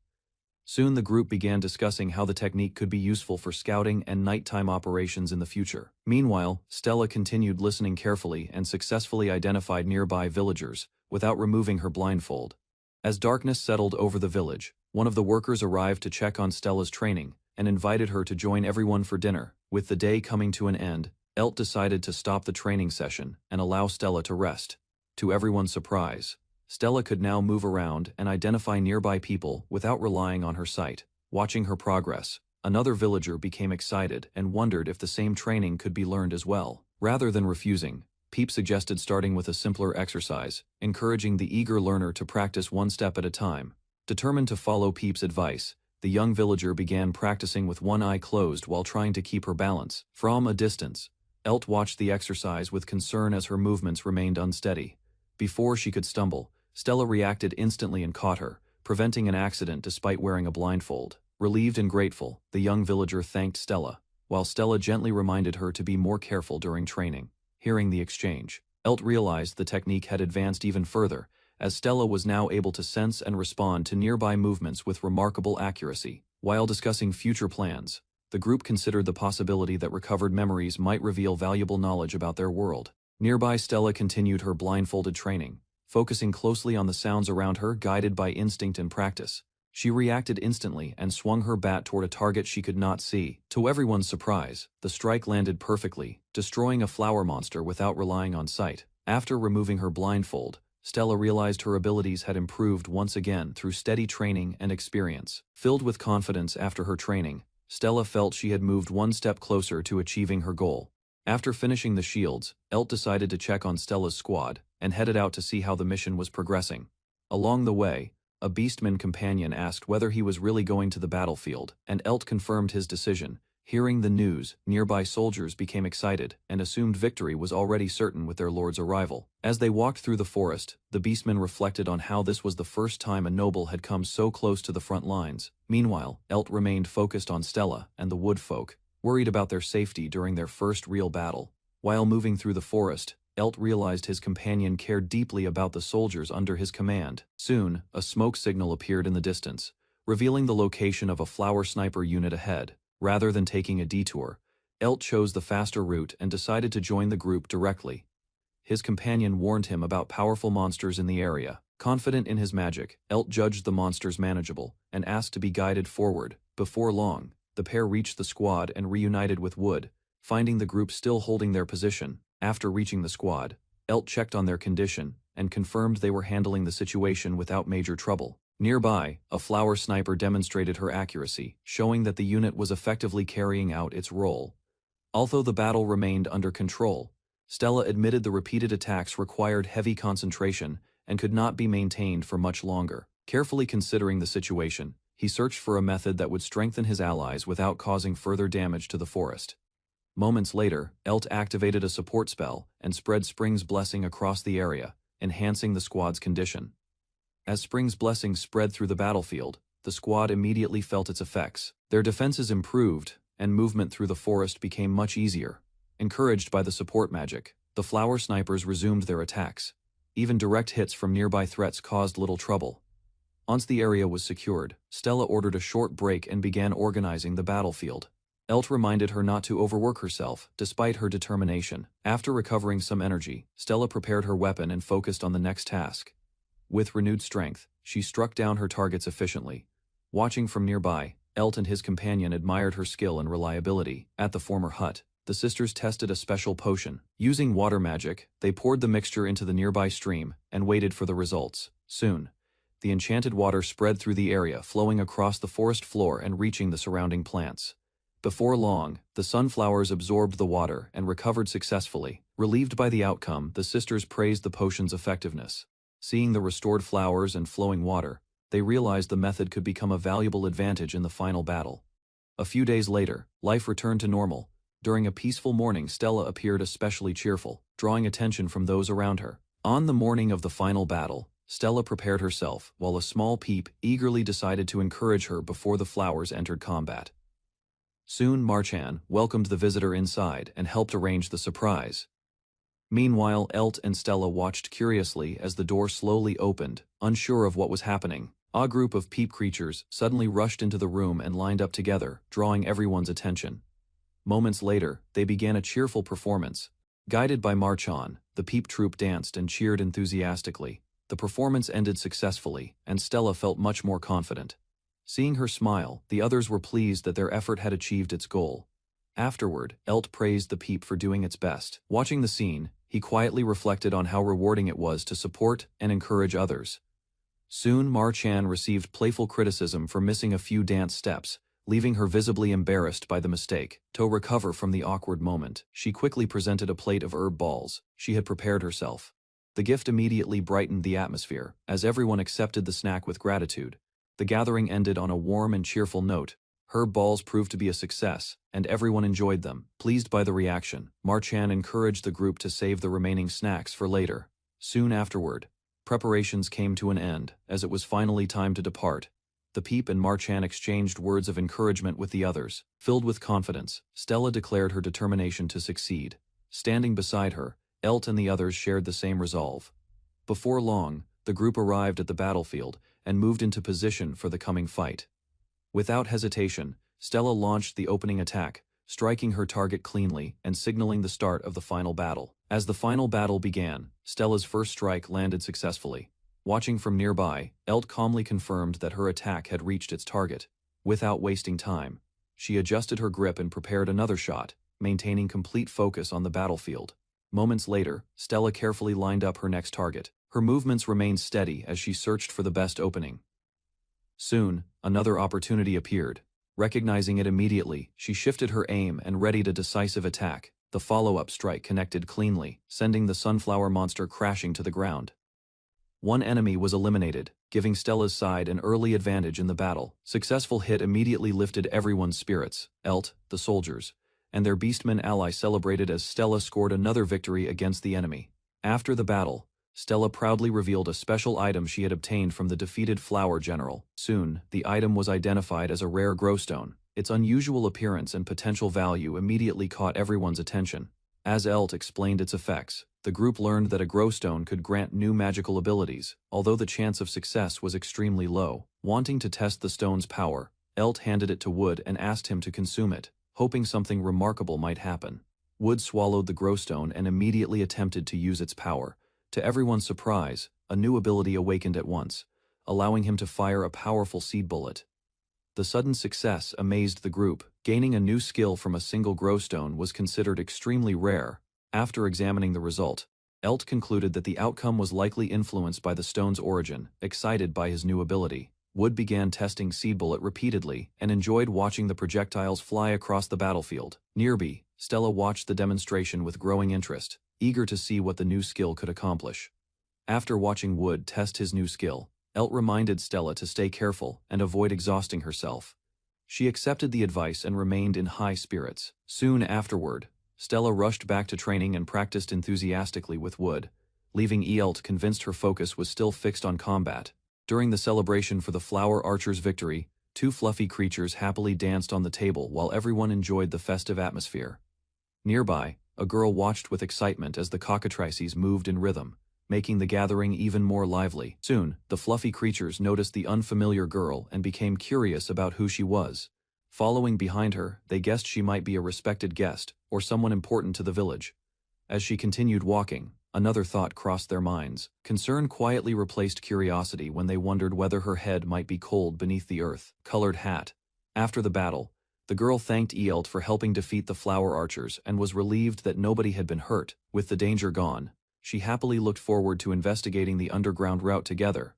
Soon the group began discussing how the technique could be useful for scouting and nighttime operations in the future. Meanwhile, Stella continued listening carefully and successfully identified nearby villagers without removing her blindfold. As darkness settled over the village, one of the workers arrived to check on Stella's training and invited her to join everyone for dinner. With the day coming to an end, Elt decided to stop the training session and allow Stella to rest. To everyone's surprise, Stella could now move around and identify nearby people without relying on her sight. Watching her progress, another villager became excited and wondered if the same training could be learned as well. Rather than refusing, Peep suggested starting with a simpler exercise, encouraging the eager learner to practice one step at a time. Determined to follow Peep's advice, the young villager began practicing with one eye closed while trying to keep her balance. From a distance, Elt watched the exercise with concern as her movements remained unsteady. Before she could stumble, Stella reacted instantly and caught her, preventing an accident despite wearing a blindfold. Relieved and grateful, the young villager thanked Stella, while Stella gently reminded her to be more careful during training. Hearing the exchange, Elt realized the technique had advanced even further, as Stella was now able to sense and respond to nearby movements with remarkable accuracy. While discussing future plans, the group considered the possibility that recovered memories might reveal valuable knowledge about their world. Nearby, Stella continued her blindfolded training, focusing closely on the sounds around her, guided by instinct and practice. She reacted instantly and swung her bat toward a target she could not see. To everyone's surprise, the strike landed perfectly, destroying a flower monster without relying on sight. After removing her blindfold, Stella realized her abilities had improved once again through steady training and experience. Filled with confidence after her training, Stella felt she had moved one step closer to achieving her goal. After finishing the shields, Elt decided to check on Stella's squad and headed out to see how the mission was progressing. Along the way, A beastman companion asked whether he was really going to the battlefield, and Elt confirmed his decision. Hearing the news, nearby soldiers became excited and assumed victory was already certain with their lord's arrival. As they walked through the forest, the beastmen reflected on how this was the first time a noble had come so close to the front lines. Meanwhile, Elt remained focused on Stella and the wood folk, worried about their safety during their first real battle. While moving through the forest, Elt realized his companion cared deeply about the soldiers under his command. Soon, a smoke signal appeared in the distance, revealing the location of a flower sniper unit ahead. Rather than taking a detour, Elt chose the faster route and decided to join the group directly. His companion warned him about powerful monsters in the area. Confident in his magic, Elt judged the monsters manageable and asked to be guided forward. Before long, the pair reached the squad and reunited with Wood, finding the group still holding their position. After reaching the squad, Elt checked on their condition and confirmed they were handling the situation without major trouble. Nearby, a flower sniper demonstrated her accuracy, showing that the unit was effectively carrying out its role. Although the battle remained under control, Stella admitted the repeated attacks required heavy concentration and could not be maintained for much longer. Carefully considering the situation, he searched for a method that would strengthen his allies without causing further damage to the forest. Moments later, Elt activated a support spell and spread Spring's blessing across the area, enhancing the squad's condition. As Spring's blessing spread through the battlefield, the squad immediately felt its effects. Their defenses improved, and movement through the forest became much easier. Encouraged by the support magic, the flower snipers resumed their attacks. Even direct hits from nearby threats caused little trouble. Once the area was secured, Stella ordered a short break and began organizing the battlefield. Elt reminded her not to overwork herself, despite her determination. After recovering some energy, Stella prepared her weapon and focused on the next task. With renewed strength, she struck down her targets efficiently. Watching from nearby, Elt and his companion admired her skill and reliability. At the former hut, the sisters tested a special potion. Using water magic, they poured the mixture into the nearby stream and waited for the results. Soon, the enchanted water spread through the area, flowing across the forest floor and reaching the surrounding plants. Before long, the sunflowers absorbed the water and recovered successfully. Relieved by the outcome, the sisters praised the potion's effectiveness. Seeing the restored flowers and flowing water, they realized the method could become a valuable advantage in the final battle. A few days later, life returned to normal. During a peaceful morning, Stella appeared especially cheerful, drawing attention from those around her. On the morning of the final battle, Stella prepared herself, while a small peep eagerly decided to encourage her before the flowers entered combat. Soon Marchan welcomed the visitor inside and helped arrange the surprise. Meanwhile, Elt and Stella watched curiously as the door slowly opened, unsure of what was happening. A group of peep creatures suddenly rushed into the room and lined up together, drawing everyone's attention. Moments later, they began a cheerful performance. Guided by Marchan, the peep troupe danced and cheered enthusiastically. The performance ended successfully, and Stella felt much more confident. Seeing her smile, the others were pleased that their effort had achieved its goal. Afterward, Elt praised the peep for doing its best. Watching the scene, he quietly reflected on how rewarding it was to support and encourage others. Soon Marchan received playful criticism for missing a few dance steps, leaving her visibly embarrassed by the mistake. To recover from the awkward moment, she quickly presented a plate of herb balls she had prepared herself. The gift immediately brightened the atmosphere, as everyone accepted the snack with gratitude. The gathering ended on a warm and cheerful note. Herb balls proved to be a success, and everyone enjoyed them. Pleased by the reaction, Marchan encouraged the group to save the remaining snacks for later. Soon afterward, preparations came to an end, as it was finally time to depart. The peep and Marchan exchanged words of encouragement with the others. Filled with confidence, Stella declared her determination to succeed. Standing beside her, Elt and the others shared the same resolve. Before long, the group arrived at the battlefield and moved into position for the coming fight. Without hesitation, Stella launched the opening attack, striking her target cleanly and signaling the start of the final battle. As the final battle began, Stella's first strike landed successfully. Watching from nearby, Elt calmly confirmed that her attack had reached its target. Without wasting time, she adjusted her grip and prepared another shot, maintaining complete focus on the battlefield. Moments later, Stella carefully lined up her next target. Her movements remained steady as she searched for the best opening. Soon, another opportunity appeared. Recognizing it immediately, she shifted her aim and readied a decisive attack. The follow-up strike connected cleanly, sending the sunflower monster crashing to the ground. One enemy was eliminated, giving Stella's side an early advantage in the battle. Successful hit immediately lifted everyone's spirits. Elt, the soldiers, and their beastmen ally celebrated as Stella scored another victory against the enemy. After the battle, Stella proudly revealed a special item she had obtained from the defeated Flower General. Soon, the item was identified as a rare growstone. Its unusual appearance and potential value immediately caught everyone's attention. As Elt explained its effects, the group learned that a growstone could grant new magical abilities, although the chance of success was extremely low. Wanting to test the stone's power, Elt handed it to Wood and asked him to consume it, hoping something remarkable might happen. Wood swallowed the growstone and immediately attempted to use its power. To everyone's surprise, a new ability awakened at once, allowing him to fire a powerful seed bullet. The sudden success amazed the group. Gaining a new skill from a single growstone was considered extremely rare. After examining the result, Elt concluded that the outcome was likely influenced by the stone's origin. Excited by his new ability, Wood began testing seed bullet repeatedly and enjoyed watching the projectiles fly across the battlefield. Nearby, Stella watched the demonstration with growing interest, eager to see what the new skill could accomplish. After watching Wood test his new skill, Elt reminded Stella to stay careful and avoid exhausting herself. She accepted the advice and remained in high spirits. Soon afterward, Stella rushed back to training and practiced enthusiastically with Wood, leaving Elt convinced her focus was still fixed on combat. During the celebration for the Flower Archer's victory, two fluffy creatures happily danced on the table while everyone enjoyed the festive atmosphere. Nearby, a girl watched with excitement as the cockatrices moved in rhythm, making the gathering even more lively. Soon, the fluffy creatures noticed the unfamiliar girl and became curious about who she was. Following behind her, they guessed she might be a respected guest or someone important to the village. As she continued walking, another thought crossed their minds. Concern quietly replaced curiosity when they wondered whether her head might be cold beneath the earth-colored hat. After the battle, the girl thanked Elt for helping defeat the Flower Archers and was relieved that nobody had been hurt. With the danger gone, she happily looked forward to investigating the underground route together.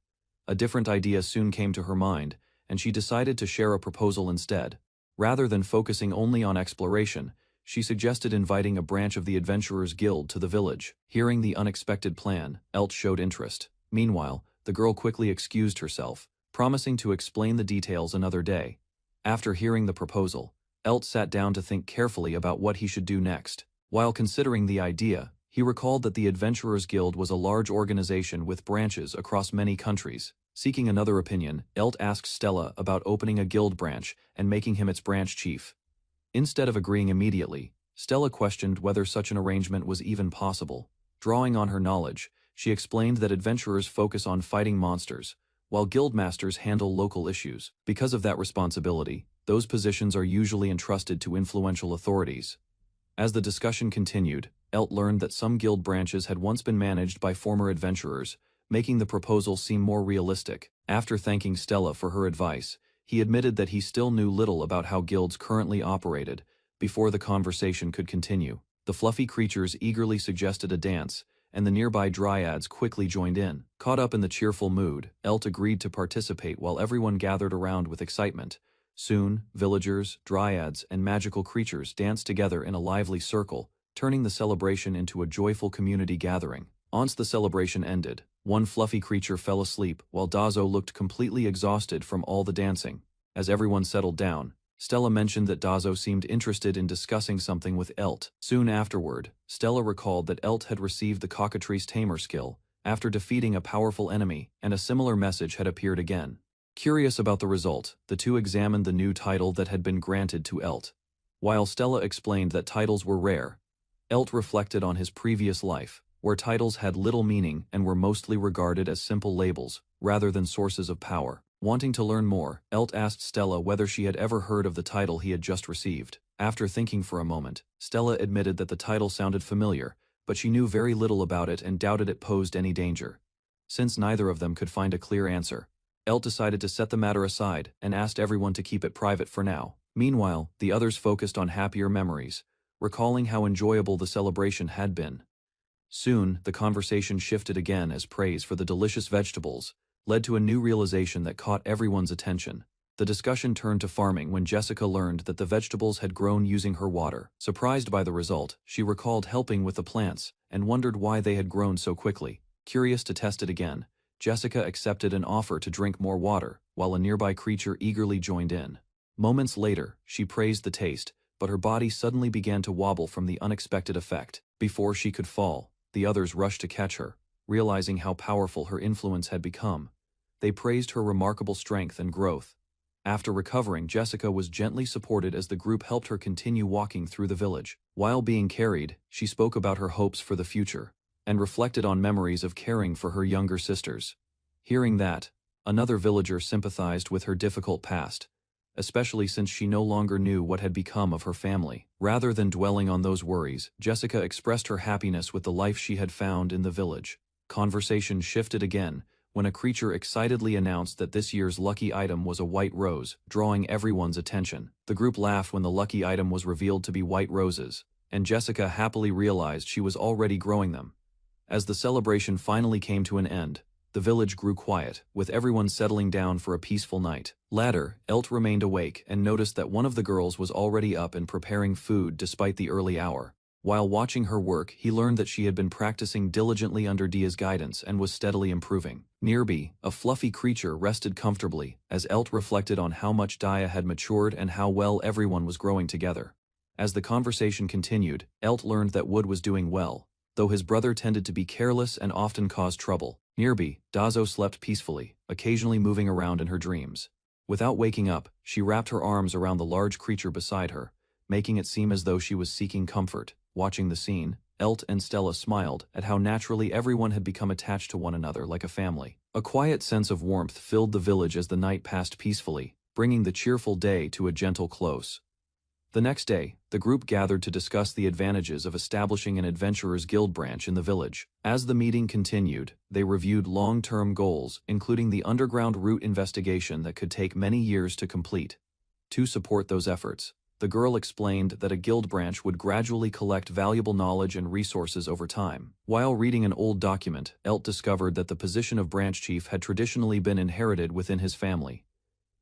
A different idea soon came to her mind, and she decided to share a proposal instead. Rather than focusing only on exploration, she suggested inviting a branch of the Adventurers Guild to the village. Hearing the unexpected plan, Elt showed interest. Meanwhile, the girl quickly excused herself, promising to explain the details another day. After hearing the proposal, Elt sat down to think carefully about what he should do next. While considering the idea, he recalled that the Adventurers Guild was a large organization with branches across many countries. Seeking another opinion, Elt asked Stella about opening a guild branch and making him its branch chief. Instead of agreeing immediately, Stella questioned whether such an arrangement was even possible. Drawing on her knowledge, she explained that adventurers focus on fighting monsters, while guildmasters handle local issues. Because of that responsibility, those positions are usually entrusted to influential authorities. As the discussion continued, Elt learned that some guild branches had once been managed by former adventurers, making the proposal seem more realistic. After thanking Stella for her advice, he admitted that he still knew little about how guilds currently operated. Before the conversation could continue, the fluffy creatures eagerly suggested a dance, and the nearby dryads quickly joined in. Caught up in the cheerful mood, Elt agreed to participate while everyone gathered around with excitement. Soon, villagers, dryads, and magical creatures danced together in a lively circle, turning the celebration into a joyful community gathering. Once the celebration ended, one fluffy creature fell asleep while Dazo looked completely exhausted from all the dancing. As everyone settled down, Stella mentioned that Dazo seemed interested in discussing something with Elt. Soon afterward, Stella recalled that Elt had received the Cockatrice Tamer skill after defeating a powerful enemy, and a similar message had appeared again. Curious about the result, the two examined the new title that had been granted to Elt. While Stella explained that titles were rare, Elt reflected on his previous life, where titles had little meaning and were mostly regarded as simple labels, rather than sources of power. Wanting to learn more, Elt asked Stella whether she had ever heard of the title he had just received. After thinking for a moment, Stella admitted that the title sounded familiar, but she knew very little about it and doubted it posed any danger. Since neither of them could find a clear answer, Elt decided to set the matter aside and asked everyone to keep it private for now. Meanwhile, the others focused on happier memories, recalling how enjoyable the celebration had been. Soon, the conversation shifted again as praise for the delicious vegetables led to a new realization that caught everyone's attention. The discussion turned to farming when Jessica learned that the vegetables had grown using her water. Surprised by the result, she recalled helping with the plants and wondered why they had grown so quickly. Curious to test it again, Jessica accepted an offer to drink more water, while a nearby creature eagerly joined in. Moments later, she praised the taste, but her body suddenly began to wobble from the unexpected effect. Before she could fall, the others rushed to catch her, realizing how powerful her influence had become. They praised her remarkable strength and growth. After recovering, Jessica was gently supported as the group helped her continue walking through the village. While being carried, she spoke about her hopes for the future, and reflected on memories of caring for her younger sisters. Hearing that, another villager sympathized with her difficult past, especially since she no longer knew what had become of her family. Rather than dwelling on those worries, Jessica expressed her happiness with the life she had found in the village. Conversation shifted again, when a creature excitedly announced that this year's lucky item was a white rose, drawing everyone's attention. The group laughed when the lucky item was revealed to be white roses, and Jessica happily realized she was already growing them. As the celebration finally came to an end, the village grew quiet, with everyone settling down for a peaceful night. Later, Elt remained awake and noticed that one of the girls was already up and preparing food despite the early hour. While watching her work, he learned that she had been practicing diligently under Dia's guidance and was steadily improving. Nearby, a fluffy creature rested comfortably, as Elt reflected on how much Dia had matured and how well everyone was growing together. As the conversation continued, Elt learned that Wood was doing well, though his brother tended to be careless and often caused trouble. Nearby, Dazo slept peacefully, occasionally moving around in her dreams. Without waking up, she wrapped her arms around the large creature beside her, making it seem as though she was seeking comfort. Watching the scene, Elt and Stella smiled at how naturally everyone had become attached to one another like a family. A quiet sense of warmth filled the village as the night passed peacefully, bringing the cheerful day to a gentle close. The next day, the group gathered to discuss the advantages of establishing an adventurers guild branch in the village. As the meeting continued, they reviewed long-term goals, including the underground route investigation that could take many years to complete. To support those efforts, the girl explained that a guild branch would gradually collect valuable knowledge and resources over time. While reading an old document, Elt discovered that the position of branch chief had traditionally been inherited within his family.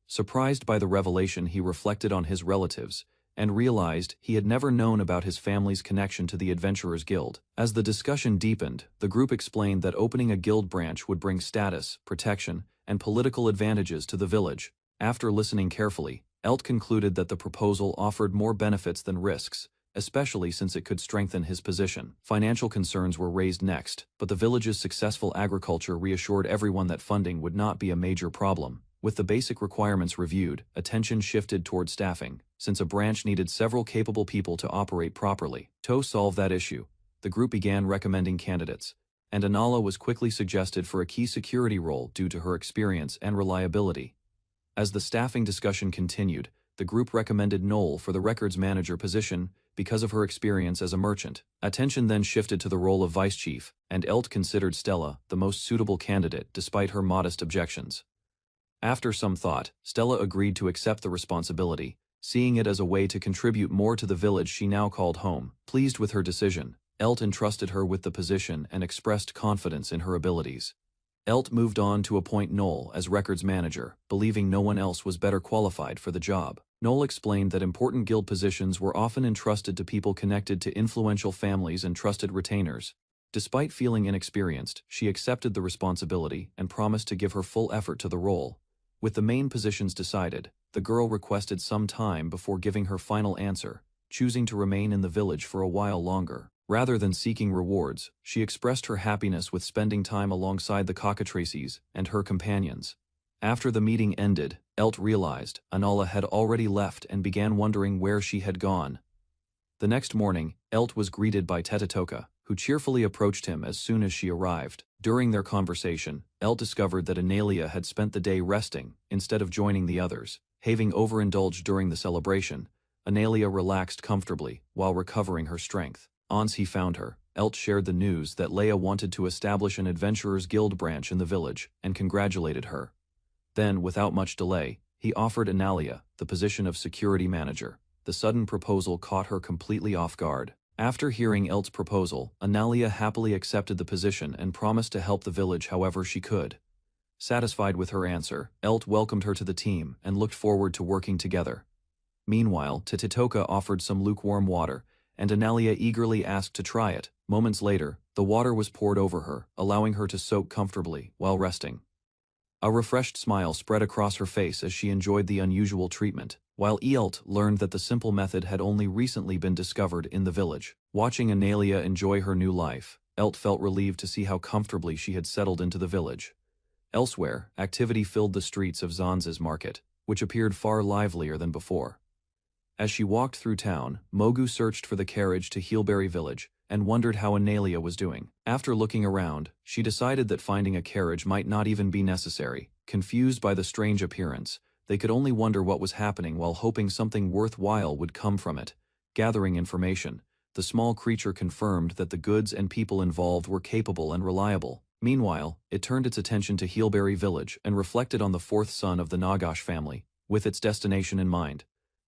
Surprised by the revelation, he reflected on his relatives, and realized he had never known about his family's connection to the Adventurers Guild. As the discussion deepened, the group explained that opening a guild branch would bring status, protection, and political advantages to the village. After listening carefully, Elt concluded that the proposal offered more benefits than risks, especially since it could strengthen his position. Financial concerns were raised next, but the village's successful agriculture reassured everyone that funding would not be a major problem. With the basic requirements reviewed, attention shifted toward staffing, since a branch needed several capable people to operate properly. To solve that issue, the group began recommending candidates, and Anala was quickly suggested for a key security role due to her experience and reliability. As the staffing discussion continued, the group recommended Noel for the records manager position because of her experience as a merchant. Attention then shifted to the role of vice chief, and Elt considered Stella the most suitable candidate despite her modest objections. After some thought, Stella agreed to accept the responsibility, seeing it as a way to contribute more to the village she now called home. Pleased with her decision, Elt entrusted her with the position and expressed confidence in her abilities. Elt moved on to appoint Noel as records manager, believing no one else was better qualified for the job. Noel explained that important guild positions were often entrusted to people connected to influential families and trusted retainers. Despite feeling inexperienced, she accepted the responsibility and promised to give her full effort to the role. With the main positions decided, the girl requested some time before giving her final answer, choosing to remain in the village for a while longer. Rather than seeking rewards, she expressed her happiness with spending time alongside the cockatrices and her companions. After the meeting ended, Elt realized Anala had already left and began wondering where she had gone. The next morning, Elt was greeted by Tetetoka, who cheerfully approached him as soon as she arrived. During their conversation, Elt discovered that Analia had spent the day resting instead of joining the others. Having overindulged during the celebration, Analia relaxed comfortably while recovering her strength. Once he found her, Elt shared the news that Leia wanted to establish an Adventurers Guild branch in the village and congratulated her. Then, without much delay, he offered Analia the position of security manager. The sudden proposal caught her completely off guard. After hearing Elt's proposal, Analia happily accepted the position and promised to help the village however she could. Satisfied with her answer, Elt welcomed her to the team and looked forward to working together. Meanwhile, Tetetoka offered some lukewarm water, and Analia eagerly asked to try it. Moments later, The water was poured over her, allowing her to soak comfortably while resting. A refreshed smile spread across her face as she enjoyed the unusual treatment, while Eyelt learned that the simple method had only recently been discovered in the village. Watching Analia enjoy her new life, Elt felt relieved to see how comfortably she had settled into the village. Elsewhere, activity filled the streets of Zanz's market, which appeared far livelier than before. As she walked through town, Mogu searched for the carriage to Heelberry Village and wondered how Analia was doing. After looking around, she decided that finding a carriage might not even be necessary. Confused by the strange appearance, they could only wonder what was happening while hoping something worthwhile would come from it. Gathering information, the small creature confirmed that the goods and people involved were capable and reliable. Meanwhile, it turned its attention to Heelberry Village and reflected on the fourth son of the Nagash family, with its destination in mind.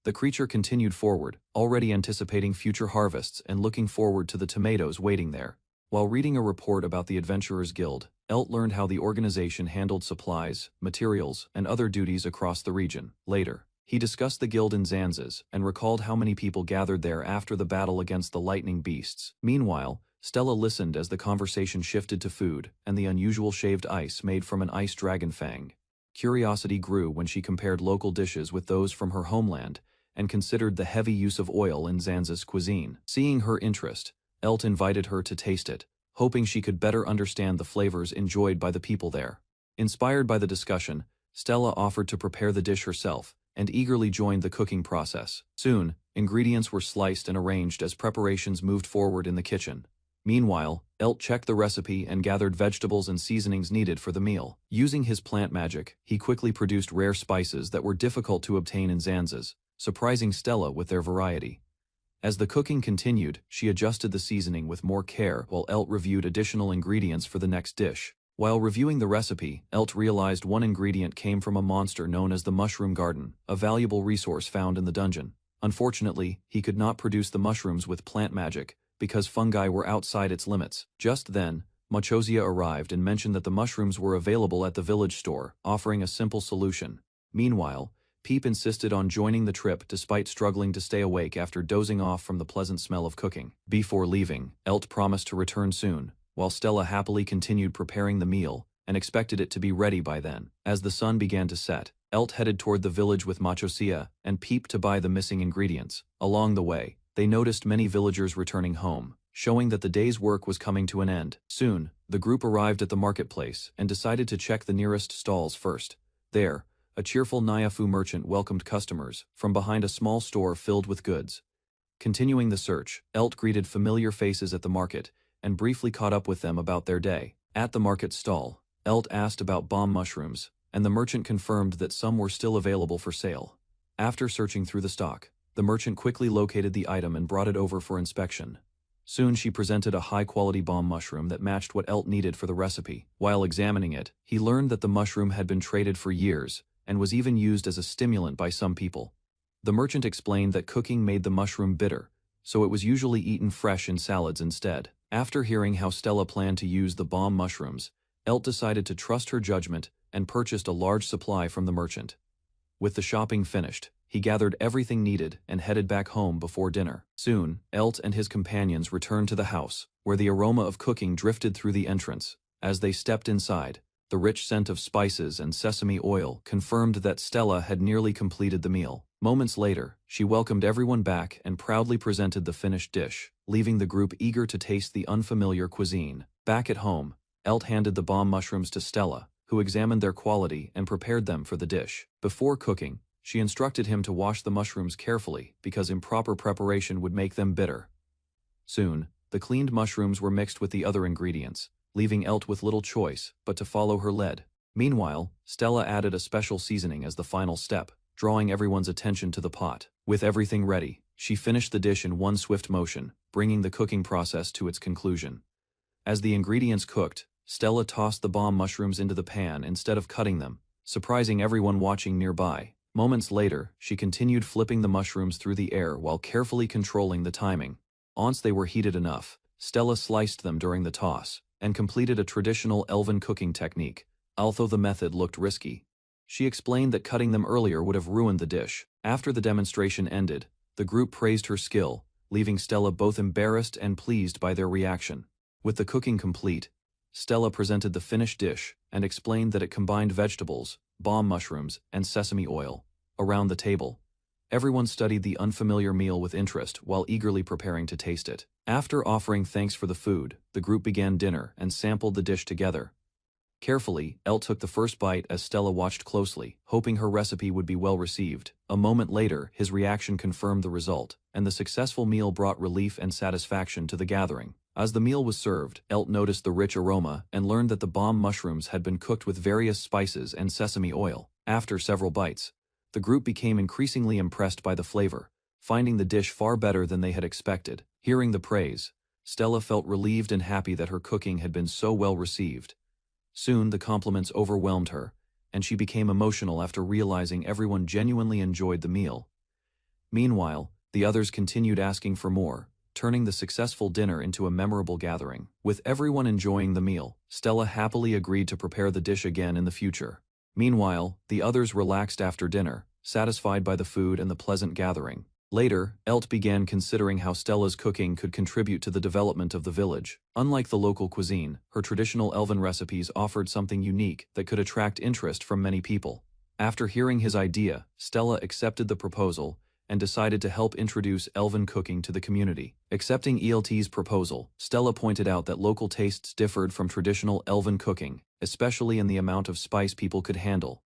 The creature continued forward, already anticipating future harvests and looking forward to the tomatoes waiting there. While reading a report about the Adventurers Guild, Elt learned how the organization handled supplies, materials, and other duties across the region. Later, he discussed the guild in Zanz's and recalled how many people gathered there after the battle against the lightning beasts. Meanwhile, Stella listened as the conversation shifted to food and the unusual shaved ice made from an ice dragon fang. Curiosity grew when she compared local dishes with those from her homeland and considered the heavy use of oil in Zanz's cuisine. Seeing her interest, Elt invited her to taste it, hoping she could better understand the flavors enjoyed by the people there. Inspired by the discussion, Stella offered to prepare the dish herself and eagerly joined the cooking process. Soon, ingredients were sliced and arranged as preparations moved forward in the kitchen. Meanwhile, Elt checked the recipe and gathered vegetables and seasonings needed for the meal. Using his plant magic, he quickly produced rare spices that were difficult to obtain in Zanz's, surprising Stella with their variety. As the cooking continued, she adjusted the seasoning with more care while Elt reviewed additional ingredients for the next dish. While reviewing the recipe, Elt realized one ingredient came from a monster known as the Mushroom Garden, a valuable resource found in the dungeon. Unfortunately, he could not produce the mushrooms with plant magic, because fungi were outside its limits. Just then, Machosia arrived and mentioned that the mushrooms were available at the village store, offering a simple solution. Meanwhile, Peep insisted on joining the trip despite struggling to stay awake after dozing off from the pleasant smell of cooking. Before leaving, Elt promised to return soon, while Stella happily continued preparing the meal and expected it to be ready by then. As the sun began to set, Elt headed toward the village with Machosia and Peep to buy the missing ingredients. Along the way, they noticed many villagers returning home, showing that the day's work was coming to an end. Soon, the group arrived at the marketplace and decided to check the nearest stalls first. There, a cheerful Nyafu merchant welcomed customers from behind a small store filled with goods. Continuing the search, Elt greeted familiar faces at the market and briefly caught up with them about their day. At the market stall, Elt asked about bomb mushrooms, and the merchant confirmed that some were still available for sale. After searching through the stock, the merchant quickly located the item and brought it over for inspection. Soon she presented a high-quality bomb mushroom that matched what Elt needed for the recipe. While examining it, he learned that the mushroom had been traded for years and was even used as a stimulant by some people. The merchant explained that cooking made the mushroom bitter, so it was usually eaten fresh in salads instead. After hearing how Stella planned to use the bomb mushrooms, Elt decided to trust her judgment and purchased a large supply from the merchant. With the shopping finished, he gathered everything needed and headed back home before dinner. Soon, Elt and his companions returned to the house, where the aroma of cooking drifted through the entrance. As they stepped inside, the rich scent of spices and sesame oil confirmed that Stella had nearly completed the meal. Moments later, she welcomed everyone back and proudly presented the finished dish, leaving the group eager to taste the unfamiliar cuisine. Back at home, Elt handed the bomb mushrooms to Stella, who examined their quality and prepared them for the dish. Before cooking, she instructed him to wash the mushrooms carefully because improper preparation would make them bitter. Soon, the cleaned mushrooms were mixed with the other ingredients, leaving Elt with little choice but to follow her lead. Meanwhile, Stella added a special seasoning as the final step, drawing everyone's attention to the pot. With everything ready, she finished the dish in one swift motion, bringing the cooking process to its conclusion. As the ingredients cooked, Stella tossed the bomb mushrooms into the pan instead of cutting them, surprising everyone watching nearby. Moments later, she continued flipping the mushrooms through the air while carefully controlling the timing. Once they were heated enough, Stella sliced them during the toss and completed a traditional elven cooking technique, although the method looked risky. She explained that cutting them earlier would have ruined the dish. After the demonstration ended, the group praised her skill, leaving Stella both embarrassed and pleased by their reaction. With the cooking complete, Stella presented the finished dish and explained that it combined vegetables, bomb mushrooms, and sesame oil. Around the table, everyone studied the unfamiliar meal with interest while eagerly preparing to taste it. After offering thanks for the food, the group began dinner and sampled the dish together. Carefully, Elle took the first bite as Stella watched closely, hoping her recipe would be well received. A moment later, his reaction confirmed the result, and the successful meal brought relief and satisfaction to the gathering. As the meal was served, Elle noticed the rich aroma and learned that the bomb mushrooms had been cooked with various spices and sesame oil. After several bites, the group became increasingly impressed by the flavor, finding the dish far better than they had expected. Hearing the praise, Stella felt relieved and happy that her cooking had been so well received. Soon the compliments overwhelmed her, and she became emotional after realizing everyone genuinely enjoyed the meal. Meanwhile, the others continued asking for more, turning the successful dinner into a memorable gathering. With everyone enjoying the meal, Stella happily agreed to prepare the dish again in the future. Meanwhile, the others relaxed after dinner, satisfied by the food and the pleasant gathering. Later, Elt began considering how Stella's cooking could contribute to the development of the village. Unlike the local cuisine, her traditional elven recipes offered something unique that could attract interest from many people. After hearing his idea, Stella accepted the proposal and decided to help introduce elven cooking to the community. Accepting ELT's proposal, Stella pointed out that local tastes differed from traditional elven cooking, especially in the amount of spice people could handle.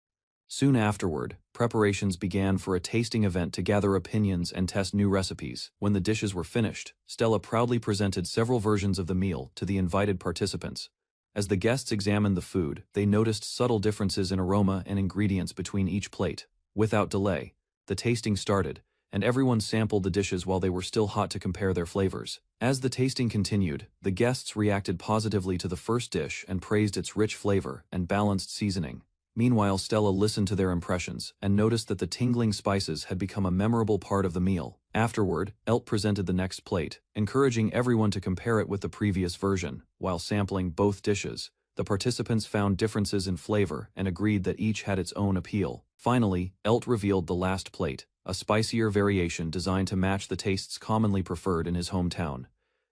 Soon afterward, preparations began for a tasting event to gather opinions and test new recipes. When the dishes were finished, Stella proudly presented several versions of the meal to the invited participants. As the guests examined the food, they noticed subtle differences in aroma and ingredients between each plate. Without delay, the tasting started, and everyone sampled the dishes while they were still hot to compare their flavors. As the tasting continued, the guests reacted positively to the first dish and praised its rich flavor and balanced seasoning. Meanwhile, Stella listened to their impressions and noticed that the tingling spices had become a memorable part of the meal. Afterward, Elt presented the next plate, encouraging everyone to compare it with the previous version. While sampling both dishes, the participants found differences in flavor and agreed that each had its own appeal. Finally, Elt revealed the last plate, a spicier variation designed to match the tastes commonly preferred in his hometown.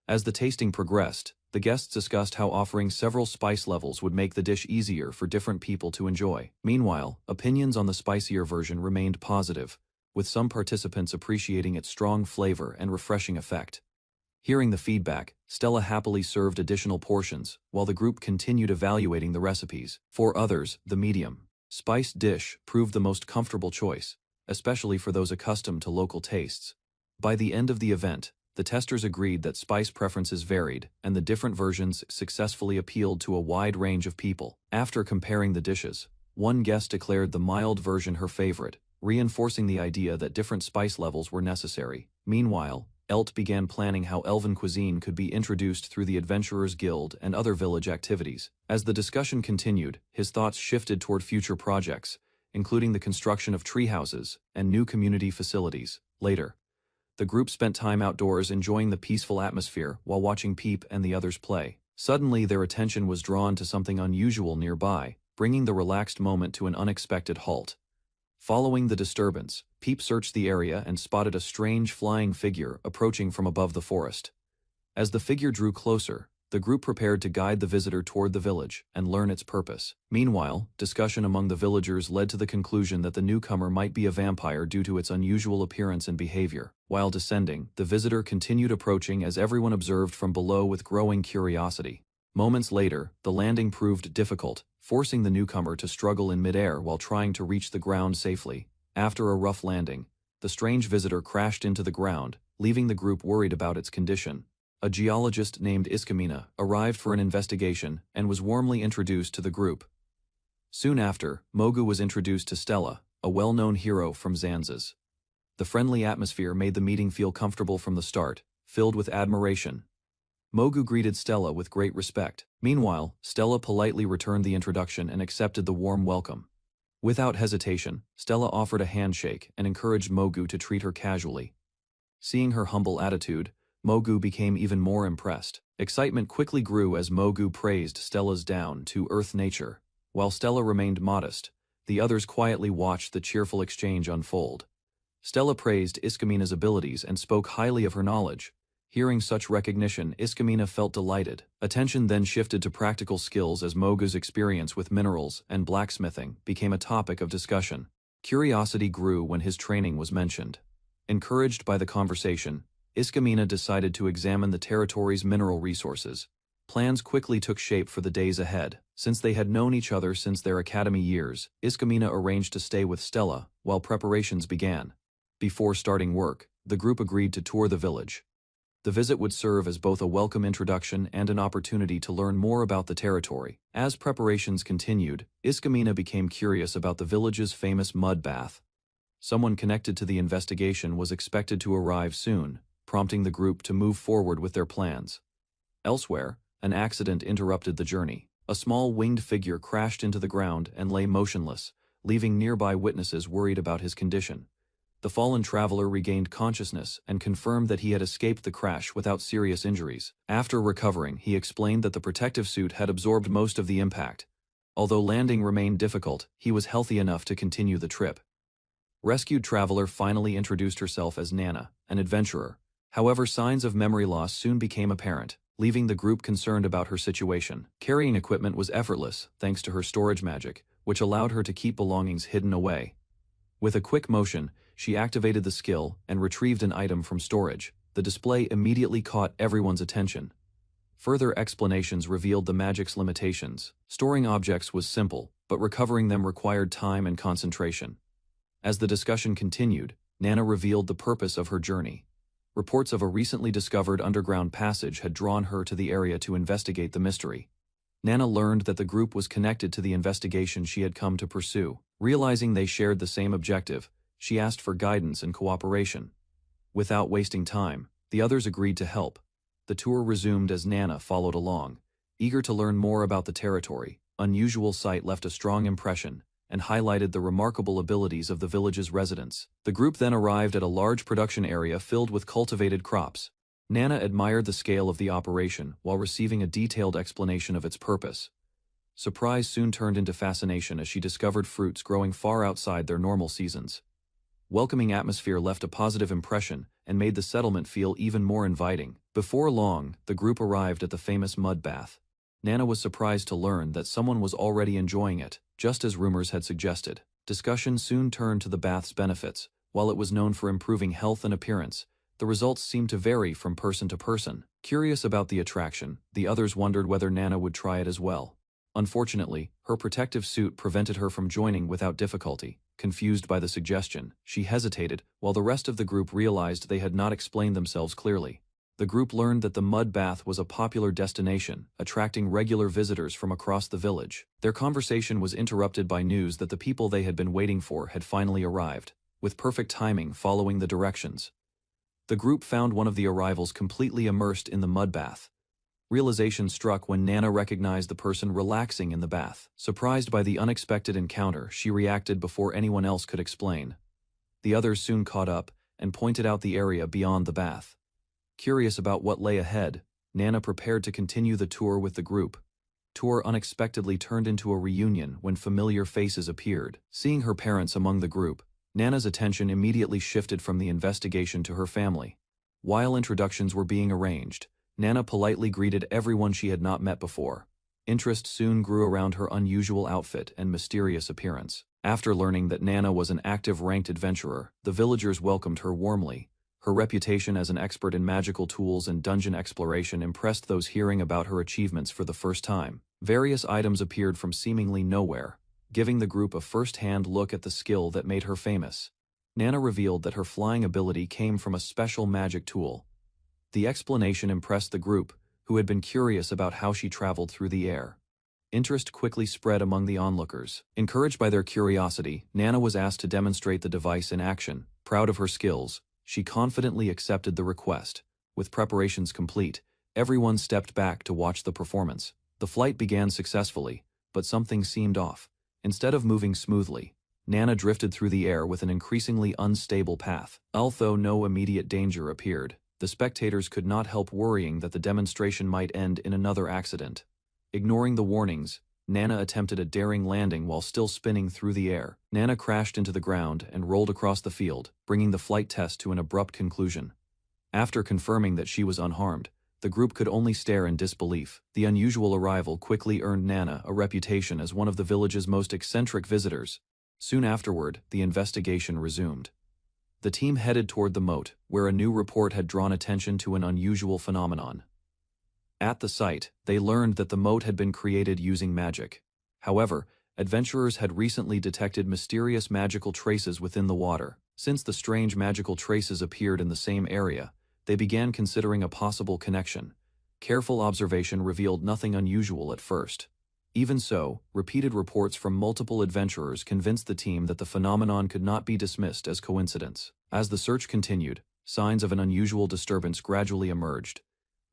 As the tasting progressed, the guests discussed how offering several spice levels would make the dish easier for different people to enjoy. Meanwhile, opinions on the spicier version remained positive, with some participants appreciating its strong flavor and refreshing effect. Hearing the feedback, Stella happily served additional portions, while the group continued evaluating the recipes. For others, the medium spiced dish proved the most comfortable choice, especially for those accustomed to local tastes. By the end of the event, the testers agreed that spice preferences varied, and the different versions successfully appealed to a wide range of people. After comparing the dishes, one guest declared the mild version her favorite, reinforcing the idea that different spice levels were necessary. Meanwhile, Elt began planning how elven cuisine could be introduced through the Adventurers Guild and other village activities. As the discussion continued, his thoughts shifted toward future projects, including the construction of treehouses and new community facilities. Later, the group spent time outdoors enjoying the peaceful atmosphere while watching Peep and the others play. Suddenly, their attention was drawn to something unusual nearby, bringing the relaxed moment to an unexpected halt. Following the disturbance, Peep searched the area and spotted a strange flying figure approaching from above the forest. As the figure drew closer, the group prepared to guide the visitor toward the village and learn its purpose. Meanwhile, discussion among the villagers led to the conclusion that the newcomer might be a vampire due to its unusual appearance and behavior. While descending, the visitor continued approaching as everyone observed from below with growing curiosity. Moments later, the landing proved difficult, forcing the newcomer to struggle in midair while trying to reach the ground safely. After a rough landing, the strange visitor crashed into the ground, leaving the group worried about its condition. A geologist named Iskamina arrived for an investigation and was warmly introduced to the group. Soon after, Mogu was introduced to Stella, a well-known hero from Zanzas. The friendly atmosphere made the meeting feel comfortable from the start, filled with admiration. Mogu greeted Stella with great respect. Meanwhile, Stella politely returned the introduction and accepted the warm welcome. Without hesitation, Stella offered a handshake and encouraged Mogu to treat her casually. Seeing her humble attitude, Mogu became even more impressed. Excitement quickly grew as Mogu praised Stella's down-to-earth nature. While Stella remained modest, the others quietly watched the cheerful exchange unfold. Stella praised Iskamina's abilities and spoke highly of her knowledge, Hearing such recognition, Iskamina felt delighted. Attention then shifted to practical skills as Mogu's experience with minerals and blacksmithing became a topic of discussion. Curiosity grew when his training was mentioned. Encouraged by the conversation, Iskamina decided to examine the territory's mineral resources. Plans quickly took shape for the days ahead. Since they had known each other since their academy years, Iskamina arranged to stay with Stella while preparations began. Before starting work, the group agreed to tour the village. The visit would serve as both a welcome introduction and an opportunity to learn more about the territory. As preparations continued, Iskamina became curious about the village's famous mud bath. Someone connected to the investigation was expected to arrive soon, prompting the group to move forward with their plans. Elsewhere, an accident interrupted the journey. A small winged figure crashed into the ground and lay motionless, leaving nearby witnesses worried about his condition. The fallen traveler regained consciousness and confirmed that he had escaped the crash without serious injuries. After recovering, he explained that the protective suit had absorbed most of the impact. Although landing remained difficult, he was healthy enough to continue the trip. Rescued traveler finally introduced herself as Nana, an adventurer. However, signs of memory loss soon became apparent, leaving the group concerned about her situation. Carrying equipment was effortless, thanks to her storage magic, which allowed her to keep belongings hidden away. With a quick motion, she activated the skill and retrieved an item from storage. The display immediately caught everyone's attention. Further explanations revealed the magic's limitations. Storing objects was simple, but recovering them required time and concentration. As the discussion continued, Nana revealed the purpose of her journey. Reports of a recently discovered underground passage had drawn her to the area to investigate the mystery. Nana learned that the group was connected to the investigation she had come to pursue. Realizing they shared the same objective, she asked for guidance and cooperation. Without wasting time, the others agreed to help. The tour resumed as Nana followed along. Eager to learn more about the territory, unusual sight left a strong impression and highlighted the remarkable abilities of the village's residents. The group then arrived at a large production area filled with cultivated crops. Nana admired the scale of the operation while receiving a detailed explanation of its purpose. Surprise soon turned into fascination as she discovered fruits growing far outside their normal seasons. Welcoming atmosphere left a positive impression and made the settlement feel even more inviting. Before long, the group arrived at the famous mud bath. Nana was surprised to learn that someone was already enjoying it, just as rumors had suggested. Discussion soon turned to the bath's benefits. While it was known for improving health and appearance, the results seemed to vary from person to person. Curious about the attraction, the others wondered whether Nana would try it as well. Unfortunately, her protective suit prevented her from joining without difficulty. Confused by the suggestion, she hesitated, while the rest of the group realized they had not explained themselves clearly. The group learned that the mud bath was a popular destination, attracting regular visitors from across the village. Their conversation was interrupted by news that the people they had been waiting for had finally arrived, with perfect timing following the directions. The group found one of the arrivals completely immersed in the mud bath. Realization struck when Nana recognized the person relaxing in the bath. Surprised by the unexpected encounter, she reacted before anyone else could explain. The others soon caught up and pointed out the area beyond the bath. Curious about what lay ahead, Nana prepared to continue the tour with the group. Tour unexpectedly turned into a reunion when familiar faces appeared. Seeing her parents among the group, Nana's attention immediately shifted from the investigation to her family. While introductions were being arranged, Nana politely greeted everyone she had not met before. Interest soon grew around her unusual outfit and mysterious appearance. After learning that Nana was an active ranked adventurer, the villagers welcomed her warmly. Her reputation as an expert in magical tools and dungeon exploration impressed those hearing about her achievements for the first time. Various items appeared from seemingly nowhere, giving the group a first-hand look at the skill that made her famous. Nana revealed that her flying ability came from a special magic tool. The explanation impressed the group, who had been curious about how she traveled through the air. Interest quickly spread among the onlookers. Encouraged by their curiosity, Nana was asked to demonstrate the device in action. Proud of her skills, she confidently accepted the request. With preparations complete, everyone stepped back to watch the performance. The flight began successfully, but something seemed off. Instead of moving smoothly, Nana drifted through the air with an increasingly unstable path. Although no immediate danger appeared, the spectators could not help worrying that the demonstration might end in another accident. Ignoring the warnings, Nana attempted a daring landing while still spinning through the air. Nana crashed into the ground and rolled across the field, bringing the flight test to an abrupt conclusion. After confirming that she was unharmed, the group could only stare in disbelief. The unusual arrival quickly earned Nana a reputation as one of the village's most eccentric visitors. Soon afterward, the investigation resumed. The team headed toward the moat, where a new report had drawn attention to an unusual phenomenon. At the site, they learned that the moat had been created using magic. However, adventurers had recently detected mysterious magical traces within the water. Since the strange magical traces appeared in the same area, they began considering a possible connection. Careful observation revealed nothing unusual at first. Even so, repeated reports from multiple adventurers convinced the team that the phenomenon could not be dismissed as coincidence. As the search continued, signs of an unusual disturbance gradually emerged.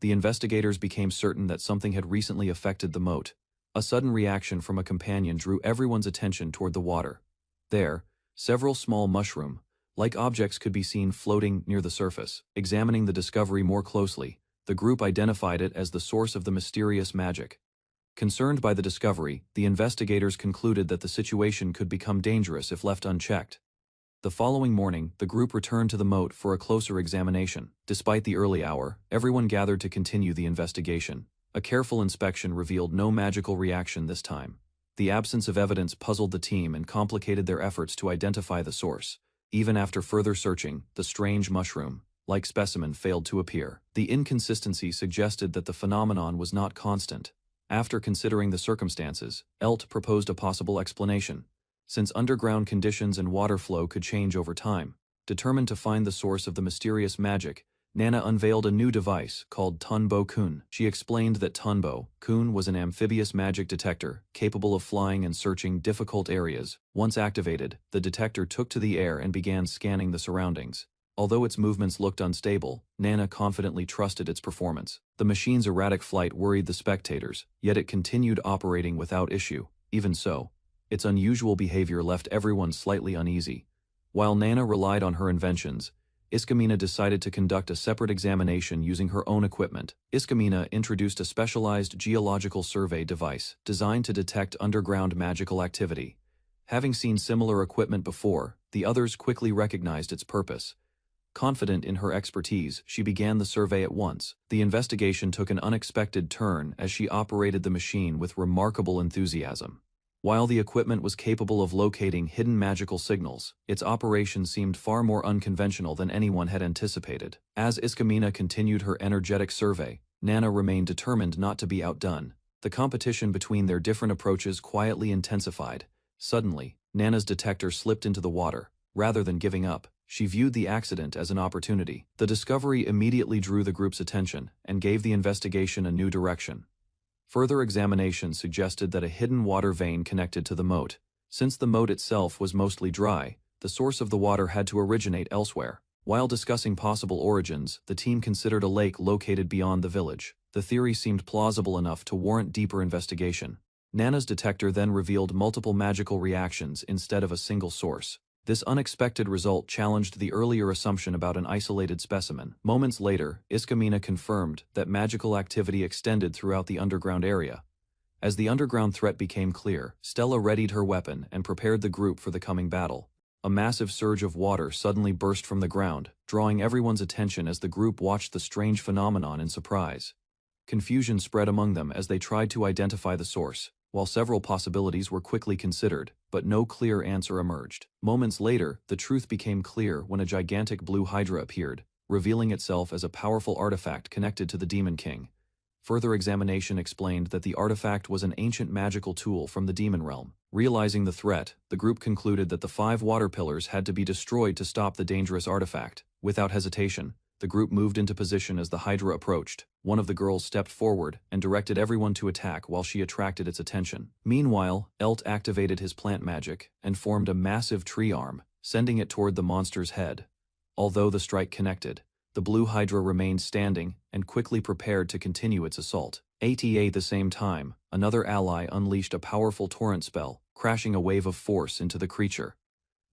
The investigators became certain that something had recently affected the moat. A sudden reaction from a companion drew everyone's attention toward the water. There, several small mushroom-like objects could be seen floating near the surface. Examining the discovery more closely, the group identified it as the source of the mysterious magic. Concerned by the discovery, the investigators concluded that the situation could become dangerous if left unchecked. The following morning, the group returned to the moat for a closer examination. Despite the early hour, everyone gathered to continue the investigation. A careful inspection revealed no magical reaction this time. The absence of evidence puzzled the team and complicated their efforts to identify the source. Even after further searching, the strange mushroom-like specimen failed to appear. The inconsistency suggested that the phenomenon was not constant. After considering the circumstances, Elt proposed a possible explanation. Since underground conditions and water flow could change over time, determined to find the source of the mysterious magic, Nana unveiled a new device called Tunbo-kun. She explained that Tunbo-kun was an amphibious magic detector capable of flying and searching difficult areas. Once activated, the detector took to the air and began scanning the surroundings. Although its movements looked unstable, Nana confidently trusted its performance. The machine's erratic flight worried the spectators, yet it continued operating without issue. Even so, its unusual behavior left everyone slightly uneasy. While Nana relied on her inventions, Iskamina decided to conduct a separate examination using her own equipment. Iskamina introduced a specialized geological survey device designed to detect underground magical activity. Having seen similar equipment before, the others quickly recognized its purpose. Confident in her expertise, she began the survey at once. The investigation took an unexpected turn as she operated the machine with remarkable enthusiasm. While the equipment was capable of locating hidden magical signals, its operation seemed far more unconventional than anyone had anticipated. As Iskamina continued her energetic survey, Nana remained determined not to be outdone. The competition between their different approaches quietly intensified. Suddenly, Nana's detector slipped into the water. Rather than giving up, she viewed the accident as an opportunity. The discovery immediately drew the group's attention and gave the investigation a new direction. Further examination suggested that a hidden water vein connected to the moat. Since the moat itself was mostly dry, the source of the water had to originate elsewhere. While discussing possible origins, the team considered a lake located beyond the village. The theory seemed plausible enough to warrant deeper investigation. Nana's detector then revealed multiple magical reactions instead of a single source. This unexpected result challenged the earlier assumption about an isolated specimen. Moments later, Iskamina confirmed that magical activity extended throughout the underground area. As the underground threat became clear, Stella readied her weapon and prepared the group for the coming battle. A massive surge of water suddenly burst from the ground, drawing everyone's attention as the group watched the strange phenomenon in surprise. Confusion spread among them as they tried to identify the source. While several possibilities were quickly considered, but no clear answer emerged. Moments later, the truth became clear when a gigantic blue hydra appeared, revealing itself as a powerful artifact connected to the Demon King. Further examination explained that the artifact was an ancient magical tool from the demon realm. Realizing the threat, the group concluded that the 5 water pillars had to be destroyed to stop the dangerous artifact. Without hesitation, the group moved into position as the hydra approached. One of the girls stepped forward and directed everyone to attack while she attracted its attention. Meanwhile, Elt activated his plant magic and formed a massive tree arm, sending it toward the monster's head. Although the strike connected, the blue hydra remained standing and quickly prepared to continue its assault. At the same time, another ally unleashed a powerful torrent spell, crashing a wave of force into the creature.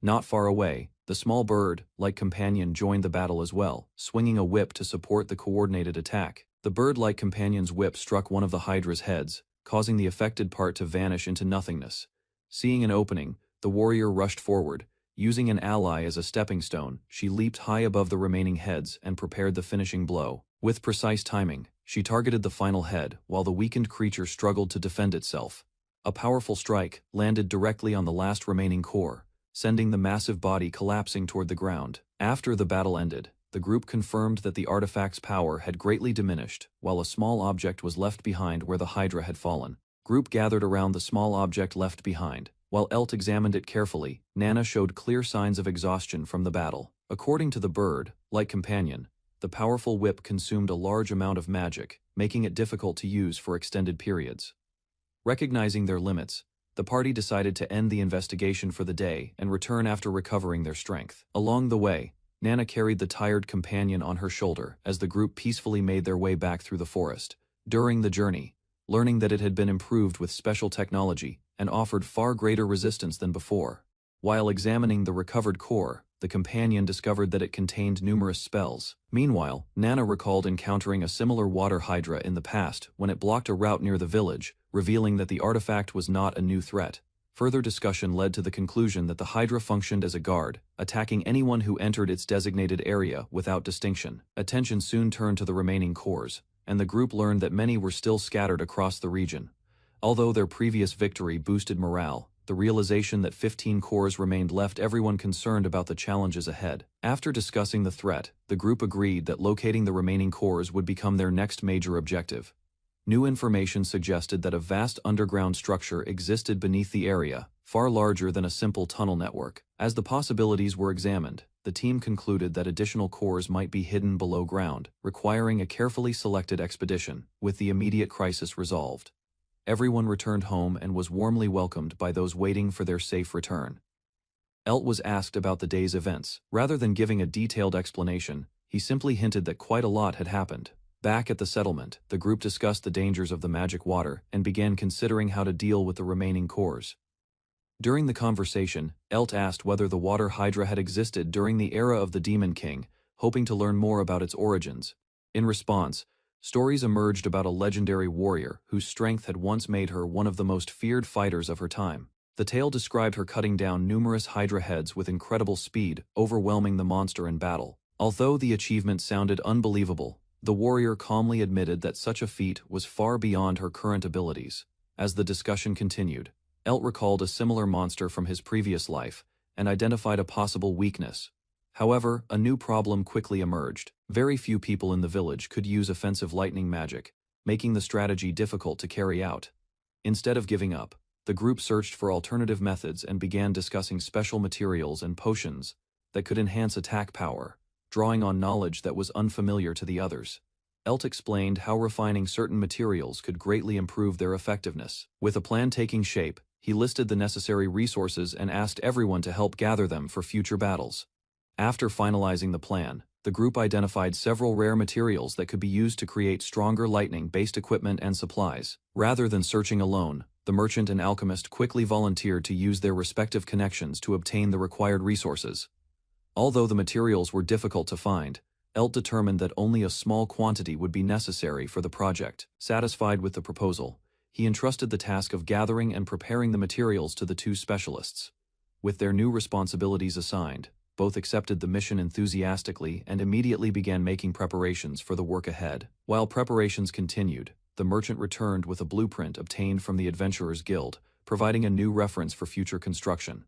Not far away, the small bird-like companion joined the battle as well, swinging a whip to support the coordinated attack. The bird-like companion's whip struck one of the hydra's heads, causing the affected part to vanish into nothingness. Seeing an opening, the warrior rushed forward, Using an ally as a stepping stone, she leaped high above the remaining heads and prepared the finishing blow. With precise timing, she targeted the final head while the weakened creature struggled to defend itself. A powerful strike landed directly on the last remaining core, sending the massive body collapsing toward the ground. After the battle ended, the group confirmed that the artifact's power had greatly diminished, while a small object was left behind where the Hydra had fallen. Group gathered around the small object left behind. While Elt examined it carefully, Nana showed clear signs of exhaustion from the battle. According to the bird-like companion, the powerful whip consumed a large amount of magic, making it difficult to use for extended periods. Recognizing their limits, the party decided to end the investigation for the day and return after recovering their strength. Along the way, Nana carried the tired companion on her shoulder as the group peacefully made their way back through the forest. During the journey, learning that it had been improved with special technology and offered far greater resistance than before. While examining the recovered core, the companion discovered that it contained numerous spells. Meanwhile, Nana recalled encountering a similar water hydra in the past when it blocked a route near the village, revealing that the artifact was not a new threat. Further discussion led to the conclusion that the hydra functioned as a guard, attacking anyone who entered its designated area without distinction. Attention soon turned to the remaining cores, and the group learned that many were still scattered across the region. Although their previous victory boosted morale, the realization that 15 cores remained left everyone concerned about the challenges ahead. After discussing the threat, the group agreed that locating the remaining cores would become their next major objective. New information suggested that a vast underground structure existed beneath the area, far larger than a simple tunnel network. As the possibilities were examined, the team concluded that additional cores might be hidden below ground, requiring a carefully selected expedition. With the immediate crisis resolved, everyone returned home and was warmly welcomed by those waiting for their safe return. Elt was asked about the day's events. Rather than giving a detailed explanation, he simply hinted that quite a lot had happened. Back at the settlement, the group discussed the dangers of the magic water and began considering how to deal with the remaining cores. During the conversation, Elt asked whether the water hydra had existed during the era of the Demon King, hoping to learn more about its origins. In response, stories emerged about a legendary warrior whose strength had once made her one of the most feared fighters of her time. The tale described her cutting down numerous hydra heads with incredible speed, overwhelming the monster in battle. Although the achievement sounded unbelievable, the warrior calmly admitted that such a feat was far beyond her current abilities. As the discussion continued, Elt recalled a similar monster from his previous life and identified a possible weakness. However, a new problem quickly emerged. Very few people in the village could use offensive lightning magic, making the strategy difficult to carry out. Instead of giving up, the group searched for alternative methods and began discussing special materials and potions that could enhance attack power, drawing on knowledge that was unfamiliar to the others. Elt explained how refining certain materials could greatly improve their effectiveness. With a plan taking shape, he listed the necessary resources and asked everyone to help gather them for future battles. After finalizing the plan, the group identified several rare materials that could be used to create stronger lightning-based equipment and supplies. Rather than searching alone, the merchant and alchemist quickly volunteered to use their respective connections to obtain the required resources. Although the materials were difficult to find, Elt determined that only a small quantity would be necessary for the project. Satisfied with the proposal, he entrusted the task of gathering and preparing the materials to the two specialists. With their new responsibilities assigned, both accepted the mission enthusiastically and immediately began making preparations for the work ahead. While preparations continued, the merchant returned with a blueprint obtained from the Adventurers Guild, providing a new reference for future construction.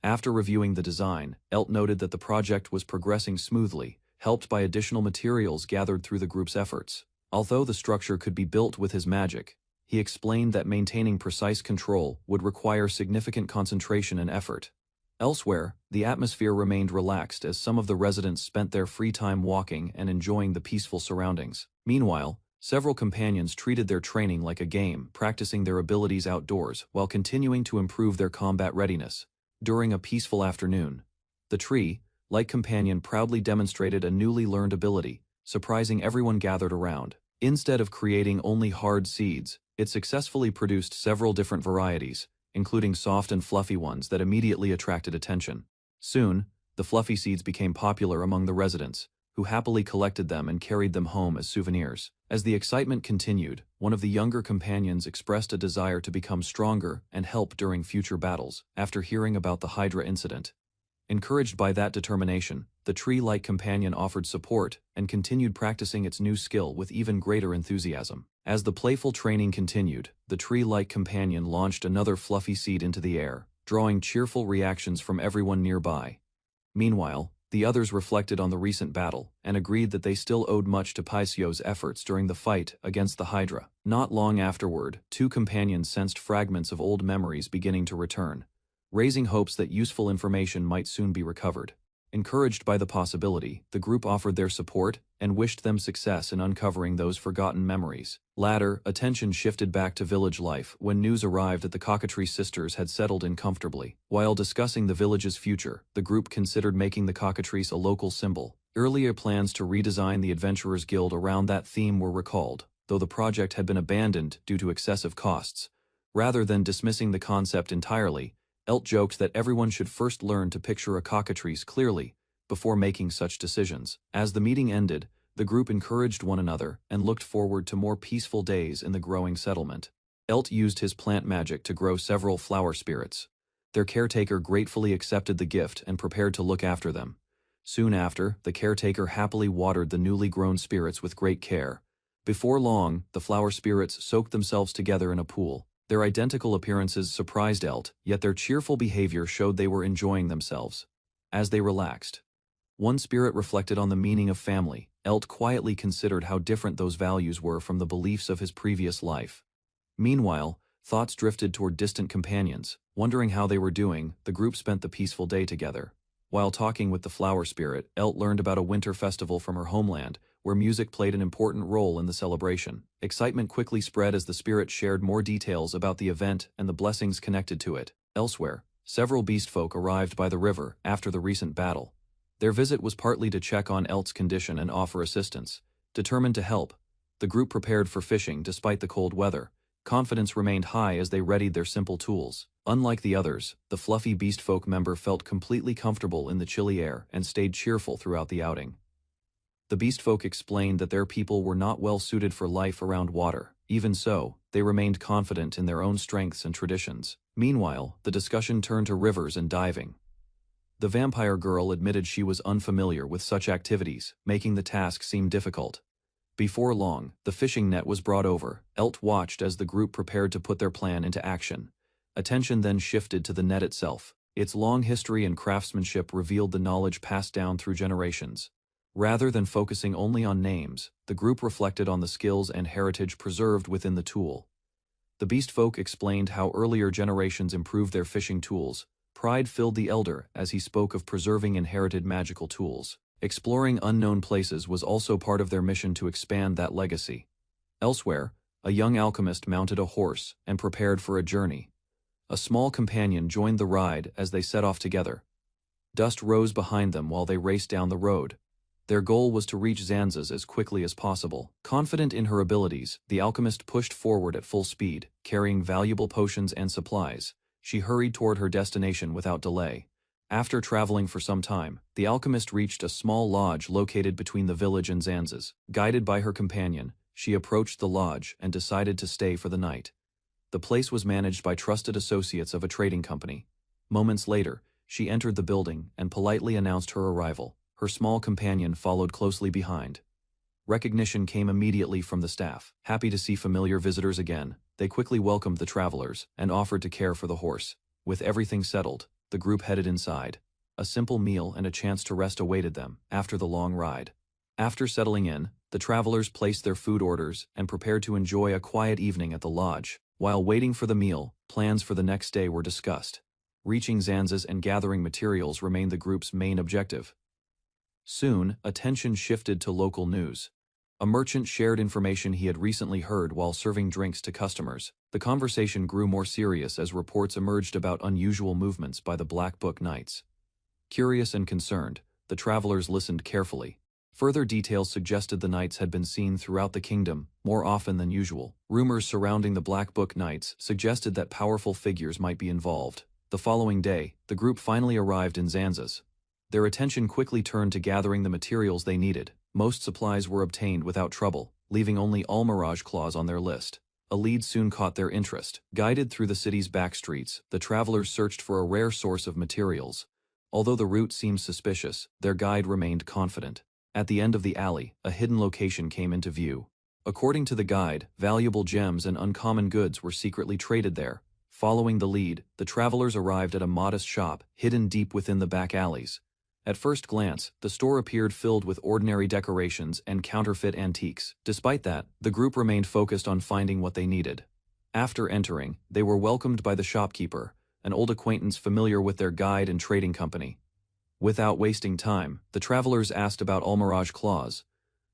After reviewing the design, Elt noted that the project was progressing smoothly, helped by additional materials gathered through the group's efforts. Although the structure could be built with his magic, he explained that maintaining precise control would require significant concentration and effort. Elsewhere, the atmosphere remained relaxed as some of the residents spent their free time walking and enjoying the peaceful surroundings. Meanwhile, several companions treated their training like a game, practicing their abilities outdoors while continuing to improve their combat readiness. During a peaceful afternoon, the tree-like companion proudly demonstrated a newly learned ability, surprising everyone gathered around. Instead of creating only hard seeds, it successfully produced several different varieties, including soft and fluffy ones that immediately attracted attention. Soon, the fluffy seeds became popular among the residents, who happily collected them and carried them home as souvenirs. As the excitement continued, one of the younger companions expressed a desire to become stronger and help during future battles. After hearing about the Hydra incident, Encouraged by that determination, the tree-like companion offered support and continued practicing its new skill with even greater enthusiasm. As the playful training continued, the tree-like companion launched another fluffy seed into the air, drawing cheerful reactions from everyone nearby. Meanwhile, the others reflected on the recent battle and agreed that they still owed much to Paisio's efforts during the fight against the Hydra. Not long afterward, two companions sensed fragments of old memories beginning to return, raising hopes that useful information might soon be recovered. Encouraged by the possibility, the group offered their support and wished them success in uncovering those forgotten memories. Later, attention shifted back to village life when news arrived that the Cockatrice sisters had settled in comfortably. While discussing the village's future, the group considered making the Cockatrice a local symbol. Earlier plans to redesign the Adventurers Guild around that theme were recalled, though the project had been abandoned due to excessive costs. Rather than dismissing the concept entirely, Elt joked that everyone should first learn to picture a cockatrice clearly before making such decisions. As the meeting ended, the group encouraged one another and looked forward to more peaceful days in the growing settlement. Elt used his plant magic to grow several flower spirits. Their caretaker gratefully accepted the gift and prepared to look after them. Soon after, the caretaker happily watered the newly grown spirits with great care. Before long, the flower spirits soaked themselves together in a pool. Their identical appearances surprised Elt, yet their cheerful behavior showed they were enjoying themselves. As they relaxed, one spirit reflected on the meaning of family. Elt quietly considered how different those values were from the beliefs of his previous life. Meanwhile, thoughts drifted toward distant companions. Wondering how they were doing, the group spent the peaceful day together. While talking with the flower spirit, Elt learned about a winter festival from her homeland, where music played an important role in the celebration. Excitement quickly spread as the spirit shared more details about the event and the blessings connected to it. Elsewhere, several beastfolk arrived by the river after the recent battle. Their visit was partly to check on Elt's condition and offer assistance. Determined to help, the group prepared for fishing despite the cold weather. Confidence remained high as they readied their simple tools. Unlike the others, the fluffy beastfolk member felt completely comfortable in the chilly air and stayed cheerful throughout the outing. The beastfolk explained that their people were not well suited for life around water. Even so, they remained confident in their own strengths and traditions. Meanwhile, the discussion turned to rivers and diving. The vampire girl admitted she was unfamiliar with such activities, making the task seem difficult. Before long, the fishing net was brought over. Elt watched as the group prepared to put their plan into action. Attention then shifted to the net itself. Its long history and craftsmanship revealed the knowledge passed down through generations. Rather than focusing only on names, the group reflected on the skills and heritage preserved within the tool. The beastfolk explained how earlier generations improved their fishing tools. Pride filled the elder as he spoke of preserving inherited magical tools. Exploring unknown places was also part of their mission to expand that legacy. Elsewhere, a young alchemist mounted a horse and prepared for a journey. A small companion joined the ride as they set off together. Dust rose behind them while they raced down the road. Their goal was to reach Zanza's as quickly as possible. Confident in her abilities, the alchemist pushed forward at full speed, carrying valuable potions and supplies. She hurried toward her destination without delay. After traveling for some time, the alchemist reached a small lodge located between the village and Zanza's. Guided by her companion, she approached the lodge and decided to stay for the night. The place was managed by trusted associates of a trading company. Moments later, she entered the building and politely announced her arrival. Her small companion followed closely behind. Recognition came immediately from the staff. Happy to see familiar visitors again, they quickly welcomed the travelers and offered to care for the horse. With everything settled, the group headed inside. A simple meal and a chance to rest awaited them after the long ride. After settling in, the travelers placed their food orders and prepared to enjoy a quiet evening at the lodge. While waiting for the meal, plans for the next day were discussed. Reaching Zanza's and gathering materials remained the group's main objective. Soon, attention shifted to local news. A merchant shared information he had recently heard while serving drinks to customers. The conversation grew more serious as reports emerged about unusual movements by the Black Book Knights. Curious and concerned, the travelers listened carefully. Further details suggested the knights had been seen throughout the kingdom, more often than usual. Rumors surrounding the Black Book Knights suggested that powerful figures might be involved. The following day, the group finally arrived in Zanza's. Their attention quickly turned to gathering the materials they needed. Most supplies were obtained without trouble, leaving only Almirage claws on their list. A lead soon caught their interest. Guided through the city's back streets, the travelers searched for a rare source of materials. Although the route seemed suspicious, their guide remained confident. At the end of the alley, a hidden location came into view. According to the guide, valuable gems and uncommon goods were secretly traded there. Following the lead, the travelers arrived at a modest shop, hidden deep within the back alleys. At first glance, the store appeared filled with ordinary decorations and counterfeit antiques. Despite that, the group remained focused on finding what they needed. After entering, they were welcomed by the shopkeeper, an old acquaintance familiar with their guide and trading company. Without wasting time, the travelers asked about Almirage claws.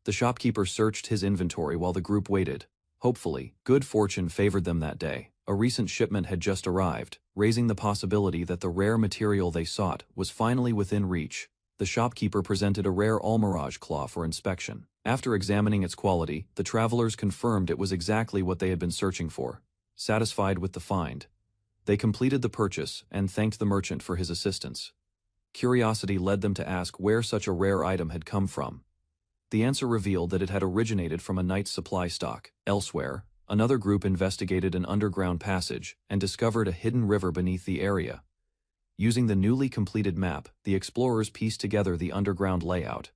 The shopkeeper searched his inventory while the group waited. Hopefully, good fortune favored them that day. A recent shipment had just arrived, raising the possibility that the rare material they sought was finally within reach. The shopkeeper presented a rare Almirage claw for inspection. After examining its quality, the travelers confirmed it was exactly what they had been searching for. Satisfied with the find, they completed the purchase and thanked the merchant for his assistance. Curiosity led them to ask where such a rare item had come from. The answer revealed that it had originated from a knight's supply stock. Elsewhere, another group investigated an underground passage and discovered a hidden river beneath the area. Using the newly completed map, the explorers pieced together the underground layout.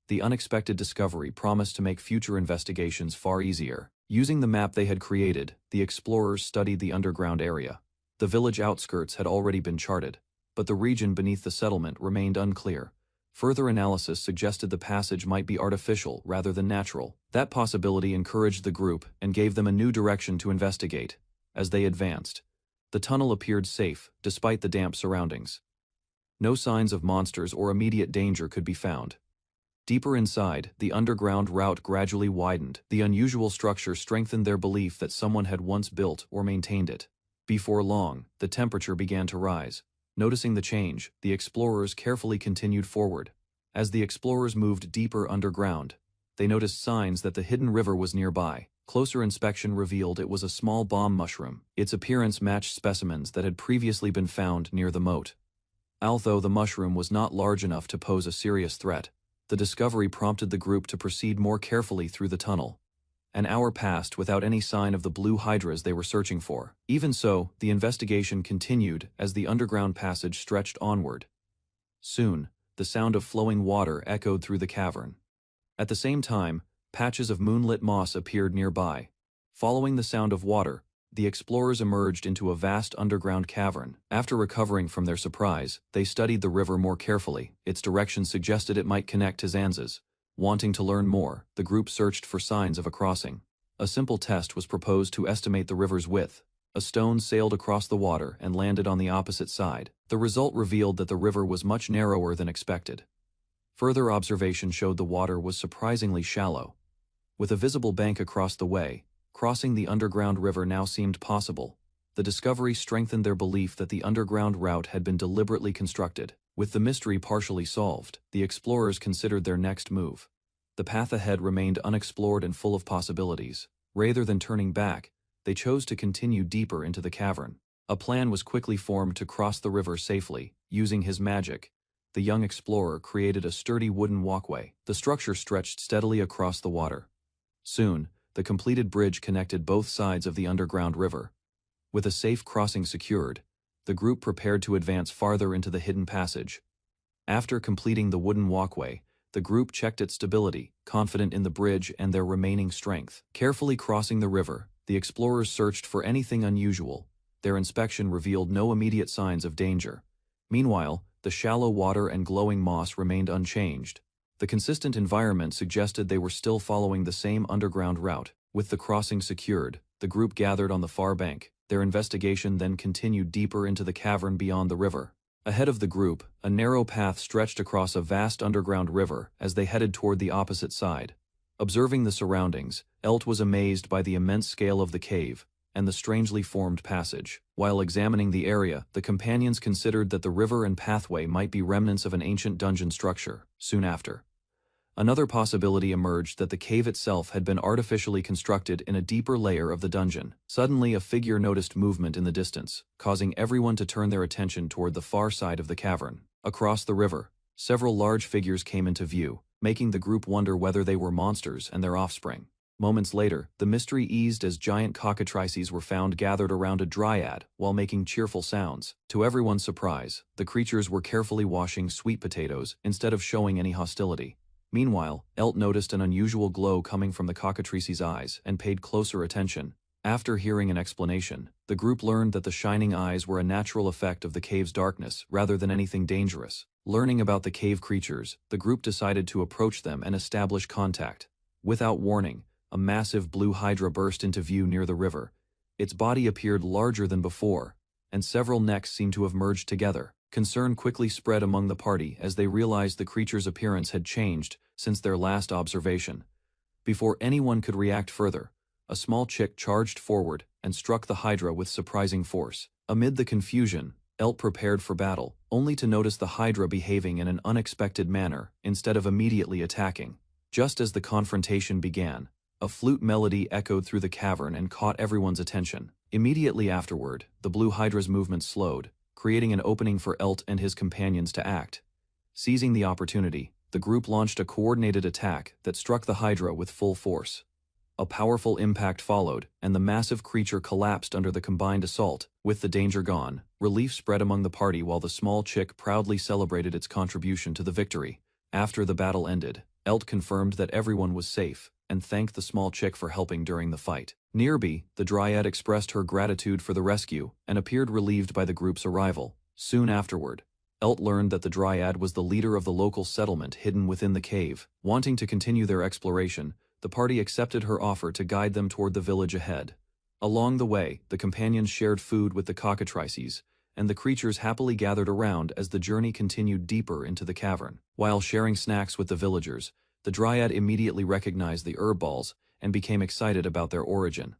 The unexpected discovery promised to make future investigations far easier. Using the map they had created, the explorers studied the underground area. The village outskirts had already been charted, but the region beneath the settlement remained unclear. Further analysis suggested the passage might be artificial rather than natural. That possibility encouraged the group and gave them a new direction to investigate. As they advanced, the tunnel appeared safe, despite the damp surroundings. No signs of monsters or immediate danger could be found. Deeper inside, the underground route gradually widened. The unusual structure strengthened their belief that someone had once built or maintained it. Before long, the temperature began to rise. Noticing the change, the explorers carefully continued forward. As the explorers moved deeper underground, they noticed signs that the hidden river was nearby. Closer inspection revealed it was a small bomb mushroom. Its appearance matched specimens that had previously been found near the moat. Although the mushroom was not large enough to pose a serious threat, the discovery prompted the group to proceed more carefully through the tunnel. An hour passed without any sign of the blue hydras they were searching for. Even so, the investigation continued as the underground passage stretched onward. Soon, the sound of flowing water echoed through the cavern. At the same time, patches of moonlit moss appeared nearby. Following the sound of water, the explorers emerged into a vast underground cavern. After recovering from their surprise, they studied the river more carefully. Its direction suggested it might connect to Zanzas. Wanting to learn more, the group searched for signs of a crossing. A simple test was proposed to estimate the river's width. A stone sailed across the water and landed on the opposite side. The result revealed that the river was much narrower than expected. Further observation showed the water was surprisingly shallow. With a visible bank across the way, crossing the underground river now seemed possible. The discovery strengthened their belief that the underground route had been deliberately constructed. With the mystery partially solved, the explorers considered their next move. The path ahead remained unexplored and full of possibilities. Rather than turning back, they chose to continue deeper into the cavern. A plan was quickly formed to cross the river safely. Using his magic, the young explorer created a sturdy wooden walkway. The structure stretched steadily across the water. Soon, the completed bridge connected both sides of the underground river. With a safe crossing secured, the group prepared to advance farther into the hidden passage. After completing the wooden walkway, the group checked its stability, confident in the bridge and their remaining strength. Carefully crossing the river, the explorers searched for anything unusual. Their inspection revealed no immediate signs of danger. Meanwhile, the shallow water and glowing moss remained unchanged. The consistent environment suggested they were still following the same underground route. With the crossing secured, the group gathered on the far bank. Their investigation then continued deeper into the cavern beyond the river. Ahead of the group, a narrow path stretched across a vast underground river as they headed toward the opposite side. Observing the surroundings, Elt was amazed by the immense scale of the cave and the strangely formed passage. While examining the area, the companions considered that the river and pathway might be remnants of an ancient dungeon structure. Soon after, another possibility emerged that the cave itself had been artificially constructed in a deeper layer of the dungeon. Suddenly, a figure noticed movement in the distance, causing everyone to turn their attention toward the far side of the cavern. Across the river, several large figures came into view, making the group wonder whether they were monsters and their offspring. Moments later, the mystery eased as giant cockatrices were found gathered around a dryad while making cheerful sounds. To everyone's surprise, the creatures were carefully washing sweet potatoes instead of showing any hostility. Meanwhile, Elt noticed an unusual glow coming from the cockatrice's eyes and paid closer attention. After hearing an explanation, the group learned that the shining eyes were a natural effect of the cave's darkness rather than anything dangerous. Learning about the cave creatures, the group decided to approach them and establish contact. Without warning, a massive blue hydra burst into view near the river. Its body appeared larger than before, and several necks seemed to have merged together. Concern quickly spread among the party as they realized the creature's appearance had changed since their last observation. Before anyone could react further, a small chick charged forward and struck the hydra with surprising force. Amid the confusion, Elt prepared for battle, only to notice the hydra behaving in an unexpected manner instead of immediately attacking. Just as the confrontation began, a flute melody echoed through the cavern and caught everyone's attention. Immediately afterward, the blue hydra's movement slowed, creating an opening for Elt and his companions to act. Seizing the opportunity, the group launched a coordinated attack that struck the hydra with full force. A powerful impact followed, and the massive creature collapsed under the combined assault. With the danger gone, relief spread among the party while the small chick proudly celebrated its contribution to the victory. After the battle ended, Elt confirmed that everyone was safe, and thanked the small chick for helping during the fight. Nearby, the dryad expressed her gratitude for the rescue, and appeared relieved by the group's arrival. Soon afterward, Elt learned that the dryad was the leader of the local settlement hidden within the cave. Wanting to continue their exploration, the party accepted her offer to guide them toward the village ahead. Along the way, the companions shared food with the cockatrices, and the creatures happily gathered around as the journey continued deeper into the cavern. While sharing snacks with the villagers, the dryad immediately recognized the herb balls and became excited about their origin.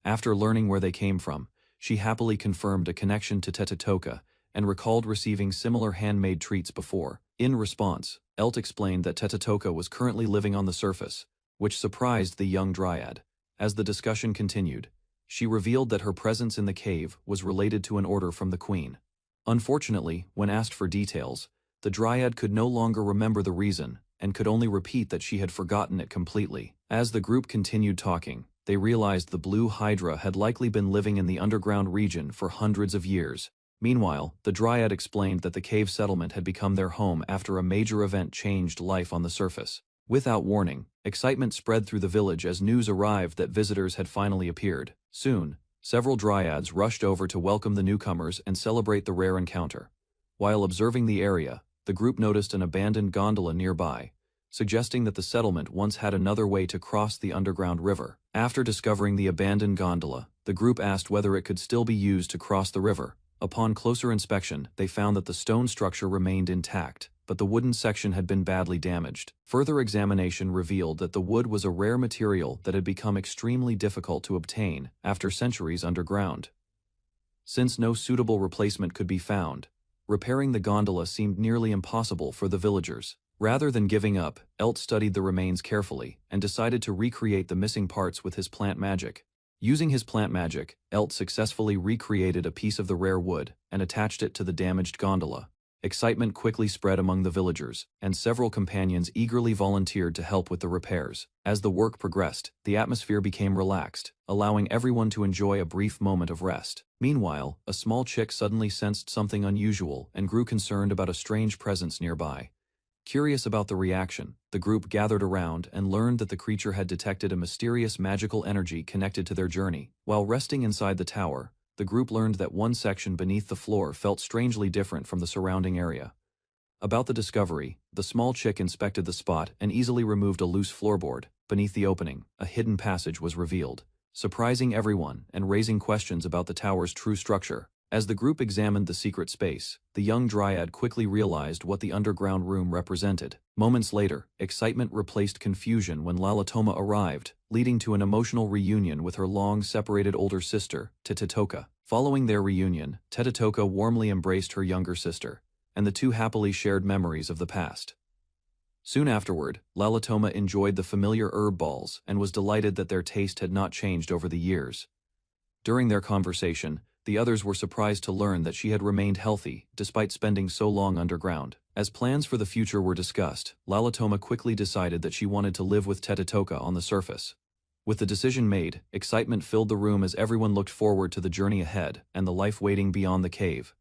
After learning where they came from, she happily confirmed a connection to Tetetoka and recalled receiving similar handmade treats before. In response, Elt explained that Tetetoka was currently living on the surface, which surprised the young dryad. As the discussion continued, she revealed that her presence in the cave was related to an order from the queen. Unfortunately, when asked for details, the dryad could no longer remember the reason and could only repeat that she had forgotten it completely. As the group continued talking, they realized the blue hydra had likely been living in the underground region for hundreds of years. Meanwhile, the dryad explained that the cave settlement had become their home after a major event changed life on the surface. Without warning, excitement spread through the village as news arrived that visitors had finally appeared. Soon, several dryads rushed over to welcome the newcomers and celebrate the rare encounter. While observing the area, the group noticed an abandoned gondola nearby, suggesting that the settlement once had another way to cross the underground river. After discovering the abandoned gondola, the group asked whether it could still be used to cross the river. Upon closer inspection, they found that the stone structure remained intact, but the wooden section had been badly damaged. Further examination revealed that the wood was a rare material that had become extremely difficult to obtain after centuries underground. Since no suitable replacement could be found, repairing the gondola seemed nearly impossible for the villagers. Rather than giving up, Elt studied the remains carefully and decided to recreate the missing parts with his plant magic. Using his plant magic, Elt successfully recreated a piece of the rare wood and attached it to the damaged gondola. Excitement quickly spread among the villagers, and several companions eagerly volunteered to help with the repairs. As the work progressed, the atmosphere became relaxed, allowing everyone to enjoy a brief moment of rest. Meanwhile, a small chick suddenly sensed something unusual and grew concerned about a strange presence nearby. Curious about the reaction, the group gathered around and learned that the creature had detected a mysterious magical energy connected to their journey. While resting inside the tower, the group learned that one section beneath the floor felt strangely different from the surrounding area. About the discovery, the small chick inspected the spot and easily removed a loose floorboard. Beneath the opening, a hidden passage was revealed, surprising everyone and raising questions about the tower's true structure. As the group examined the secret space, the young dryad quickly realized what the underground room represented. Moments later, excitement replaced confusion when Lalatoma arrived, leading to an emotional reunion with her long-separated older sister, Tetetoka. Following their reunion, Tetetoka warmly embraced her younger sister, and the two happily shared memories of the past. Soon afterward, Lalatoma enjoyed the familiar herb balls and was delighted that their taste had not changed over the years. During their conversation, the others were surprised to learn that she had remained healthy despite spending so long underground. As plans for the future were discussed, Lalatoma quickly decided that she wanted to live with Tetetoka on the surface. With the decision made, excitement filled the room as everyone looked forward to the journey ahead and the life waiting beyond the cave.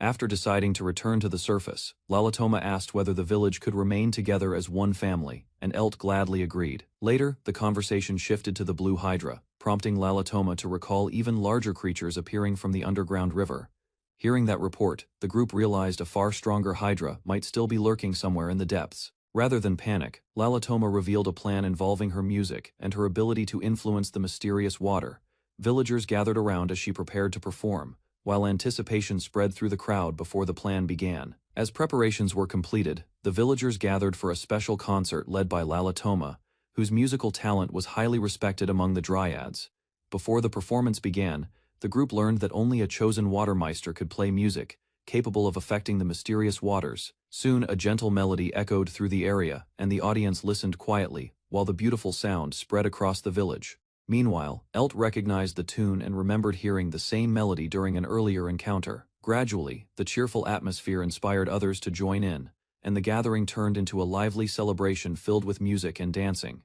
After deciding to return to the surface, Lalatoma asked whether the village could remain together as one family, and Elt gladly agreed. Later, the conversation shifted to the Blue Hydra, prompting Lalatoma to recall even larger creatures appearing from the underground river. Hearing that report, the group realized a far stronger Hydra might still be lurking somewhere in the depths. Rather than panic, Lalatoma revealed a plan involving her music and her ability to influence the mysterious water. Villagers gathered around as she prepared to perform, while anticipation spread through the crowd before the plan began. As preparations were completed, the villagers gathered for a special concert led by Lalatoma, whose musical talent was highly respected among the dryads. Before the performance began, the group learned that only a chosen watermeister could play music, capable of affecting the mysterious waters. Soon a gentle melody echoed through the area, and the audience listened quietly, while the beautiful sound spread across the village. Meanwhile, Elt recognized the tune and remembered hearing the same melody during an earlier encounter. Gradually, the cheerful atmosphere inspired others to join in, and the gathering turned into a lively celebration filled with music and dancing.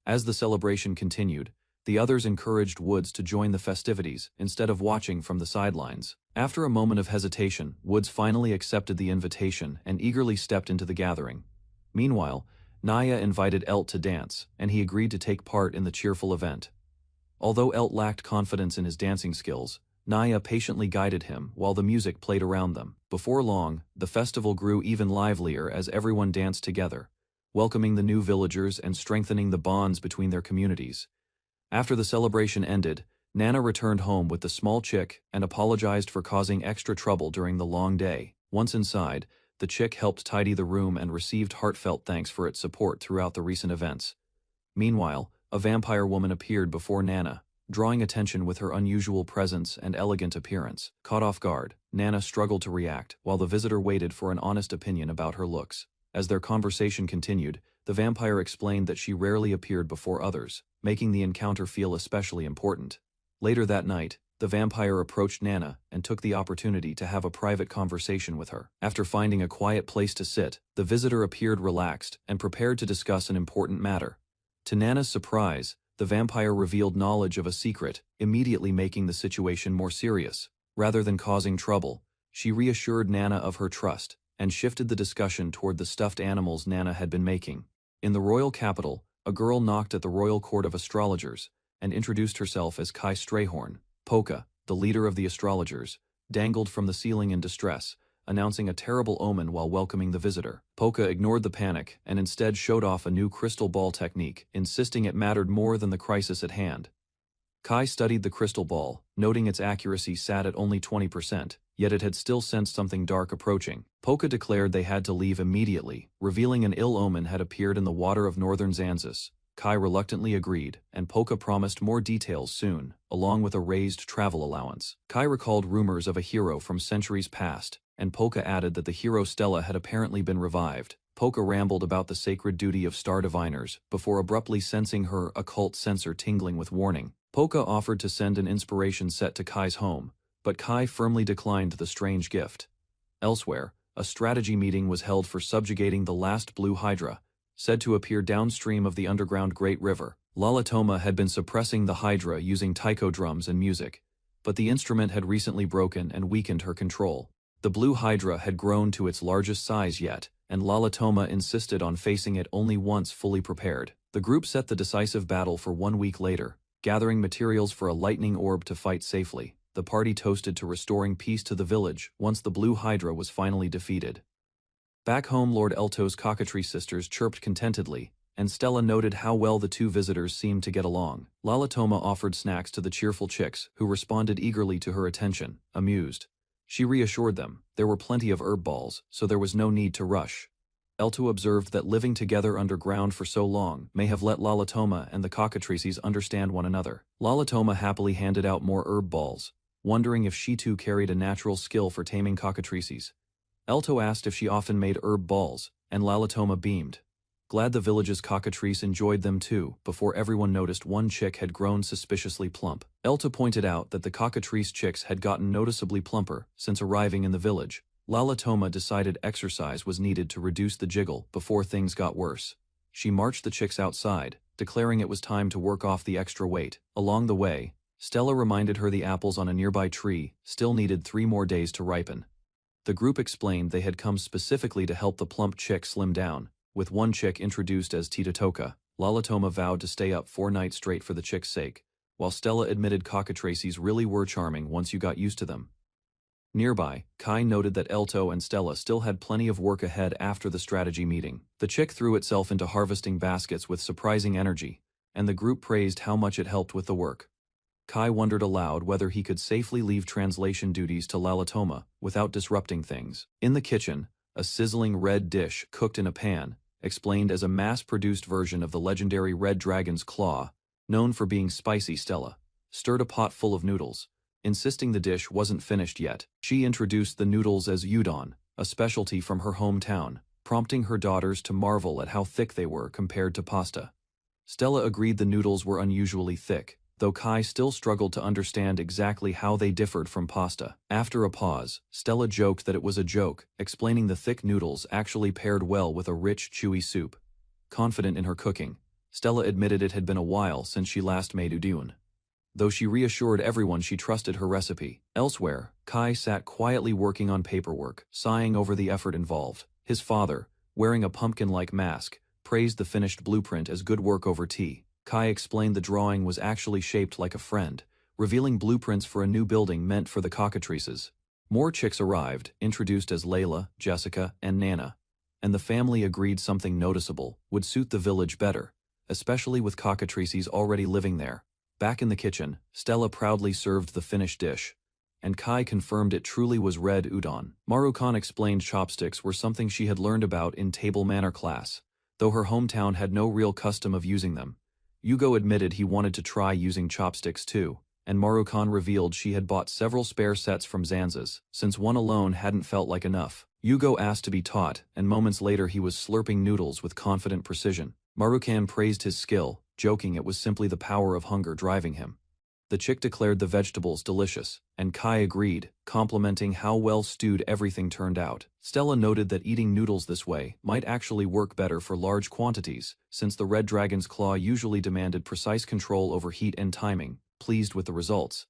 As the celebration continued, the others encouraged Woods to join the festivities instead of watching from the sidelines. After a moment of hesitation, Woods finally accepted the invitation and eagerly stepped into the gathering. Meanwhile, Naya invited Elt to dance, and he agreed to take part in the cheerful event. Although Elt lacked confidence in his dancing skills, Naya patiently guided him while the music played around them. Before long, the festival grew even livelier as everyone danced together, welcoming the new villagers and strengthening the bonds between their communities. After the celebration ended, Nana returned home with the small chick and apologized for causing extra trouble during the long day. Once inside, the chick helped tidy the room and received heartfelt thanks for its support throughout the recent events. Meanwhile, a vampire woman appeared before Nana, drawing attention with her unusual presence and elegant appearance. Caught off guard, Nana struggled to react, while the visitor waited for an honest opinion about her looks. As their conversation continued, the vampire explained that she rarely appeared before others, making the encounter feel especially important. Later that night, the vampire approached Nana and took the opportunity to have a private conversation with her. After finding a quiet place to sit, the visitor appeared relaxed and prepared to discuss an important matter. To Nana's surprise, the vampire revealed knowledge of a secret, immediately making the situation more serious. Rather than causing trouble, she reassured Nana of her trust and shifted the discussion toward the stuffed animals Nana had been making. In the royal capital, a girl knocked at the royal court of astrologers and introduced herself as Kai Strayhorn. Polka, the leader of the astrologers, dangled from the ceiling in distress, announcing a terrible omen while welcoming the visitor. Polka ignored the panic and instead showed off a new crystal ball technique, insisting it mattered more than the crisis at hand. Kai studied the crystal ball, noting its accuracy sat at only 20%, yet it had still sensed something dark approaching. Polka declared they had to leave immediately, revealing an ill omen had appeared in the water of northern Xanxus. Kai reluctantly agreed, and Polka promised more details soon, along with a raised travel allowance. Kai recalled rumors of a hero from centuries past, and Polka added that the hero Stella had apparently been revived. Polka rambled about the sacred duty of star diviners, before abruptly sensing her occult sensor tingling with warning. Polka offered to send an inspiration set to Kai's home, but Kai firmly declined the strange gift. Elsewhere, a strategy meeting was held for subjugating the last Blue Hydra, said to appear downstream of the underground Great River. Lalatoma had been suppressing the Hydra using taiko drums and music, but the instrument had recently broken and weakened her control. The Blue Hydra had grown to its largest size yet, and Lalatoma insisted on facing it only once fully prepared. The group set the decisive battle for 1 week later, gathering materials for a lightning orb to fight safely. The party toasted to restoring peace to the village once the Blue Hydra was finally defeated. Back home, Lord Elto's cockatrice sisters chirped contentedly, and Stella noted how well the two visitors seemed to get along. Lalatoma offered snacks to the cheerful chicks, who responded eagerly to her attention, amused. She reassured them there were plenty of herb balls, so there was no need to rush. Elto observed that living together underground for so long may have let Lalatoma and the cockatrices understand one another. Lalatoma happily handed out more herb balls, wondering if she too carried a natural skill for taming cockatrices. Elto asked if she often made herb balls, and Lalatoma beamed. Glad the village's cockatrice enjoyed them too, before everyone noticed one chick had grown suspiciously plump. Elto pointed out that the cockatrice chicks had gotten noticeably plumper since arriving in the village. Lalatoma decided exercise was needed to reduce the jiggle before things got worse. She marched the chicks outside, declaring it was time to work off the extra weight. Along the way, Stella reminded her the apples on a nearby tree still needed 3 more days to ripen. The group explained they had come specifically to help the plump chick slim down, with one chick introduced as Titatoka. Lalatoma vowed to stay up 4 nights straight for the chick's sake, while Stella admitted cockatraces really were charming once you got used to them. Nearby, Kai noted that Elto and Stella still had plenty of work ahead after the strategy meeting. The chick threw itself into harvesting baskets with surprising energy, and the group praised how much it helped with the work. Kai wondered aloud whether he could safely leave translation duties to Lalatoma without disrupting things. In the kitchen, a sizzling red dish cooked in a pan, explained as a mass-produced version of the legendary red dragon's claw, known for being spicy. Stella stirred a pot full of noodles, insisting the dish wasn't finished yet. She introduced the noodles as udon, a specialty from her hometown, prompting her daughters to marvel at how thick they were compared to pasta. Stella agreed the noodles were unusually thick, though Kai still struggled to understand exactly how they differed from pasta. After a pause, Stella joked that it was a joke, explaining the thick noodles actually paired well with a rich, chewy soup. Confident in her cooking, Stella admitted it had been a while since she last made udon, though she reassured everyone she trusted her recipe. Elsewhere, Kai sat quietly working on paperwork, sighing over the effort involved. His father, wearing a pumpkin-like mask, praised the finished blueprint as good work over tea. Kai explained the drawing was actually shaped like a friend, revealing blueprints for a new building meant for the cockatrices. More chicks arrived, introduced as Layla, Jessica, and Nana, and the family agreed something noticeable would suit the village better, especially with cockatrices already living there. Back in the kitchen, Stella proudly served the finished dish, and Kai confirmed it truly was red udon. Marukan explained chopsticks were something she had learned about in table manner class, though her hometown had no real custom of using them. Yugo admitted he wanted to try using chopsticks too, and Marukan revealed she had bought several spare sets from Zanza's, since one alone hadn't felt like enough. Yugo asked to be taught, and moments later he was slurping noodles with confident precision. Marukan praised his skill, joking it was simply the power of hunger driving him. The chick declared the vegetables delicious, and Kai agreed, complimenting how well stewed everything turned out. Stella noted that eating noodles this way might actually work better for large quantities, since the red dragon's claw usually demanded precise control over heat and timing. Pleased with the results,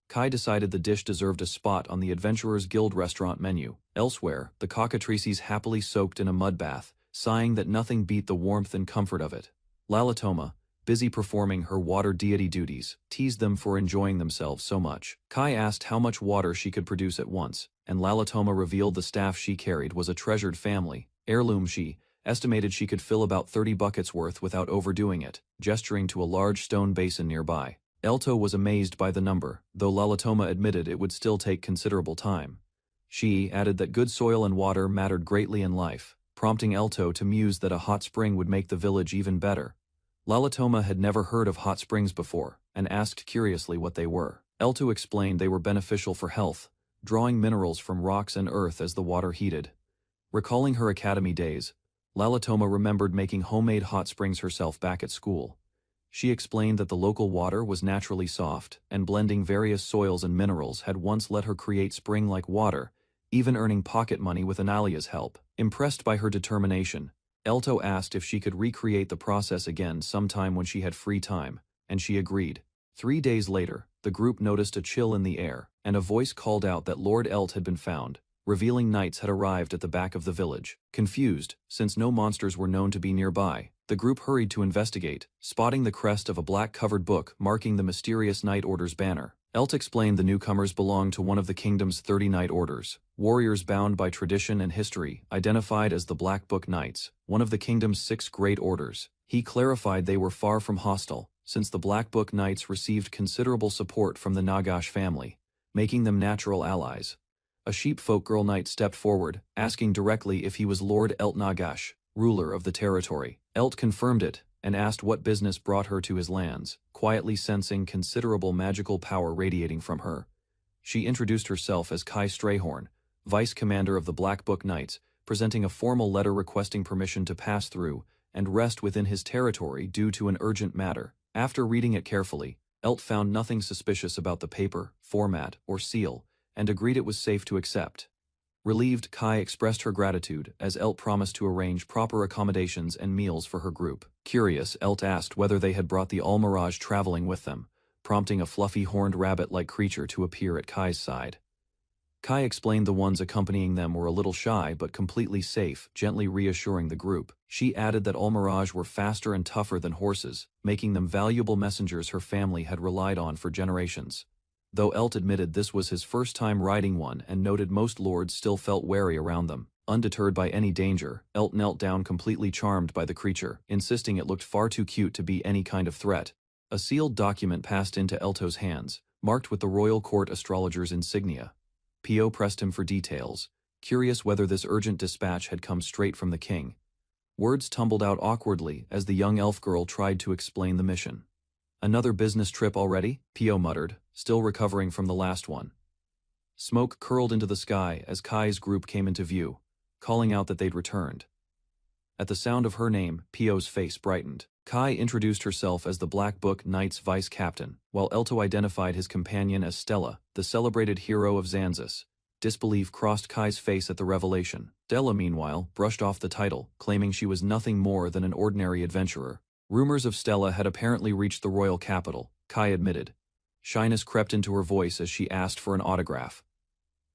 Kai decided the dish deserved a spot on the Adventurers Guild restaurant menu. Elsewhere, the cockatrices happily soaked in a mud bath, sighing that nothing beat the warmth and comfort of it. Lalatoma, busy performing her water deity duties, teased them for enjoying themselves so much. Kai asked how much water she could produce at once, and Lalatoma revealed the staff she carried was a treasured family heirloom. She estimated she could fill about 30 buckets worth without overdoing it, gesturing to a large stone basin nearby. Elto was amazed by the number, though Lalatoma admitted it would still take considerable time. She added that good soil and water mattered greatly in life, prompting Elto to muse that a hot spring would make the village even better. Lalatoma had never heard of hot springs before, and asked curiously what they were. Elto explained they were beneficial for health, drawing minerals from rocks and earth as the water heated. Recalling her academy days, Lalatoma remembered making homemade hot springs herself back at school. She explained that the local water was naturally soft, and blending various soils and minerals had once let her create spring-like water, even earning pocket money with Analia's help. Impressed by her determination, Elto asked if she could recreate the process again sometime when she had free time, and she agreed. 3 days later, the group noticed a chill in the air, and a voice called out that Lord Elt had been found, revealing knights had arrived at the back of the village. Confused, since no monsters were known to be nearby, the group hurried to investigate, spotting the crest of a black-covered book marking the mysterious Knight Order's banner. Elt explained the newcomers belonged to one of the kingdom's 30 Knight Orders, warriors bound by tradition and history, identified as the Black Book Knights, one of the kingdom's 6 great orders. He clarified they were far from hostile, since the Black Book Knights received considerable support from the Nagash family, making them natural allies. A sheepfolk girl knight stepped forward, asking directly if he was Lord Elt Nagash, ruler of the territory. Elt confirmed it, and asked what business brought her to his lands, quietly sensing considerable magical power radiating from her. She introduced herself as Kai Strayhorn, vice commander of the Black Book Knights, presenting a formal letter requesting permission to pass through and rest within his territory due to an urgent matter. After reading it carefully, Elt found nothing suspicious about the paper, format, or seal, and agreed it was safe to accept. Relieved, Kai expressed her gratitude as Elt promised to arrange proper accommodations and meals for her group. Curious, Elt asked whether they had brought the Almirage traveling with them, prompting a fluffy horned rabbit-like creature to appear at Kai's side. Kai explained the ones accompanying them were a little shy but completely safe, gently reassuring the group. She added that Almirage were faster and tougher than horses, making them valuable messengers her family had relied on for generations. Though Elt admitted this was his first time riding one and noted most lords still felt wary around them. Undeterred by any danger, Elt knelt down completely charmed by the creature, insisting it looked far too cute to be any kind of threat. A sealed document passed into Elto's hands, marked with the royal court astrologer's insignia. Pio pressed him for details, curious whether this urgent dispatch had come straight from the king. Words tumbled out awkwardly as the young elf girl tried to explain the mission. "Another business trip already?" Pio muttered, still recovering from the last one. Smoke curled into the sky as Kai's group came into view, calling out that they'd returned. At the sound of her name, Pio's face brightened. Kai introduced herself as the Black Book Knight's vice captain, while Elto identified his companion as Stella, the celebrated hero of Xanxus. Disbelief crossed Kai's face at the revelation. Stella, meanwhile, brushed off the title, claiming she was nothing more than an ordinary adventurer. Rumors of Stella had apparently reached the royal capital, Kai admitted. Shyness crept into her voice as she asked for an autograph.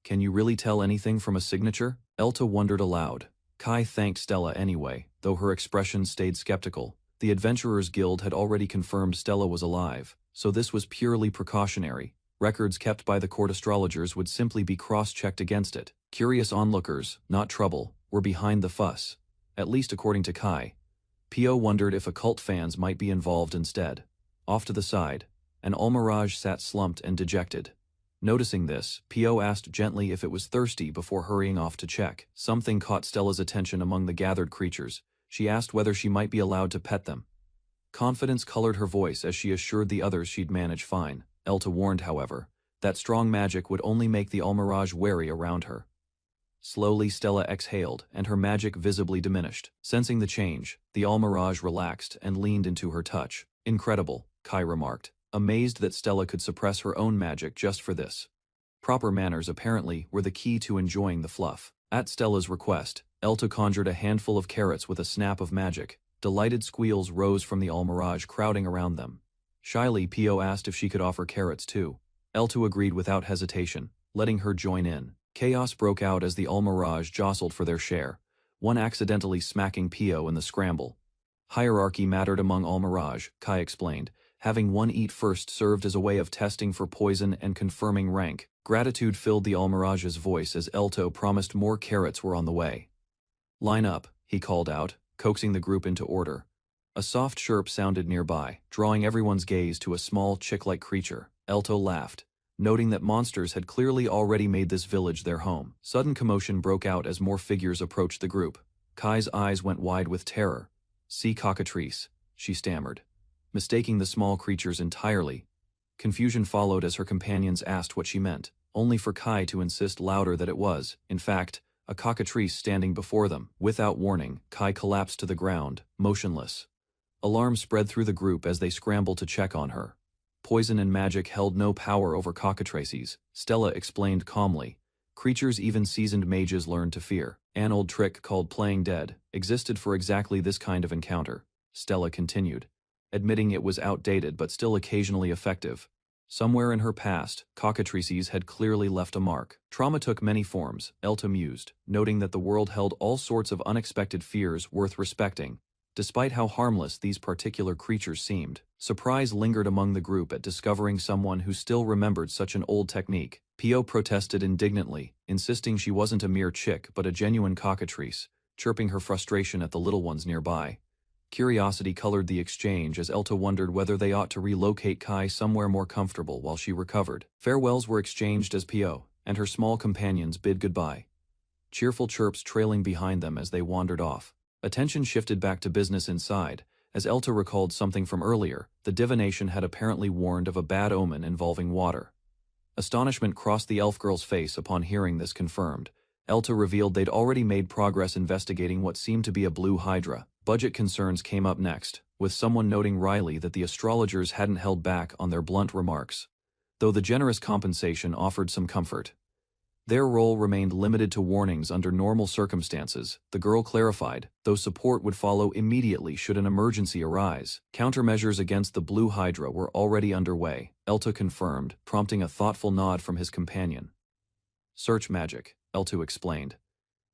"Can you really tell anything from a signature?" Elto wondered aloud. Kai thanked Stella anyway, though her expression stayed skeptical. The Adventurers Guild had already confirmed Stella was alive, so this was purely precautionary. Records kept by the court astrologers would simply be cross-checked against it. Curious onlookers, not trouble, were behind the fuss, at least according to Kai. Pio wondered if occult fans might be involved instead. Off to the side, an Almirage sat slumped and dejected. Noticing this, Pio asked gently if it was thirsty before hurrying off to check. Something caught Stella's attention among the gathered creatures. She asked whether she might be allowed to pet them. Confidence colored her voice as she assured the others she'd manage fine. Elta warned, however, that strong magic would only make the Almirage wary around her. Slowly Stella exhaled, and her magic visibly diminished. Sensing the change, the Almirage relaxed and leaned into her touch. "Incredible," Kai remarked, amazed that Stella could suppress her own magic just for this. Proper manners apparently were the key to enjoying the fluff. At Stella's request, Elta conjured a handful of carrots with a snap of magic. Delighted squeals rose from the Almirage crowding around them. Shyly, Pio asked if she could offer carrots too. Elta agreed without hesitation, letting her join in. Chaos broke out as the Almirage jostled for their share, one accidentally smacking Pio in the scramble. Hierarchy mattered among Almirage, Kai explained. Having one eat first served as a way of testing for poison and confirming rank. Gratitude filled the Almirage's voice as Elto promised more carrots were on the way. "Line up," he called out, coaxing the group into order. A soft chirp sounded nearby, drawing everyone's gaze to a small chick-like creature. Elto laughed, noting that monsters had clearly already made this village their home. Sudden commotion broke out as more figures approached the group. Kai's eyes went wide with terror. "See cockatrice," she stammered, mistaking the small creatures entirely. Confusion followed as her companions asked what she meant, only for Kai to insist louder that it was, in fact, a cockatrice standing before them. Without warning, Kai collapsed to the ground, motionless. Alarm spread through the group as they scrambled to check on her. Poison and magic held no power over cockatrices, Stella explained calmly. Creatures even seasoned mages learned to fear. An old trick called playing dead existed for exactly this kind of encounter, Stella continued, admitting it was outdated but still occasionally effective. Somewhere in her past, cockatrices had clearly left a mark. Trauma took many forms, Elta mused, noting that the world held all sorts of unexpected fears worth respecting. Despite how harmless these particular creatures seemed, surprise lingered among the group at discovering someone who still remembered such an old technique. Pio protested indignantly, insisting she wasn't a mere chick but a genuine cockatrice, chirping her frustration at the little ones nearby. Curiosity colored the exchange as Elta wondered whether they ought to relocate Kai somewhere more comfortable while she recovered. Farewells were exchanged as Pio and her small companions bid goodbye, cheerful chirps trailing behind them as they wandered off. Attention shifted back to business inside, as Elta recalled something from earlier. The divination had apparently warned of a bad omen involving water. Astonishment crossed the elf girl's face upon hearing this confirmed. Elta revealed they'd already made progress investigating what seemed to be a blue hydra. Budget concerns came up next, with someone noting wryly that the astrologers hadn't held back on their blunt remarks, though the generous compensation offered some comfort. Their role remained limited to warnings under normal circumstances, the girl clarified, though support would follow immediately should an emergency arise. Countermeasures against the Blue Hydra were already underway, Elto confirmed, prompting a thoughtful nod from his companion. Search magic, Elto explained.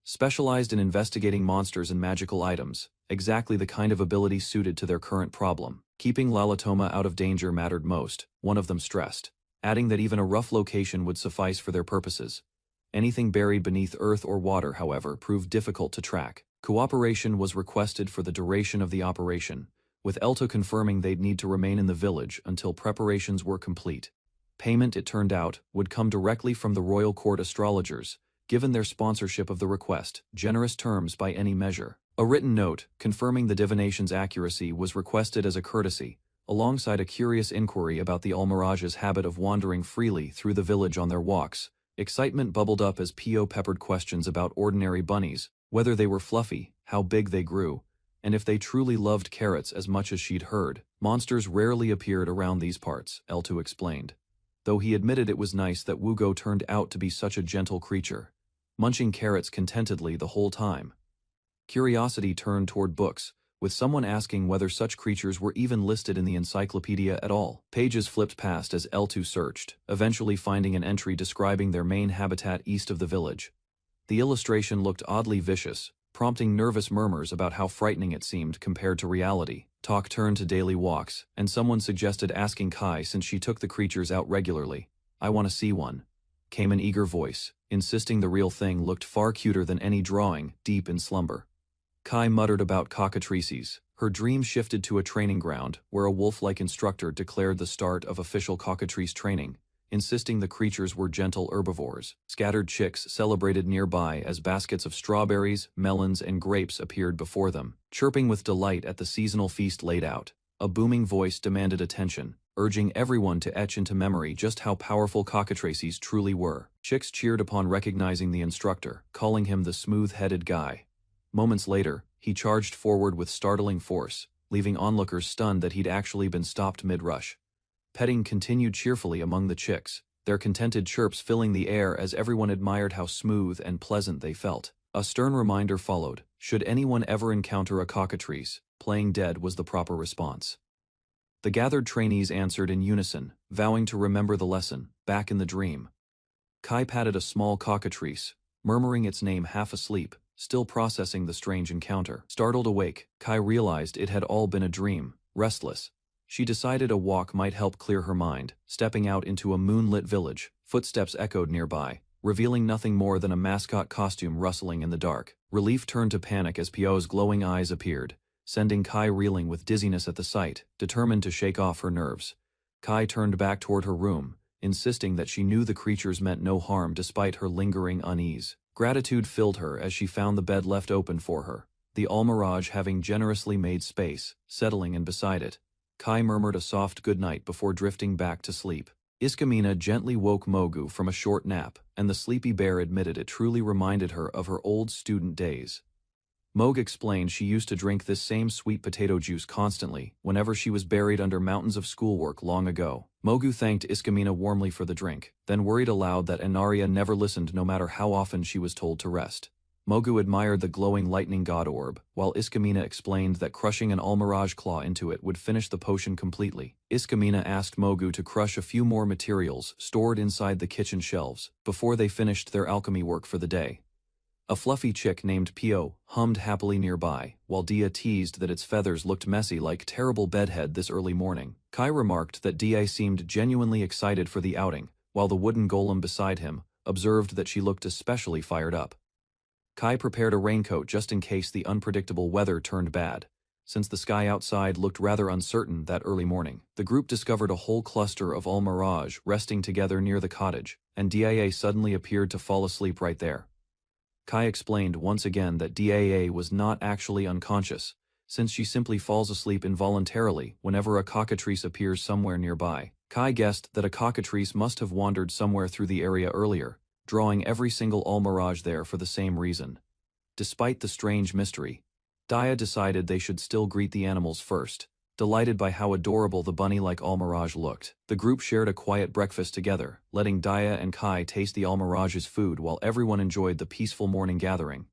Specialized in investigating monsters and magical items, exactly the kind of ability suited to their current problem. Keeping Lalatoma out of danger mattered most, one of them stressed, adding that even a rough location would suffice for their purposes. Anything buried beneath earth or water, however, proved difficult to track. Cooperation was requested for the duration of the operation, with Elto confirming they'd need to remain in the village until preparations were complete. Payment, it turned out, would come directly from the royal court astrologers, given their sponsorship of the request, generous terms by any measure. A written note, confirming the divination's accuracy, was requested as a courtesy, alongside a curious inquiry about the Almirage's habit of wandering freely through the village on their walks. Excitement bubbled up as Pio peppered questions about ordinary bunnies, whether they were fluffy, how big they grew, and if they truly loved carrots as much as she'd heard. Monsters rarely appeared around these parts, Elto explained, though he admitted it was nice that Wugo turned out to be such a gentle creature, munching carrots contentedly the whole time. Curiosity turned toward books, with someone asking whether such creatures were even listed in the encyclopedia at all. Pages flipped past as Elto searched, eventually finding an entry describing their main habitat east of the village. The illustration looked oddly vicious, prompting nervous murmurs about how frightening it seemed compared to reality. Talk turned to daily walks, and someone suggested asking Kai since she took the creatures out regularly. "I want to see one," came an eager voice, insisting the real thing looked far cuter than any drawing, deep in slumber. Kai muttered about cockatrices. Her dream shifted to a training ground, where a wolf-like instructor declared the start of official cockatrice training, insisting the creatures were gentle herbivores. Scattered chicks celebrated nearby as baskets of strawberries, melons, and grapes appeared before them, chirping with delight at the seasonal feast laid out. A booming voice demanded attention, urging everyone to etch into memory just how powerful cockatrices truly were. Chicks cheered upon recognizing the instructor, calling him the smooth-headed guy. Moments later, he charged forward with startling force, leaving onlookers stunned that he'd actually been stopped mid-rush. Petting continued cheerfully among the chicks, their contented chirps filling the air as everyone admired how smooth and pleasant they felt. A stern reminder followed: should anyone ever encounter a cockatrice, playing dead was the proper response. The gathered trainees answered in unison, vowing to remember the lesson. Back in the dream, Kai patted a small cockatrice, murmuring its name half asleep, still processing the strange encounter. Startled awake, Kai realized it had all been a dream. Restless, she decided a walk might help clear her mind. Stepping out into a moonlit village, footsteps echoed nearby, revealing nothing more than a mascot costume rustling in the dark. Relief turned to panic as Pio's glowing eyes appeared, sending Kai reeling with dizziness at the sight. Determined to shake off her nerves, Kai turned back toward her room, insisting that she knew the creatures meant no harm despite her lingering unease. Gratitude filled her as she found the bed left open for her, the Almirage having generously made space. Settling in beside it, Kai murmured a soft goodnight before drifting back to sleep. Iskamina gently woke Mogu from a short nap, and the sleepy bear admitted it truly reminded her of her old student days. Mogue explained she used to drink this same sweet potato juice constantly, whenever she was buried under mountains of schoolwork long ago. Mogu thanked Iskamina warmly for the drink, then worried aloud that Anaria never listened no matter how often she was told to rest. Mogu admired the glowing lightning god orb, while Iskamina explained that crushing an Almirage claw into it would finish the potion completely. Iskamina asked Mogu to crush a few more materials stored inside the kitchen shelves, before they finished their alchemy work for the day. A fluffy chick named Pio hummed happily nearby, while Dia teased that its feathers looked messy like terrible bedhead this early morning. Kai remarked that Dia seemed genuinely excited for the outing, while the wooden golem beside him observed that she looked especially fired up. Kai prepared a raincoat just in case the unpredictable weather turned bad, since the sky outside looked rather uncertain that early morning. The group discovered a whole cluster of Almirage resting together near the cottage, and Dia suddenly appeared to fall asleep right there. Kai explained once again that Daa was not actually unconscious, since she simply falls asleep involuntarily whenever a cockatrice appears somewhere nearby. Kai guessed that a cockatrice must have wandered somewhere through the area earlier, drawing every single Almirage there for the same reason. Despite the strange mystery, Dia decided they should still greet the animals first, delighted by how adorable the bunny-like almirage looked. The group shared a quiet breakfast together, letting Daya and Kai taste the almirage's food while everyone enjoyed the peaceful morning gathering.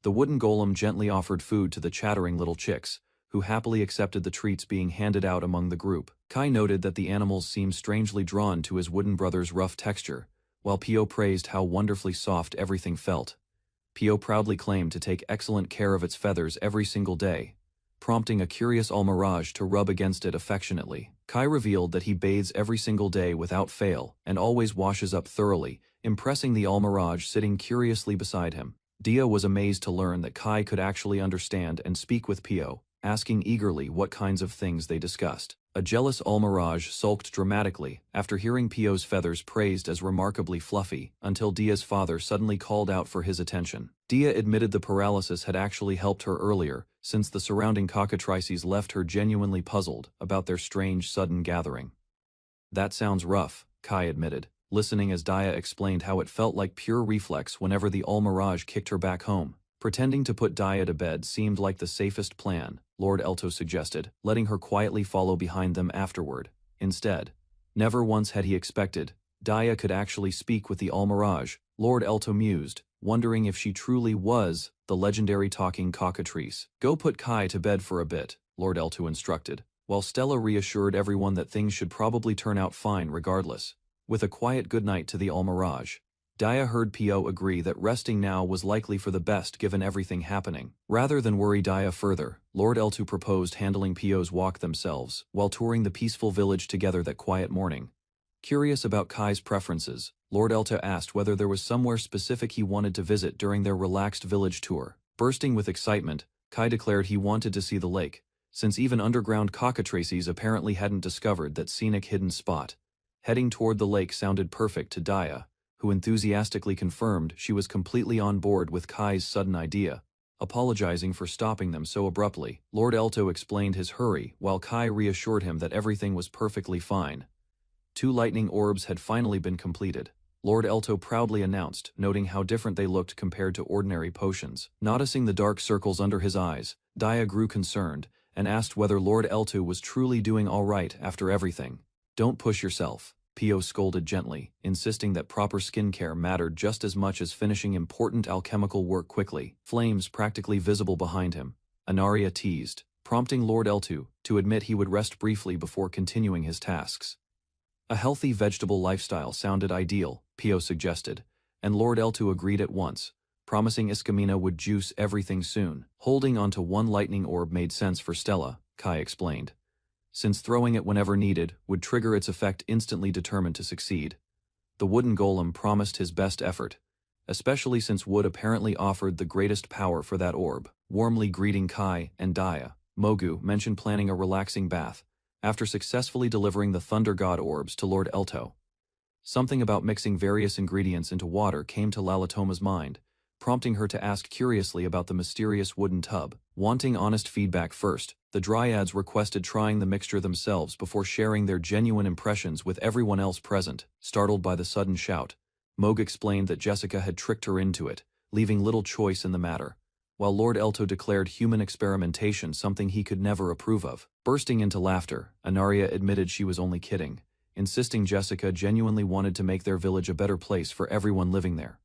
The wooden golem gently offered food to the chattering little chicks, who happily accepted the treats being handed out among the group. Kai noted that the animals seemed strangely drawn to his wooden brother's rough texture, while Pio praised how wonderfully soft everything felt. Pio proudly claimed to take excellent care of its feathers every single day, prompting a curious almirage to rub against it affectionately. Kai revealed that he bathes every single day without fail and always washes up thoroughly, impressing the almirage sitting curiously beside him. Dia was amazed to learn that Kai could actually understand and speak with Pio, asking eagerly what kinds of things they discussed. A jealous almirage sulked dramatically after hearing Pio's feathers praised as remarkably fluffy, until Dia's father suddenly called out for his attention. Dia admitted the paralysis had actually helped her earlier, since the surrounding cockatrices left her genuinely puzzled about their strange sudden gathering. "That sounds rough," Kai admitted, listening as Dia explained how it felt like pure reflex whenever the almirage kicked her back home. Pretending to put Dia to bed seemed like the safest plan, Lord Elto suggested, letting her quietly follow behind them afterward. Instead, never once had he expected Dia could actually speak with the almirage. Lord Elto mused, wondering if she truly was the legendary talking cockatrice. "Go put Kai to bed for a bit," Lord Elto instructed, while Stella reassured everyone that things should probably turn out fine regardless. With a quiet goodnight to the almirage, Dia heard Pio agree that resting now was likely for the best given everything happening. Rather than worry Dia further, Lord Elto proposed handling Pio's walk themselves while touring the peaceful village together that quiet morning. Curious about Kai's preferences, Lord Elto asked whether there was somewhere specific he wanted to visit during their relaxed village tour. Bursting with excitement, Kai declared he wanted to see the lake, since even underground cockatrices apparently hadn't discovered that scenic hidden spot. Heading toward the lake sounded perfect to Dia, who enthusiastically confirmed she was completely on board with Kai's sudden idea. Apologizing for stopping them so abruptly, Lord Elto explained his hurry while Kai reassured him that everything was perfectly fine. 2 lightning orbs had finally been completed, Lord Elto proudly announced, noting how different they looked compared to ordinary potions. Noticing the dark circles under his eyes, Dia grew concerned and asked whether Lord Elto was truly doing all right after everything. "Don't push yourself," Pio scolded gently, insisting that proper skincare mattered just as much as finishing important alchemical work quickly. Flames practically visible behind him, Anaria teased, prompting Lord Elto to admit he would rest briefly before continuing his tasks. A healthy vegetable lifestyle sounded ideal, Pio suggested, and Lord Elto agreed at once, promising Iskamina would juice everything soon. Holding onto 1 lightning orb made sense for Stella, Kai explained, since throwing it whenever needed would trigger its effect instantly determined to succeed. The wooden golem promised his best effort, especially since wood apparently offered the greatest power for that orb. Warmly greeting Kai and Dia, Mogu mentioned planning a relaxing bath, after successfully delivering the Thunder God orbs to Lord Elto. Something about mixing various ingredients into water came to Lalatoma's mind, prompting her to ask curiously about the mysterious wooden tub. Wanting honest feedback first, the dryads requested trying the mixture themselves before sharing their genuine impressions with everyone else present. Startled by the sudden shout, Mogue explained that Jessica had tricked her into it, leaving little choice in the matter, while Lord Elto declared human experimentation something he could never approve of. Bursting into laughter, Anaria admitted she was only kidding, insisting Jessica genuinely wanted to make their village a better place for everyone living there.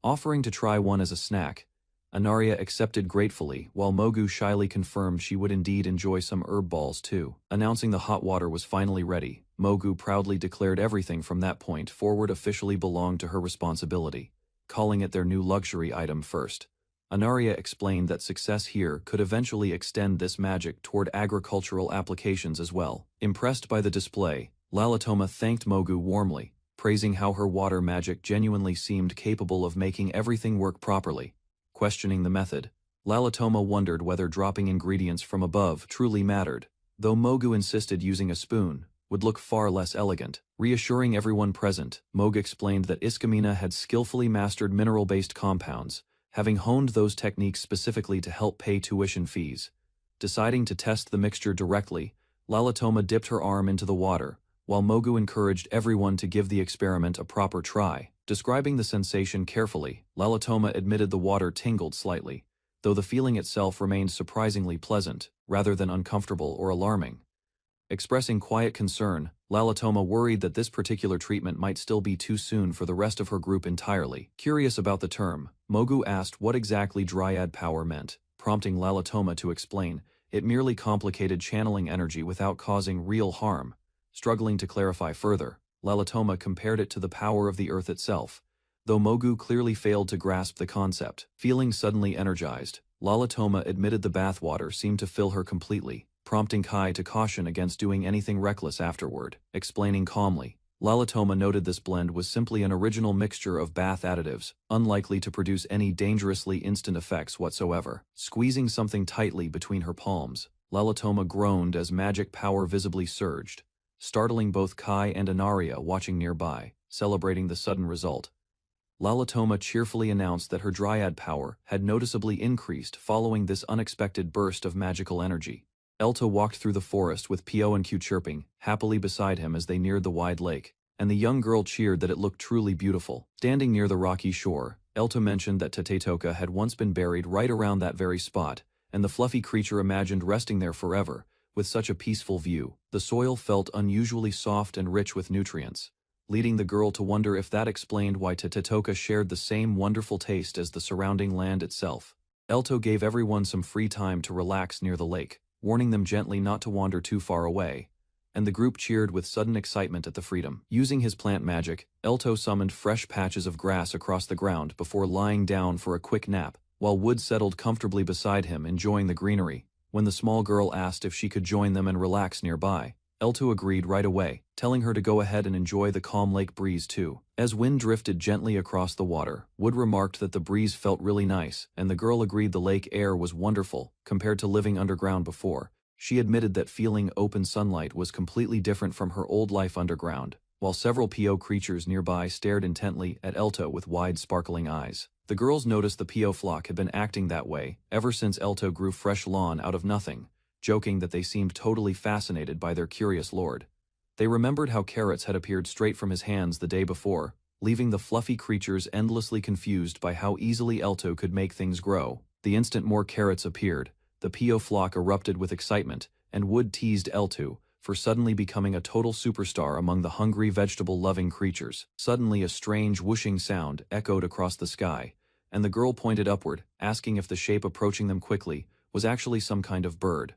Offering to try one as a snack, Anaria accepted gratefully while Mogu shyly confirmed she would indeed enjoy some herb balls too. Announcing the hot water was finally ready, Mogu proudly declared everything from that point forward officially belonged to her responsibility, calling it their new luxury item first. Anaria explained that success here could eventually extend this magic toward agricultural applications as well. Impressed by the display, Lalatoma thanked Mogu warmly, praising how her water magic genuinely seemed capable of making everything work properly. Questioning the method, Lalatoma wondered whether dropping ingredients from above truly mattered, though Mogu insisted using a spoon would look far less elegant. Reassuring everyone present, Mogue explained that Iskamina had skillfully mastered mineral-based compounds, having honed those techniques specifically to help pay tuition fees. Deciding to test the mixture directly, Lalatoma dipped her arm into the water, while Mogu encouraged everyone to give the experiment a proper try. Describing the sensation carefully, Lalatoma admitted the water tingled slightly, though the feeling itself remained surprisingly pleasant. rather than uncomfortable or alarming. Expressing quiet concern, Lalatoma worried that this particular treatment might still be too soon for the rest of her group entirely. Curious about the term, Mogu asked what exactly dryad power meant, prompting Lalatoma to explain. It merely complicated channeling energy without causing real harm. Struggling to clarify further, Lalatoma compared it to the power of the earth itself, though Mogu clearly failed to grasp the concept. Feeling suddenly energized, Lalatoma admitted the bathwater seemed to fill her completely, prompting Kai to caution against doing anything reckless afterward. Explaining calmly, Lalatoma noted this blend was simply an original mixture of bath additives, unlikely to produce any dangerously instant effects whatsoever. Squeezing something tightly between her palms, Lalatoma groaned as magic power visibly surged, startling both Kai and Anaria watching nearby. Celebrating the sudden result, Lalatoma cheerfully announced that her dryad power had noticeably increased following this unexpected burst of magical energy. Elto walked through the forest with Pio and Q chirping happily beside him as they neared the wide lake, and the young girl cheered that it looked truly beautiful. Standing near the rocky shore, Elto mentioned that Tatetoka had once been buried right around that very spot, and the fluffy creature imagined resting there forever, with such a peaceful view. The soil felt unusually soft and rich with nutrients, leading the girl to wonder if that explained why Tatetoka shared the same wonderful taste as the surrounding land itself. Elto gave everyone some free time to relax near the lake, warning them gently not to wander too far away, and the group cheered with sudden excitement at the freedom. Using his plant magic, Elto summoned fresh patches of grass across the ground before lying down for a quick nap, while Wood settled comfortably beside him enjoying the greenery. When the small girl asked if she could join them and relax nearby, Elto agreed right away, telling her to go ahead and enjoy the calm lake breeze too. As wind drifted gently across the water, Wood remarked that the breeze felt really nice, and the girl agreed the lake air was wonderful compared to living underground before. She admitted that feeling open sunlight was completely different from her old life underground, while several PO creatures nearby stared intently at Elto with wide sparkling eyes. The girls noticed the PO flock had been acting that way ever since Elto grew fresh lawn out of nothing, joking that they seemed totally fascinated by their curious lord. They remembered how carrots had appeared straight from his hands the day before, leaving the fluffy creatures endlessly confused by how easily Elto could make things grow. The instant more carrots appeared, the PO flock erupted with excitement, and Wood teased Elto for suddenly becoming a total superstar among the hungry vegetable-loving creatures. Suddenly a strange whooshing sound echoed across the sky, and the girl pointed upward, asking if the shape approaching them quickly was actually some kind of bird.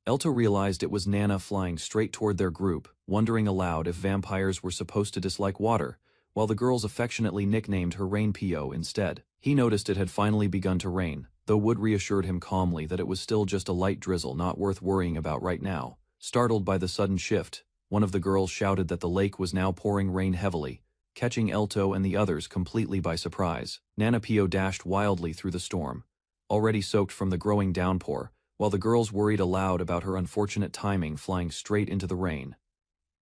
Elto realized it was Nana flying straight toward their group, wondering aloud if vampires were supposed to dislike water, while the girls affectionately nicknamed her Rain PO instead. He noticed it had finally begun to rain, though Wood reassured him calmly that it was still just a light drizzle not worth worrying about right now. Startled by the sudden shift, one of the girls shouted that the lake was now pouring rain heavily, catching Elto and the others completely by surprise. Nana PO dashed wildly through the storm, already soaked from the growing downpour, while the girls worried aloud about her unfortunate timing flying straight into the rain.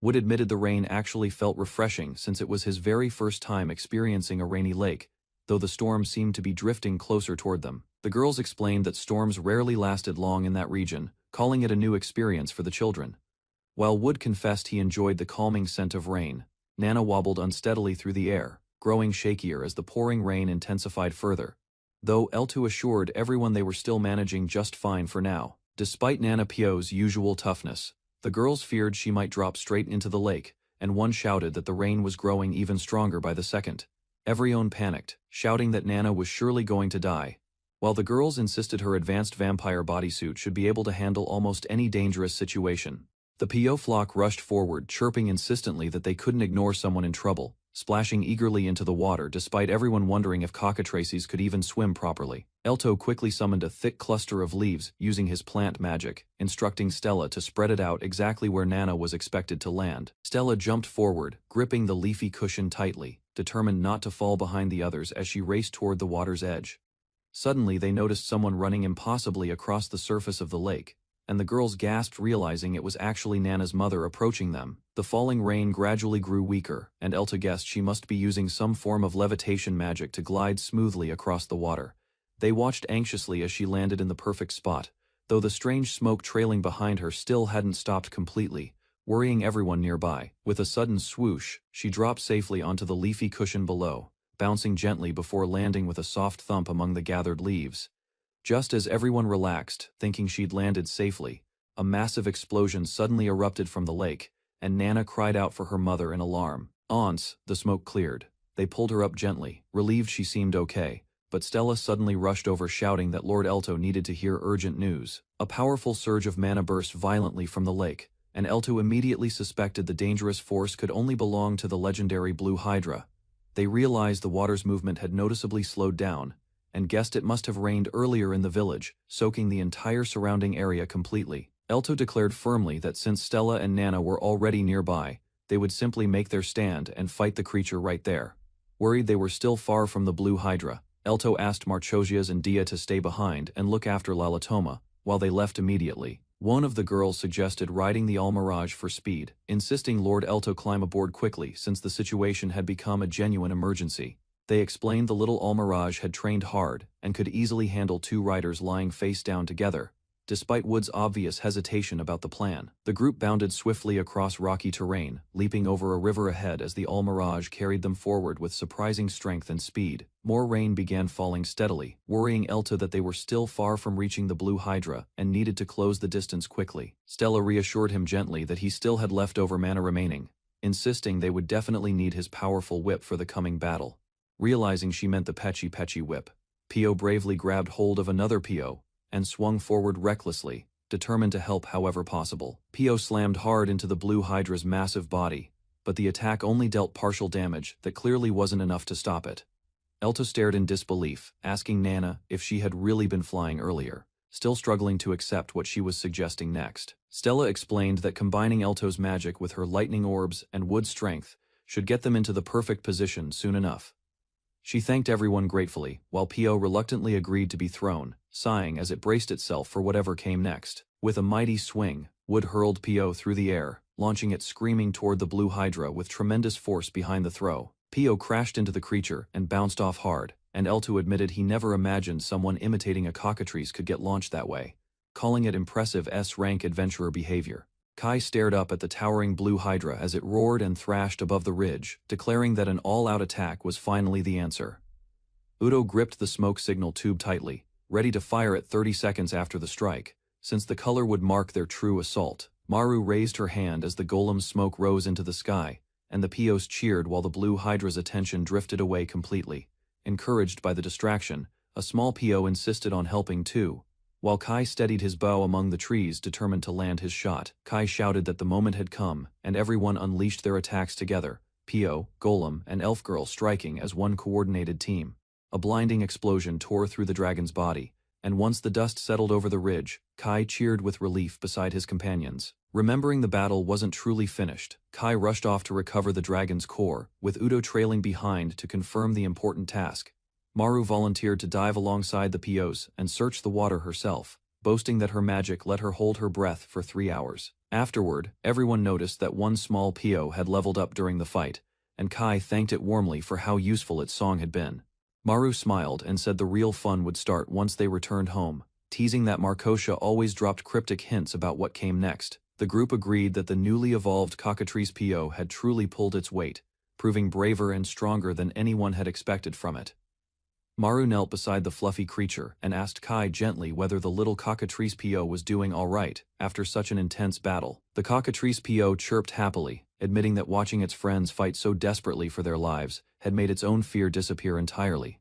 Wood admitted the rain actually felt refreshing since it was his very first time experiencing a rainy lake, though the storm seemed to be drifting closer toward them. The girls explained that storms rarely lasted long in that region, calling it a new experience for the children. While Wood confessed he enjoyed the calming scent of rain, Nana wobbled unsteadily through the air, growing shakier as the pouring rain intensified further, though Elto assured everyone they were still managing just fine for now. Despite Nana Pio's usual toughness, the girls feared she might drop straight into the lake, and one shouted that the rain was growing even stronger by the second. Everyone panicked, shouting that Nana was surely going to die, while the girls insisted her advanced vampire bodysuit should be able to handle almost any dangerous situation. The PO flock rushed forward, chirping insistently that they couldn't ignore someone in trouble, splashing eagerly into the water despite everyone wondering if cockatrices could even swim properly. Elto quickly summoned a thick cluster of leaves using his plant magic, instructing Stella to spread it out exactly where Nana was expected to land. Stella jumped forward, gripping the leafy cushion tightly, determined not to fall behind the others as she raced toward the water's edge. Suddenly they noticed someone running impossibly across the surface of the lake, and the girls gasped realizing it was actually Nana's mother approaching them. The falling rain gradually grew weaker, and Elta guessed she must be using some form of levitation magic to glide smoothly across the water. They watched anxiously as she landed in the perfect spot, though the strange smoke trailing behind her still hadn't stopped completely, worrying everyone nearby. With a sudden swoosh, she dropped safely onto the leafy cushion below, bouncing gently before landing with a soft thump among the gathered leaves. Just as everyone relaxed, thinking she'd landed safely, a massive explosion suddenly erupted from the lake, and Nana cried out for her mother in alarm. Once the smoke cleared, they pulled her up gently, relieved she seemed okay, but Stella suddenly rushed over shouting that Lord Elto needed to hear urgent news. A powerful surge of mana burst violently from the lake, and Elto immediately suspected the dangerous force could only belong to the legendary Blue Hydra. They realized the water's movement had noticeably slowed down, and guessed it must have rained earlier in the village, soaking the entire surrounding area completely. Elto declared firmly that since Stella and Nana were already nearby, they would simply make their stand and fight the creature right there. Worried they were still far from the Blue Hydra, Elto asked Marchosias and Dia to stay behind and look after Lalatoma, while they left immediately. One of the girls suggested riding the Almirage for speed, insisting Lord Elto climb aboard quickly since the situation had become a genuine emergency. They explained the little Almirage had trained hard and could easily handle 2 riders lying face down together. Despite Wood's obvious hesitation about the plan, the group bounded swiftly across rocky terrain, leaping over a river ahead as the Almirage carried them forward with surprising strength and speed. More rain began falling steadily, worrying Elta that they were still far from reaching the Blue Hydra and needed to close the distance quickly. Stella reassured him gently that he still had leftover mana remaining, insisting they would definitely need his powerful whip for the coming battle. Realizing she meant the Pechi Pechi whip, Pio bravely grabbed hold of another Pio and swung forward recklessly, determined to help however possible. Pio slammed hard into the Blue Hydra's massive body, but the attack only dealt partial damage that clearly wasn't enough to stop it. Elto stared in disbelief, asking Nana if she had really been flying earlier, still struggling to accept what she was suggesting next. Stella explained that combining Elto's magic with her lightning orbs and Wood's strength should get them into the perfect position soon enough. She thanked everyone gratefully, while Pio reluctantly agreed to be thrown, sighing as it braced itself for whatever came next. With a mighty swing, Wood hurled Pio through the air, launching it screaming toward the Blue Hydra with tremendous force behind the throw. Pio crashed into the creature and bounced off hard, and Elto admitted he never imagined someone imitating a cockatrice could get launched that way, calling it impressive S-rank adventurer behavior. Kai stared up at the towering Blue Hydra as it roared and thrashed above the ridge, declaring that an all-out attack was finally the answer. Udo gripped the smoke signal tube tightly, ready to fire it 30 seconds after the strike, since the color would mark their true assault. Maru raised her hand as the golem's smoke rose into the sky, and the Pios cheered while the Blue Hydra's attention drifted away completely. Encouraged by the distraction, a small Pio insisted on helping too. While Kai steadied his bow among the trees determined to land his shot, Kai shouted that the moment had come, and everyone unleashed their attacks together, Pio, Golem, and Elf Girl striking as one coordinated team. A blinding explosion tore through the dragon's body, and once the dust settled over the ridge, Kai cheered with relief beside his companions. Remembering the battle wasn't truly finished, Kai rushed off to recover the dragon's core, with Udo trailing behind to confirm the important task. Maru volunteered to dive alongside the Pios and search the water herself, boasting that her magic let her hold her breath for 3 hours. Afterward, everyone noticed that one small Pio had leveled up during the fight, and Kai thanked it warmly for how useful its song had been. Maru smiled and said the real fun would start once they returned home, teasing that Marcosia always dropped cryptic hints about what came next. The group agreed that the newly evolved cockatrice Pio had truly pulled its weight, proving braver and stronger than anyone had expected from it. Maru knelt beside the fluffy creature and asked Kai gently whether the little cockatrice Pio was doing all right after such an intense battle. The cockatrice Pio chirped happily, admitting that watching its friends fight so desperately for their lives had made its own fear disappear entirely.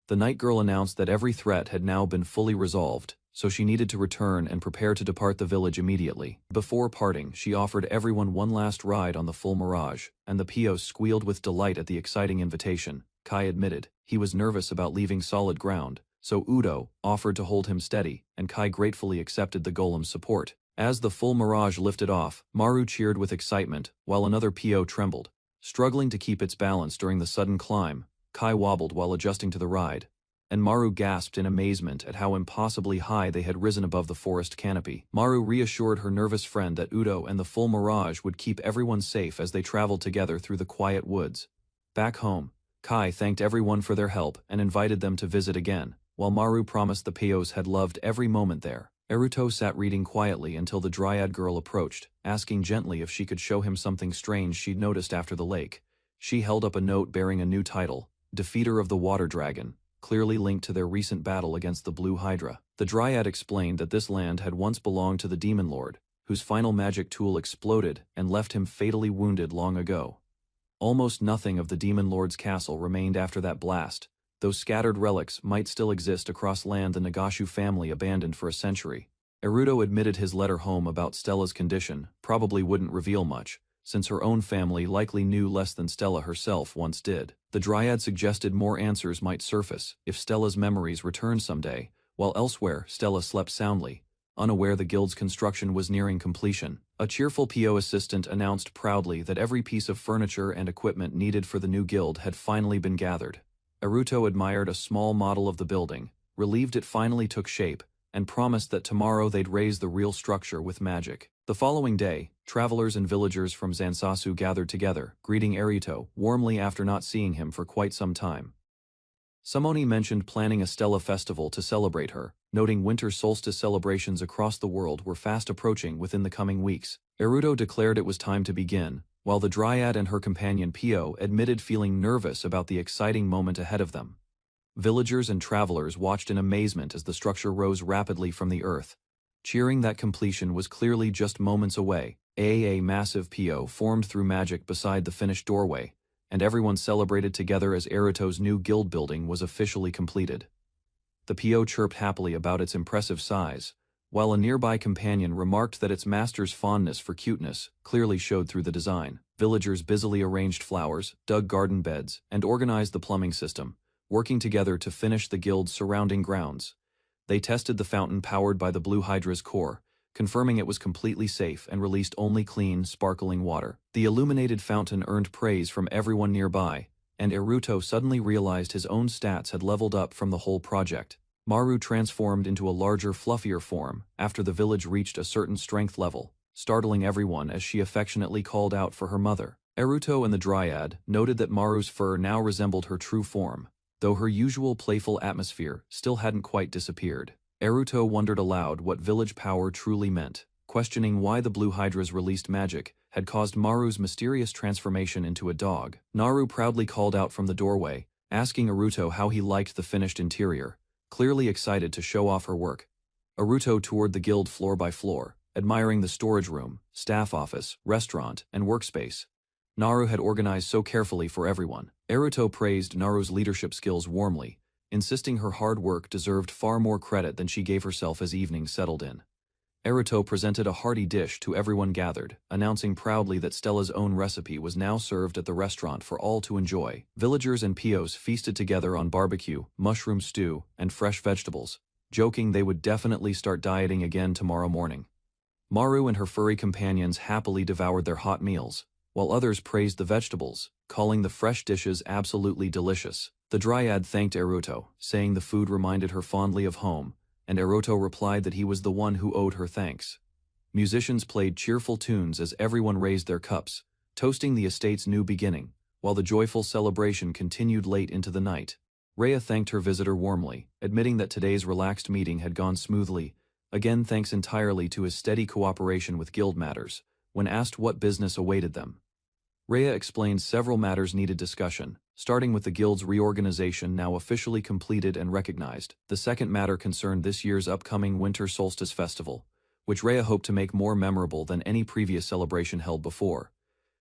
The night girl announced that every threat had now been fully resolved, so she needed to return and prepare to depart the village immediately. Before parting, she offered everyone one last ride on the full Mirage, and the Pios squealed with delight at the exciting invitation. Kai admitted he was nervous about leaving solid ground, so Udo offered to hold him steady, and Kai gratefully accepted the golem's support. As the full Mirage lifted off, Maru cheered with excitement, while another Pio trembled. Struggling to keep its balance during the sudden climb, Kai wobbled while adjusting to the ride, and Maru gasped in amazement at how impossibly high they had risen above the forest canopy. Maru reassured her nervous friend that Udo and the full Mirage would keep everyone safe as they traveled together through the quiet woods. Back home, Kai thanked everyone for their help and invited them to visit again, while Maru promised the Pios had loved every moment there. Eruto sat reading quietly until the Dryad girl approached, asking gently if she could show him something strange she'd noticed after the lake. She held up a note bearing a new title, Defeater of the Water Dragon, clearly linked to their recent battle against the Blue Hydra. The Dryad explained that this land had once belonged to the Demon Lord, whose final magic tool exploded and left him fatally wounded long ago. Almost nothing of the Demon Lord's castle remained after that blast, though scattered relics might still exist across land the Nagashu family abandoned for a century. Eruto admitted his letter home about Stella's condition probably wouldn't reveal much, since her own family likely knew less than Stella herself once did. The Dryad suggested more answers might surface if Stella's memories returned someday, while elsewhere Stella slept soundly, unaware the guild's construction was nearing completion. A cheerful PO assistant announced proudly that every piece of furniture and equipment needed for the new guild had finally been gathered. Eruto admired a small model of the building, relieved it finally took shape, and promised that tomorrow they'd raise the real structure with magic. The following day, travelers and villagers from Zansasu gathered together, greeting Eruto warmly after not seeing him for quite some time. Samoni mentioned planning a Stella festival to celebrate her, noting winter solstice celebrations across the world were fast approaching within the coming weeks. Eruto declared it was time to begin, while the Dryad and her companion Pio admitted feeling nervous about the exciting moment ahead of them. Villagers and travelers watched in amazement as the structure rose rapidly from the earth. Cheering that completion was clearly just moments away. A massive PO formed through magic beside the finished doorway, and everyone celebrated together as Eruto's new guild building was officially completed. The PO chirped happily about its impressive size, while a nearby companion remarked that its master's fondness for cuteness clearly showed through the design. Villagers busily arranged flowers, dug garden beds, and organized the plumbing system, working together to finish the guild's surrounding grounds. They tested the fountain powered by the Blue Hydra's core, confirming it was completely safe and released only clean, sparkling water. The illuminated fountain earned praise from everyone nearby, and Eruto suddenly realized his own stats had leveled up from the whole project. Maru transformed into a larger, fluffier form after the village reached a certain strength level, startling everyone as she affectionately called out for her mother. Eruto and the Dryad noted that Maru's fur now resembled her true form, though her usual playful atmosphere still hadn't quite disappeared. Eruto wondered aloud what village power truly meant, questioning why the Blue Hydra's released magic had caused Maru's mysterious transformation into a dog. Naru proudly called out from the doorway, asking Eruto how he liked the finished interior, clearly excited to show off her work. Eruto toured the guild floor by floor, admiring the storage room, staff office, restaurant, and workspace Naru had organized so carefully for everyone. Eruto praised Naru's leadership skills warmly, insisting her hard work deserved far more credit than she gave herself as evening settled in. Eruto presented a hearty dish to everyone gathered, announcing proudly that Stella's own recipe was now served at the restaurant for all to enjoy. Villagers and Pios feasted together on barbecue, mushroom stew, and fresh vegetables, joking they would definitely start dieting again tomorrow morning. Maru and her furry companions happily devoured their hot meals, while others praised the vegetables, calling the fresh dishes absolutely delicious. The Dryad thanked Eruto, saying the food reminded her fondly of home, and Eruto replied that he was the one who owed her thanks. Musicians played cheerful tunes as everyone raised their cups, toasting the estate's new beginning, while the joyful celebration continued late into the night. Rhea thanked her visitor warmly, admitting that today's relaxed meeting had gone smoothly, again thanks entirely to his steady cooperation with guild matters, when asked what business awaited them. Rhea explained several matters needed discussion, starting with the guild's reorganization now officially completed and recognized. The second matter concerned this year's upcoming Winter Solstice Festival, which Rhea hoped to make more memorable than any previous celebration held before.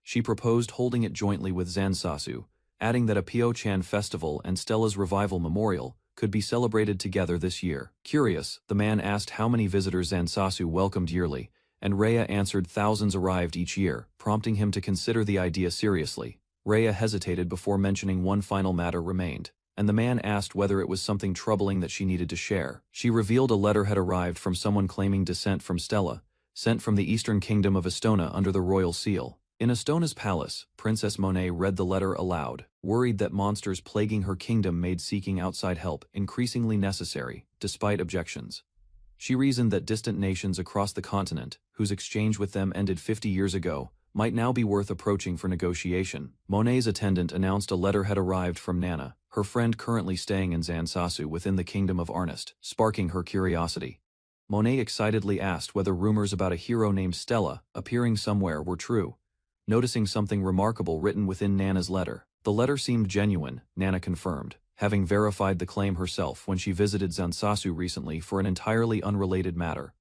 She proposed holding it jointly with Zansasu, adding that a Pyo-chan festival and Stella's Revival Memorial could be celebrated together this year. Curious, the man asked how many visitors Zansasu welcomed yearly, and Rhea answered thousands arrived each year, prompting him to consider the idea seriously. Rhea hesitated before mentioning one final matter remained, and the man asked whether it was something troubling that she needed to share. She revealed a letter had arrived from someone claiming descent from Stella, sent from the eastern kingdom of Estona under the royal seal. In Estona's palace, Princess Monet read the letter aloud, worried that monsters plaguing her kingdom made seeking outside help increasingly necessary, despite objections. She reasoned that distant nations across the continent, whose exchange with them ended 50 years ago, might now be worth approaching for negotiation. Monet's attendant announced a letter had arrived from Nana, her friend currently staying in Zansasu within the kingdom of Arnest, sparking her curiosity. Monet excitedly asked whether rumors about a hero named Stella appearing somewhere were true, noticing something remarkable written within Nana's letter. The letter seemed genuine, Nana confirmed, having verified the claim herself when she visited Zansasu recently for an entirely unrelated matter.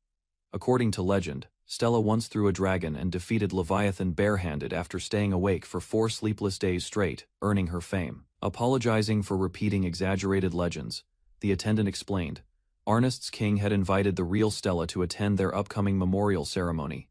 According to legend, Stella once threw a dragon and defeated Leviathan barehanded after staying awake for 4 sleepless days straight, earning her fame. Apologizing for repeating exaggerated legends, the attendant explained, Arnest's king had invited the real Stella to attend their upcoming memorial ceremony.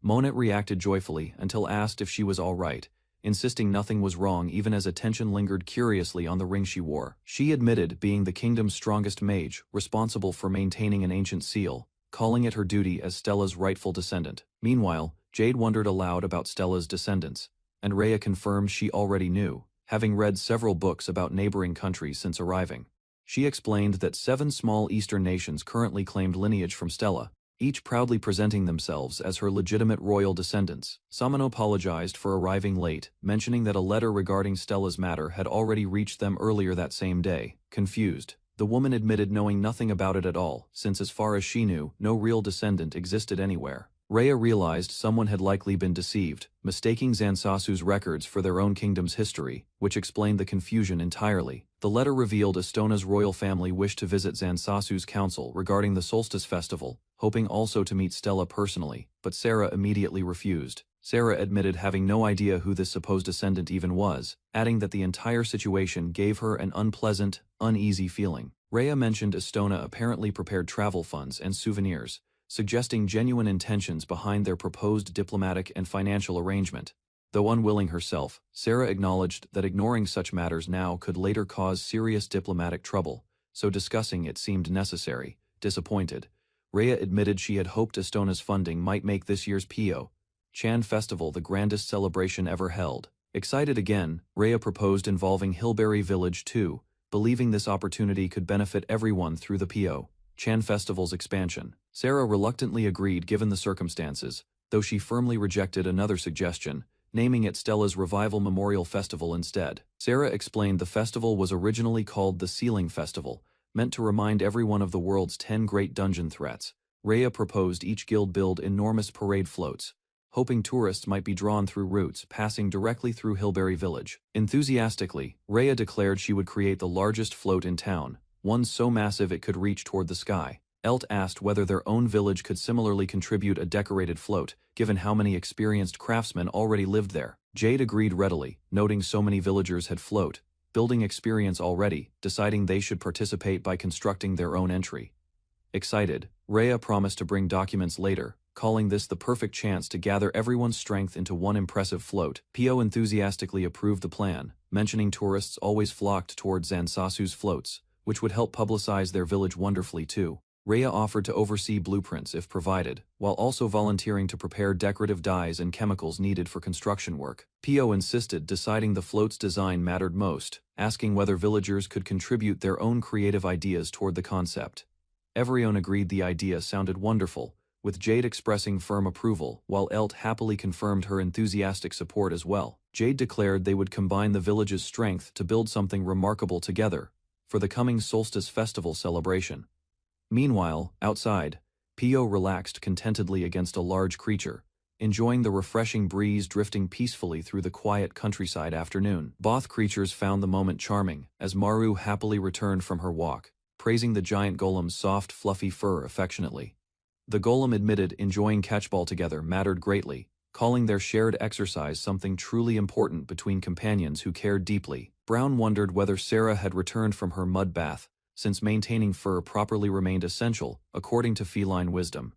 Monet reacted joyfully until asked if she was all right, insisting nothing was wrong even as attention lingered curiously on the ring she wore. She admitted being the kingdom's strongest mage, responsible for maintaining an ancient seal, calling it her duty as Stella's rightful descendant. Meanwhile, Jade wondered aloud about Stella's descendants, and Rhea confirmed she already knew, having read several books about neighboring countries since arriving. She explained that 7 small eastern nations currently claimed lineage from Stella, each proudly presenting themselves as her legitimate royal descendants. Samano apologized for arriving late, mentioning that a letter regarding Stella's matter had already reached them earlier that same day. Confused, the woman admitted knowing nothing about it at all, since as far as she knew, no real descendant existed anywhere. Rhea realized someone had likely been deceived, mistaking Zansasu's records for their own kingdom's history, which explained the confusion entirely. The letter revealed Estona's royal family wished to visit Zansasu's council regarding the Solstice Festival, hoping also to meet Stella personally, but Sarah immediately refused. Sarah admitted having no idea who this supposed descendant even was, adding that the entire situation gave her an unpleasant, uneasy feeling. Rhea mentioned Estona apparently prepared travel funds and souvenirs, suggesting genuine intentions behind their proposed diplomatic and financial arrangement. Though unwilling herself, Sarah acknowledged that ignoring such matters now could later cause serious diplomatic trouble, so discussing it seemed necessary. Disappointed, Rhea admitted she had hoped Estona's funding might make this year's Pio Chan Festival the grandest celebration ever held. Excited again, Rhea proposed involving Hillberry Village too, believing this opportunity could benefit everyone through the Pio Chan Festival's expansion. Sarah reluctantly agreed given the circumstances, though she firmly rejected another suggestion, naming it Stella's Revival Memorial Festival instead. Sarah explained the festival was originally called the Sealing Festival, meant to remind everyone of the world's 10 great dungeon threats. Rhea proposed each guild build enormous parade floats, hoping tourists might be drawn through routes passing directly through Hillberry Village. Enthusiastically, Rhea declared she would create the largest float in town, one so massive it could reach toward the sky. Elt asked whether their own village could similarly contribute a decorated float, given how many experienced craftsmen already lived there. Jade agreed readily, noting so many villagers had float building experience already, deciding they should participate by constructing their own entry. Excited, Rhea promised to bring documents later, calling this the perfect chance to gather everyone's strength into one impressive float. Pio enthusiastically approved the plan, mentioning tourists always flocked towards Zansasu's floats, which would help publicize their village wonderfully too. Rhea offered to oversee blueprints if provided, while also volunteering to prepare decorative dyes and chemicals needed for construction work. Pio insisted, deciding the float's design mattered most, asking whether villagers could contribute their own creative ideas toward the concept. Everyone agreed the idea sounded wonderful, with Jade expressing firm approval, while Elt happily confirmed her enthusiastic support as well. Jade declared they would combine the village's strength to build something remarkable together for the coming Solstice Festival celebration. Meanwhile, outside, Pio relaxed contentedly against a large creature, enjoying the refreshing breeze drifting peacefully through the quiet countryside afternoon. Both creatures found the moment charming, as Maru happily returned from her walk, praising the giant golem's soft, fluffy fur affectionately. The golem admitted enjoying catchball together mattered greatly, calling their shared exercise something truly important between companions who cared deeply. Brown wondered whether Sarah had returned from her mud bath, since maintaining fur properly remained essential, according to feline wisdom.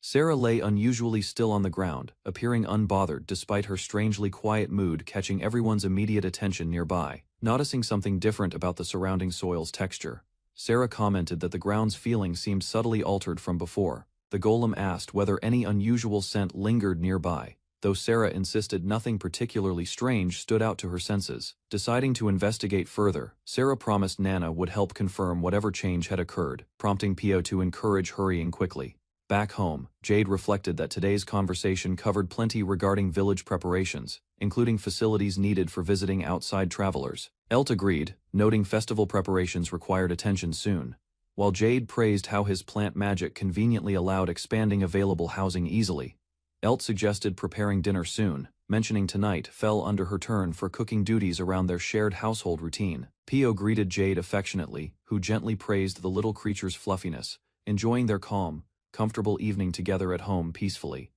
Sarah lay unusually still on the ground, appearing unbothered despite her strangely quiet mood catching everyone's immediate attention nearby. Noticing something different about the surrounding soil's texture, Sarah commented that the ground's feeling seemed subtly altered from before. The golem asked whether any unusual scent lingered nearby, though Sarah insisted nothing particularly strange stood out to her senses. Deciding to investigate further, Sarah promised Nana would help confirm whatever change had occurred, prompting Pio to encourage hurrying quickly. Back home, Jade reflected that today's conversation covered plenty regarding village preparations, including facilities needed for visiting outside travelers. Elt agreed, noting festival preparations required attention soon, while Jade praised how his plant magic conveniently allowed expanding available housing easily. Elt suggested preparing dinner soon, mentioning tonight fell under her turn for cooking duties around their shared household routine. Pio greeted Jade affectionately, who gently praised the little creature's fluffiness, enjoying their calm, comfortable evening together at home peacefully.